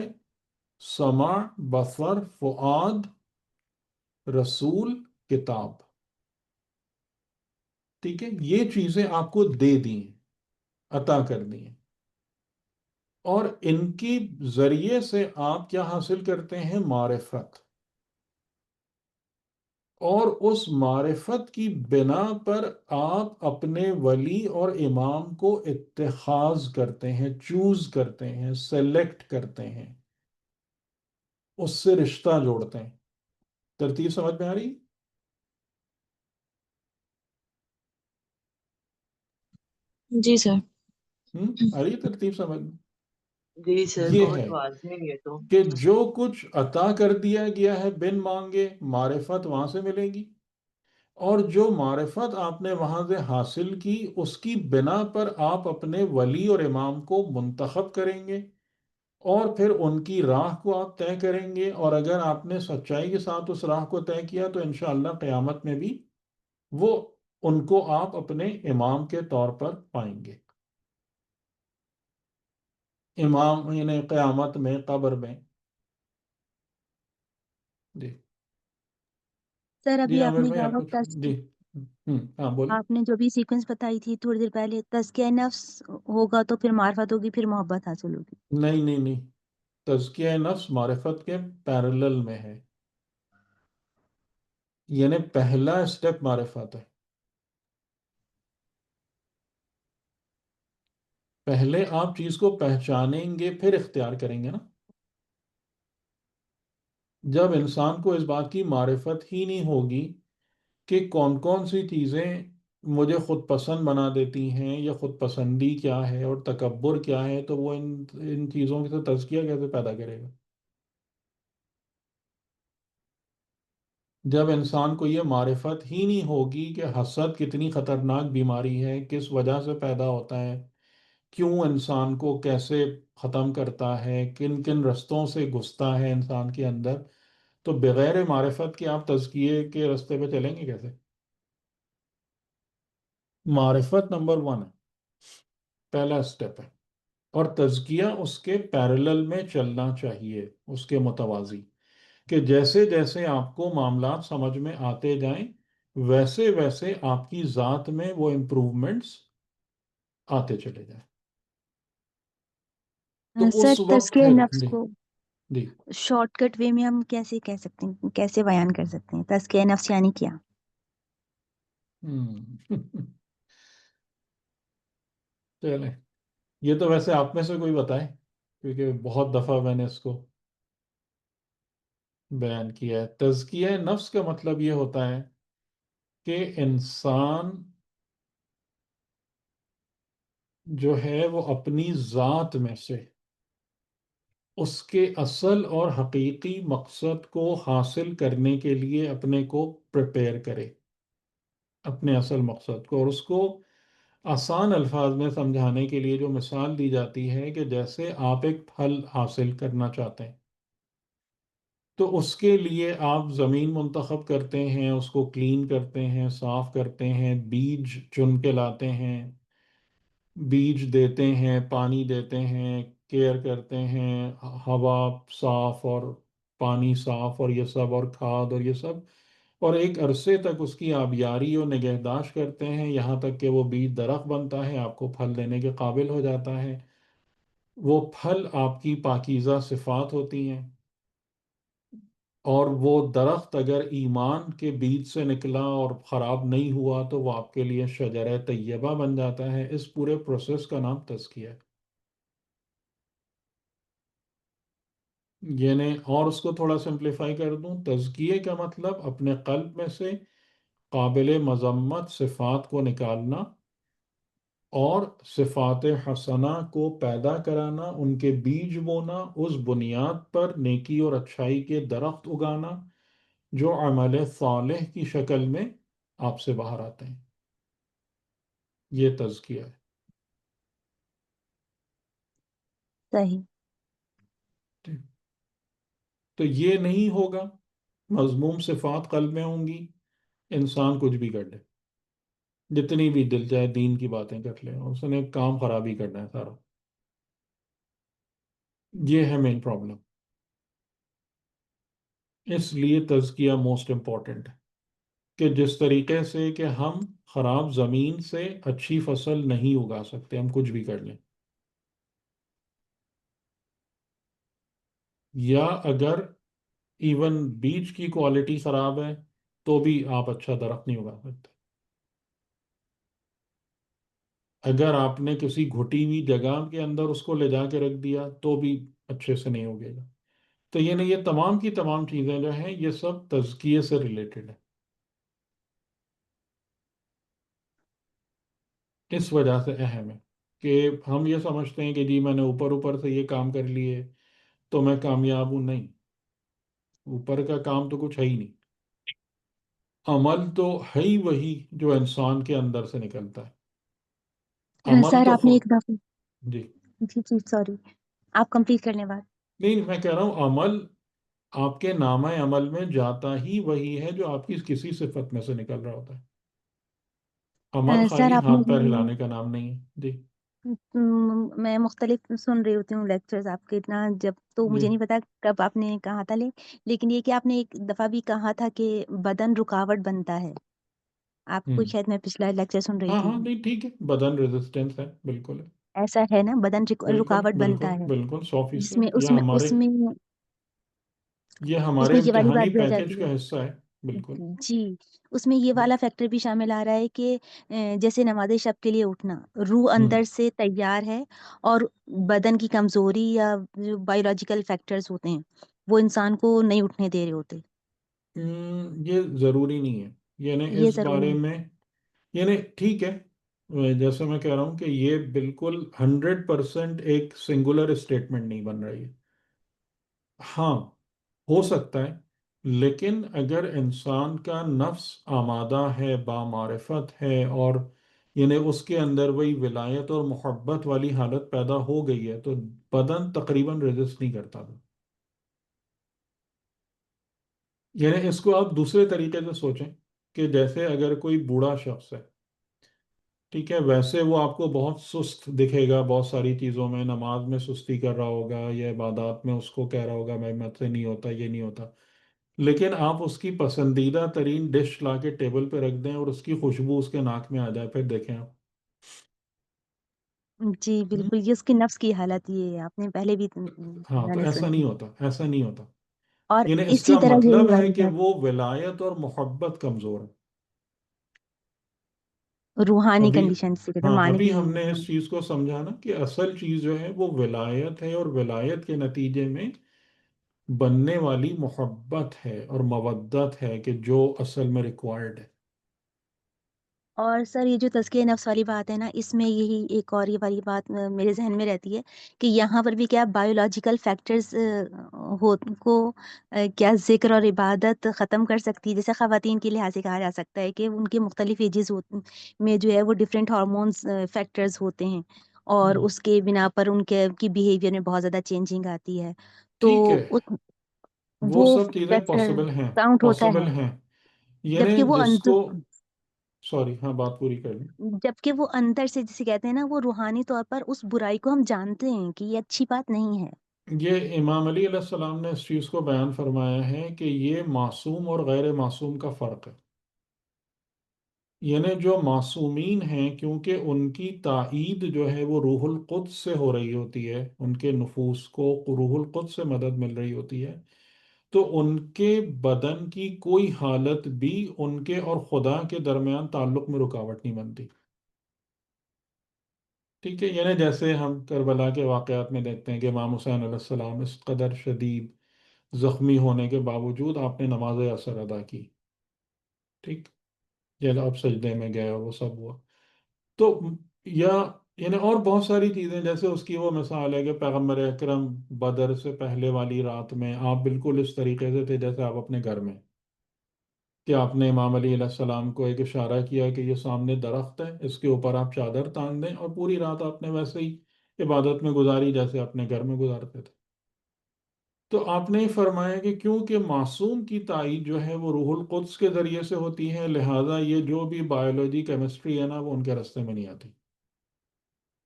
سمع، بصر، فؤاد، رسول، کتاب. ٹھیک ہے، یہ چیزیں آپ کو دے دی ہیں، عطا کر دی ہیں. اور ان کی ذریعے سے آپ کیا حاصل کرتے ہیں؟ معرفت. اور اس معرفت کی بنا پر آپ اپنے ولی اور امام کو اتخاذ کرتے ہیں، چوز کرتے ہیں، سلیکٹ کرتے ہیں، اس سے رشتہ جوڑتے ہیں. ترتیب سمجھ میں آ رہی؟ جی سر. آ رہی ہے ترتیب سمجھ میں؟ جی سر، یہ بہت ہے واضح ہے یہ تو. کہ جو کچھ عطا کر دیا گیا ہے بن مانگے، معرفت وہاں سے ملے گی. اور جو معرفت آپ نے وہاں سے حاصل کی، اس کی بنا پر آپ اپنے ولی اور امام کو منتخب کریں گے، اور پھر ان کی راہ کو آپ طے کریں گے. اور اگر آپ نے سچائی کے ساتھ اس راہ کو طے کیا تو انشاءاللہ قیامت میں بھی وہ ان کو آپ اپنے امام کے طور پر پائیں گے. امام یعنی قیامت میں، قبر میں. جی سر جی ابھی آپ عامر نے بھائی کہا آپ وہ کچھ؟ جی ہاں بولیں. آپ نے جو بھی سیکوینس بتائی تھی تھوڑی دیر پہلے، تزکیہ نفس ہوگا تو پھر معرفت ہوگی، پھر محبت حاصل ہوگی. نہیں نہیں نہیں، تزکیہ نفس معرفت کے پیرلل میں ہے، یعنی پہلا اسٹیپ معرفت ہے. پہلے آپ چیز کو پہچانیں گے، پھر اختیار کریں گے نا. جب انسان کو اس بات کی معرفت ہی نہیں ہوگی کہ کون کون سی چیزیں مجھے خود پسند بنا دیتی ہیں، یا خود پسندی کیا ہے اور تکبر کیا ہے، تو وہ ان چیزوں سے تزکیہ کیسے پیدا کرے گا؟ جب انسان کو یہ معرفت ہی نہیں ہوگی کہ حسد کتنی خطرناک بیماری ہے، کس وجہ سے پیدا ہوتا ہے، کیوں انسان کو کیسے ختم کرتا ہے، کن کن رستوں سے گھستا ہے انسان کے اندر، تو بغیر معرفت کے آپ تزکیے کے رستے پہ چلیں گے کیسے؟ معرفت نمبر 1 ہے، پہلا اسٹیپ ہے. اور تزکیہ اس کے پیرلل میں چلنا چاہیے، اس کے متوازی، کہ جیسے جیسے آپ کو معاملات سمجھ میں آتے جائیں ویسے ویسے آپ کی ذات میں وہ امپروومنٹس آتے چلے جائیں. تو سر اس وقت تزکیہ پھر نفس جی کو جی شارٹ کٹ وے میں ہم کیسے کہہ سکتے ہیں، کیسے بیان کر سکتے ہیں؟ تزکیہ نفس یعنی کیا؟ چلیں، یہ تو ویسے آپ میں سے کوئی بتائے، کیونکہ بہت دفعہ میں نے اس کو بیان کیا ہے. تزکیہ نفس کا مطلب یہ ہوتا ہے کہ انسان جو ہے وہ اپنی ذات میں سے اس کے اصل اور حقیقی مقصد کو حاصل کرنے کے لیے اپنے کو پریپیئر کرے، اپنے اصل مقصد کو. اور اس کو آسان الفاظ میں سمجھانے کے لیے جو مثال دی جاتی ہے کہ جیسے آپ ایک پھل حاصل کرنا چاہتے ہیں، تو اس کے لیے آپ زمین منتخب کرتے ہیں، اس کو کلین کرتے ہیں، صاف کرتے ہیں، بیج چن کے لاتے ہیں، بیج دیتے ہیں، پانی دیتے ہیں، کیئر کرتے ہیں، ہوا صاف اور پانی صاف اور یہ سب، اور کھاد اور یہ سب، اور ایک عرصے تک اس کی آبیاری اور نگہداشت کرتے ہیں، یہاں تک کہ وہ بیج درخت بنتا ہے، آپ کو پھل دینے کے قابل ہو جاتا ہے. وہ پھل آپ کی پاکیزہ صفات ہوتی ہیں. اور وہ درخت اگر ایمان کے بیج سے نکلا اور خراب نہیں ہوا تو وہ آپ کے لیے شجرہ طیبہ بن جاتا ہے. اس پورے پروسیس کا نام تزکیہ ہے. یعنی اور اس کو تھوڑا سمپلیفائی کر دوں، تزکیے کا مطلب اپنے قلب میں سے قابل مذمت صفات کو نکالنا اور صفات حسنہ کو پیدا کرانا، ان کے بیج بونا، اس بنیاد پر نیکی اور اچھائی کے درخت اگانا جو عمل صالح کی شکل میں آپ سے باہر آتے ہیں. یہ تزکیہ ہے. صحیح. ٹھیک. تو یہ نہیں ہوگا مذموم صفات قلب میں ہوں گی، انسان کچھ بھی کر لے، جتنی بھی دل چاہے دین کی باتیں کر لے، اس نے کام خراب ہی کرنا ہے سارا. یہ ہے مین پرابلم. اس لیے تزکیہ موسٹ امپورٹنٹ ہے کہ جس طریقے سے کہ ہم خراب زمین سے اچھی فصل نہیں اگا سکتے، ہم کچھ بھی کر لیں، یا اگر ایون بیج کی کوالٹی خراب ہے تو بھی آپ اچھا درخت نہیں اگا سکتے. اگر آپ نے کسی گھٹی ہوئی جگہ کے اندر اس کو لے جا کے رکھ دیا تو بھی اچھے سے نہیں ہوگے گا. تو یہ تمام کی تمام چیزیں جو ہیں یہ سب تزکیے سے ریلیٹڈ ہیں. اس وجہ سے اہم ہے کہ ہم یہ سمجھتے ہیں کہ جی میں نے اوپر اوپر سے یہ کام کر لیے تو میں کامیاب ہوں. نہیں، اوپر کا کام تو کچھ ہے ہی نہیں. عمل تو ہے ہی وہی جو انسان کے اندر سے نکلتا ہے. عمل سر تو آپ نے خود. ایک دفعہ، جی جی جی سوری، آپ کمپلیٹ کرنے بعد. نہیں، میں کہہ رہا ہوں عمل آپ کے نامہ عمل میں جاتا ہی وہی ہے جو آپ کی کسی صفت میں سے نکل رہا ہوتا ہے. عمل سر خالی آپ نے ہاتھ پیر ہلانے کا نام نہیں ہے. جی میں مختلف سن رہی ہوتی ہوں لیکچرز آپ کے اتنا، جب تو جی مجھے نہیں پتا کب آپ نے کہا تھا، لیکن یہ کہ آپ نے ایک دفعہ بھی کہا تھا کہ بدن رکاوٹ بنتا ہے. آپ کو ہوں شاید میں پچھلا لیکچر سن رہی ہاں تھی. ہاں، نہیں ٹھیک ہے، بدن ریزسٹنس ہے، بالکل ہے. ایسا ہے نا، بدن بالکل رکاوٹ بالکل بنتا ہے. بالکل، جس 100%. میں اس میں اس میں یہ اس ہمارے میں یہ والی امتحانی بات بھی آ پیکج جاتی ہے. کا حصہ ہے. بالکل. جی، اس میں یہ والا فیکٹر بھی شامل آ رہا ہے کہ جیسے نماز شب کے لیے اٹھنا، روح ہوں اندر سے تیار ہے، اور بدن کی کمزوری یا جو بایولوجیکل فیکٹرز ہوتے ہیں وہ انسان کو نہیں اٹھنے دے رہے ہوتے. یہ ضروری نہیں ہے. یعنی یہ اس ضروری بارے ہے. میں، یعنی ٹھیک ہے، جیسے میں کہہ رہا ہوں کہ یہ بالکل 100% ایک سنگولر اسٹیٹمنٹ نہیں بن رہی ہے. ہاں، ہو سکتا ہے، لیکن اگر انسان کا نفس آمادہ ہے، بامعرفت ہے، اور یعنی اس کے اندر وہی ولایت اور محبت والی حالت پیدا ہو گئی ہے تو بدن تقریباً ریزسٹ نہیں کرتا تھا. یعنی اس کو آپ دوسرے طریقے سے سوچیں کہ جیسے اگر کوئی بوڑھا شخص ہے، ٹھیک ہے، ویسے وہ آپ کو بہت سست دکھے گا، بہت ساری چیزوں میں نماز میں سستی کر رہا ہوگا یا عبادات میں اس کو کہہ رہا ہوگا میں مت سے نہیں ہوتا، یہ نہیں ہوتا. لیکن آپ اس کی پسندیدہ ترین ڈش لا کے ٹیبل پہ رکھ دیں اور اس کی خوشبو اس کے ناک میں آ جائے، پھر دیکھیں آپ. جی ہم؟ بالکل، یہ اس کی نفس کی حالت یہ ہے، آپ نے پہلے بھی ہاں، تو گانے ایسا سنی. نہیں ہوتا، ایسا نہیں ہوتا. اور یعنی اس اسی کا طرح یہی مطلب ہے والی کہ بات وہ ولایت اور محبت کمزور ہے. روحانی ابھی کنڈیشن سے کہتے ہیں، ہاں، ابھی مانوی. ہم نے اس چیز کو سمجھا نا کہ اصل چیز جو ہے وہ ولایت ہے، اور ولایت کے نتیجے میں بننے والی محبت ہے اور مودت ہے کہ جو اصل میں ریکوائرڈ ہے. اور سر یہ جو تزکیہ نفس والی بات ہے نا، اس میں یہی ایک اور یہ والی بات میرے ذہن میں رہتی ہے کہ یہاں پر بھی کیا بایولوجیکل فیکٹرز کو کیا ذکر اور عبادت ختم کر سکتی ہے. جیسے خواتین کے لحاظ سے کہا جا سکتا ہے کہ ان کے مختلف ایجز میں جو ہے وہ ڈفرینٹ ہارمونس فیکٹرز ہوتے ہیں، اور ہم، اس کے بنا پر ان کی بیہیویئر میں بہت زیادہ چینجنگ آتی ہے. تو ٹھیک ہے، وہ وہ سب چیزیں فیکٹر پاسبل ہیں، کاؤنٹ ہوتا پاسبل ہے، ہیں. یعنی جبکہ وہ جس کو، سوری ہاں بات پوری کر لیں. جبکہ وہ اندر سے جسے کہتے ہیں نا، وہ روحانی طور پر اس برائی کو ہم جانتے ہیں کہ یہ اچھی بات نہیں ہے. یہ امام علی علیہ السلام نے اس چیز کو بیان فرمایا ہے کہ یہ معصوم اور غیر معصوم کا فرق ہے. یعنی جو معصومین ہیں کیونکہ ان کی تائید جو ہے وہ روح القدس سے ہو رہی ہوتی ہے، ان کے نفوس کو روح القدس سے مدد مل رہی ہوتی ہے، تو ان کے بدن کی کوئی حالت بھی ان کے اور خدا کے درمیان تعلق میں رکاوٹ نہیں بنتی. ٹھیک ہے، یعنی جیسے ہم کربلا کے واقعات میں دیکھتے ہیں کہ امام حسین علیہ السلام اس قدر شدید زخمی ہونے کے باوجود آپ نے نماز عصر ادا کی. ٹھیک، یا آپ سجدے میں گئے اور وہ سب ہوا. تو یا یعنی اور بہت ساری چیزیں، جیسے اس کی وہ مثال ہے کہ پیغمبر اکرم بدر سے پہلے والی رات میں آپ بالکل اس طریقے سے تھے جیسے آپ اپنے گھر میں، کہ آپ نے امام علی علیہ السلام کو ایک اشارہ کیا کہ یہ سامنے درخت ہے، اس کے اوپر آپ چادر تان دیں، اور پوری رات آپ نے ویسے ہی عبادت میں گزاری جیسے اپنے گھر میں گزارتے تھے. تو آپ نے فرمایا کہ کیونکہ معصوم کی تائید جو ہے وہ روح القدس کے ذریعے سے ہوتی ہے، لہٰذا یہ جو بھی بایولوجی کیمسٹری ہے نا وہ ان کے راستے میں نہیں آتی،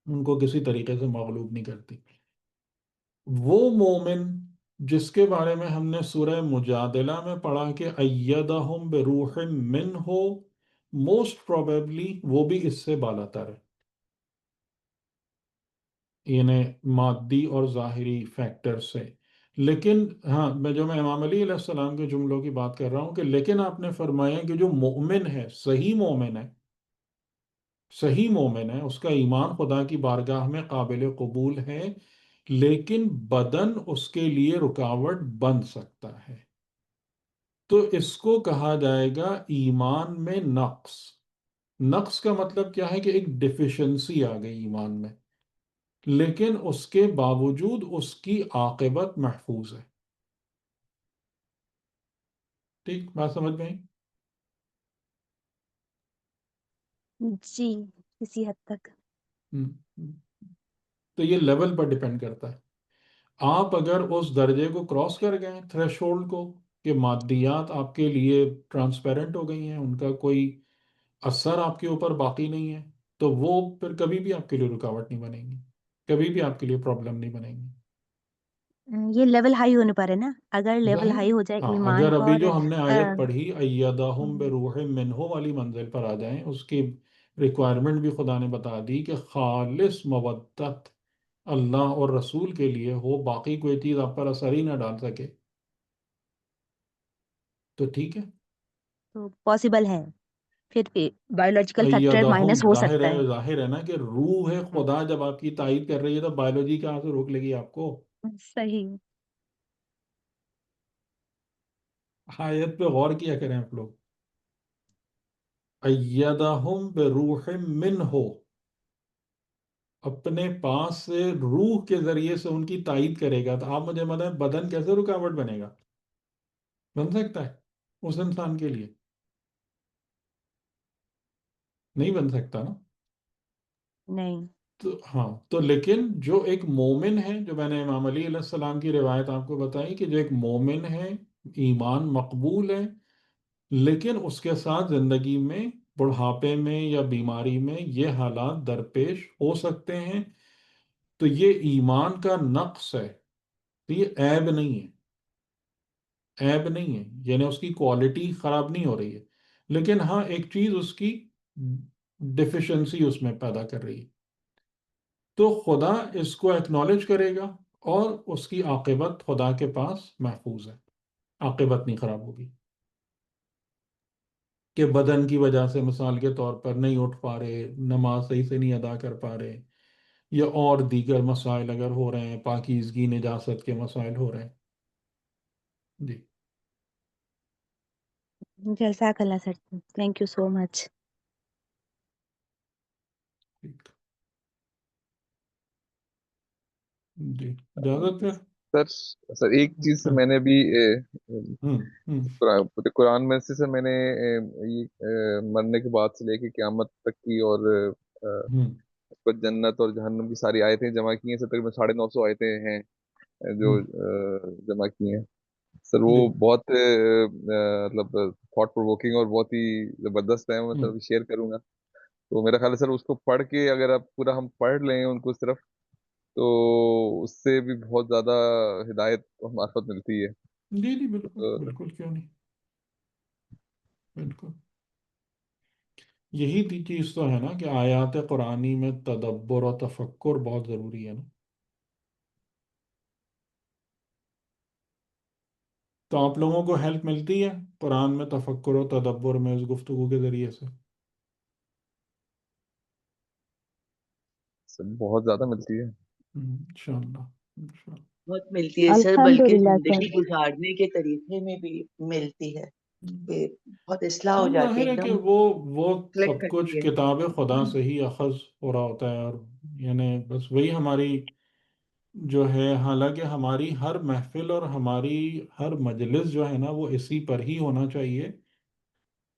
ان کو کسی طریقے سے مغلوب نہیں کرتی۔ وہ مومن جس کے بارے میں ہم نے سورہ مجادلہ میں پڑھا کہ ایدہم بروح من ہو، موسٹ پروبیبلی وہ بھی اس سے بالا تر ہے، یعنی مادی اور ظاہری فیکٹر سے۔ لیکن ہاں میں امام علی علیہ السلام کے جملوں کی بات کر رہا ہوں کہ لیکن آپ نے فرمایا کہ جو مومن ہے، صحیح مومن ہے، صحیح مومن ہے، اس کا ایمان خدا کی بارگاہ میں قابل قبول ہے، لیکن بدن اس کے لیے رکاوٹ بن سکتا ہے، تو اس کو کہا جائے گا ایمان میں نقص۔ نقص کا مطلب کیا ہے کہ ایک ڈیفیشنسی آ گئی ایمان میں، لیکن اس کے باوجود اس کی عاقبت محفوظ ہے۔ ٹھیک بات سمجھ میں آئی؟ جی کسی حد تک۔ ہم، ہم۔ تو یہ لیول پر ڈیپینڈ کرتا ہے۔ آپ اگر اس درجے کو کراس کر گئے، تھریش ہولڈ کو، کہ مادیات آپ کے لیے ٹرانسپیرنٹ ہو گئی ہیں، ان کا کوئی اثر آپ کے اوپر باقی نہیں ہے، تو وہ پھر کبھی بھی آپ کے لیے رکاوٹ نہیں بنیں گی، کبھی بھی آپ کے لیے پرابلم نہیں بنیں گی۔ یہ لیول ہائی ہونے پر ہے نا، اگر لیول ظاہر ہے، ہائی ہو جائے ہاں ایمان اگر ابھی اور جو ہم نے آیت آ، پڑھی ایدہم بروح منہ والی منزل پر آ جائیں، اس کی ریکوائرمنٹ بھی خدا نے بتا دی کہ خالص مودت اللہ اور رسول کے لیے ہو، باقی کوئی چیز آپ پر اثر ہی نہ ڈال سکے، تو ٹھیک ہے۔ تو پاسبل ہے، پھر بایولوجیکل فیکٹر ایدہم مائنس ہو ظاہر سکتا ہے، ہے۔ ظاہر ہے نا کہ روح خدا جب آپ کی تائید کر رہی ہے تو بایولوجی کہاں سے روک لے گی آپ کو؟ صحیح۔ آیت پہ غور کیا کریں آپ لوگ، ایدہم بروح منہ، اپنے پاس سے روح کے ذریعے سے ان کی تائید کرے گا، تو آپ مجھے بتائیں بدن کیسے رکاوٹ بنے گا؟ بن سکتا ہے اس انسان کے لیے؟ نہیں بن سکتا نا۔ نہیں۔ تو ہاں، تو لیکن جو ایک مومن ہے، جو میں نے امام علی علیہ السلام کی روایت آپ کو بتائی کہ جو ایک مومن ہے، ایمان مقبول ہے، لیکن اس کے ساتھ زندگی میں بڑھاپے میں یا بیماری میں یہ حالات درپیش ہو سکتے ہیں، تو یہ ایمان کا نقص ہے، تو یہ عیب نہیں ہے، عیب نہیں ہے، یعنی اس کی کوالٹی خراب نہیں ہو رہی ہے، لیکن ہاں ایک چیز اس کی ڈیفیشنسی اس میں پیدا کر رہی ہے، تو خدا اس کو ایکنالج کرے گا، اور اس کی عاقبت خدا کے پاس محفوظ ہے، عاقبت نہیں خراب ہوگی، کہ بدن کی وجہ سے مثال کے طور پر نہیں اٹھ پا رہے، نماز صحیح سے نہیں ادا کر پا رہے، یا اور دیگر مسائل اگر ہو رہے ہیں، پاکیزگی نجاست کے مسائل ہو رہے ہیں۔ جی جزاک اللہ سر، تھینک یو سو مچ۔ ٹھیک، جی اجازت پھر؟ سر سر ایک چیز ہاں، میں نے بھی ہوں ہوں قرآن میں سے سر میں نے یہ مرنے کے بعد سے لے کے قیامت تک کی اور ہوں اس پر جنت اور جہنم کی ساری آیتیں جمع کی ہیں سر، تقریباً 950 آیتیں ہیں جو ہوں جمع کی ہیں سر، وہ جی بہت مطلب تھاٹ پرووکنگ اور بہت ہی زبردست ہے، میں ہوں سر شیئر کروں گا۔ تو میرا خیال ہے سر اس کو پڑھ کے اگر آپ پورا ہم پڑھ لیں ان کو صرف، تو اس سے بھی بہت زیادہ ہدایت اور معرفت ملتی ہے۔ جی جی بالکل تو بالکل، کیوں نہیں، بالکل۔ یہی چیز تو ہے نا کہ آیات قرآنی میں تدبر اور تفکر بہت ضروری ہے نا۔ تو آپ لوگوں کو ہیلپ ملتی ہے قرآن میں تفکر و تدبر میں اس گفتگو کے ذریعے سے؟ سر بہت زیادہ ملتی ہے۔ انشاءاللہ انشاءاللہ۔ بہت ملتی ہے سر، الحمد بلکہ للہ سر۔ زندگی گزارنے کے طریقے میں بھی ملتی ہے کہ بہت اصلاح ہو ہاں جاتی ہے، ظاہر ہے ایک کہ دم وہ کلک سب کچھ کرتی ہے۔ کتاب خدا سے ہی اخذ ہو رہا ہوتا ہے، اور یعنی بس وہی ہماری جو ہے، حالانکہ ہماری ہر محفل اور ہماری ہر مجلس جو ہے نا وہ اسی پر ہی ہونا چاہیے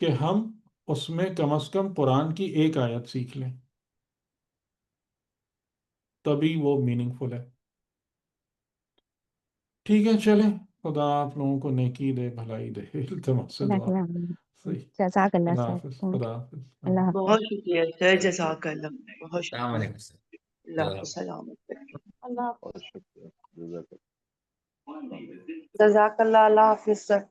کہ ہم اس میں کم از کم قرآن کی ایک آیت سیکھ لیں، تبھی وہ میننگ فل ہے۔ ٹھیک ہے چلیں، خدا آپ لوگوں کو نیکی دے، بھلائی دے، التماس سے دعا. صحیح. جزاک اللہ خدا سر. حافظ. خدا حافظ. اللہ حافظ. بہت شکریہ سر، جزاک اللہ، بہت السلام شکریہ. علیکم سر. اللہ کو سلامت رکھے. اللہ حافظ. بہت شکریہ. جزاک اللہ. جزاک اللہ. اللہ حافظ سر.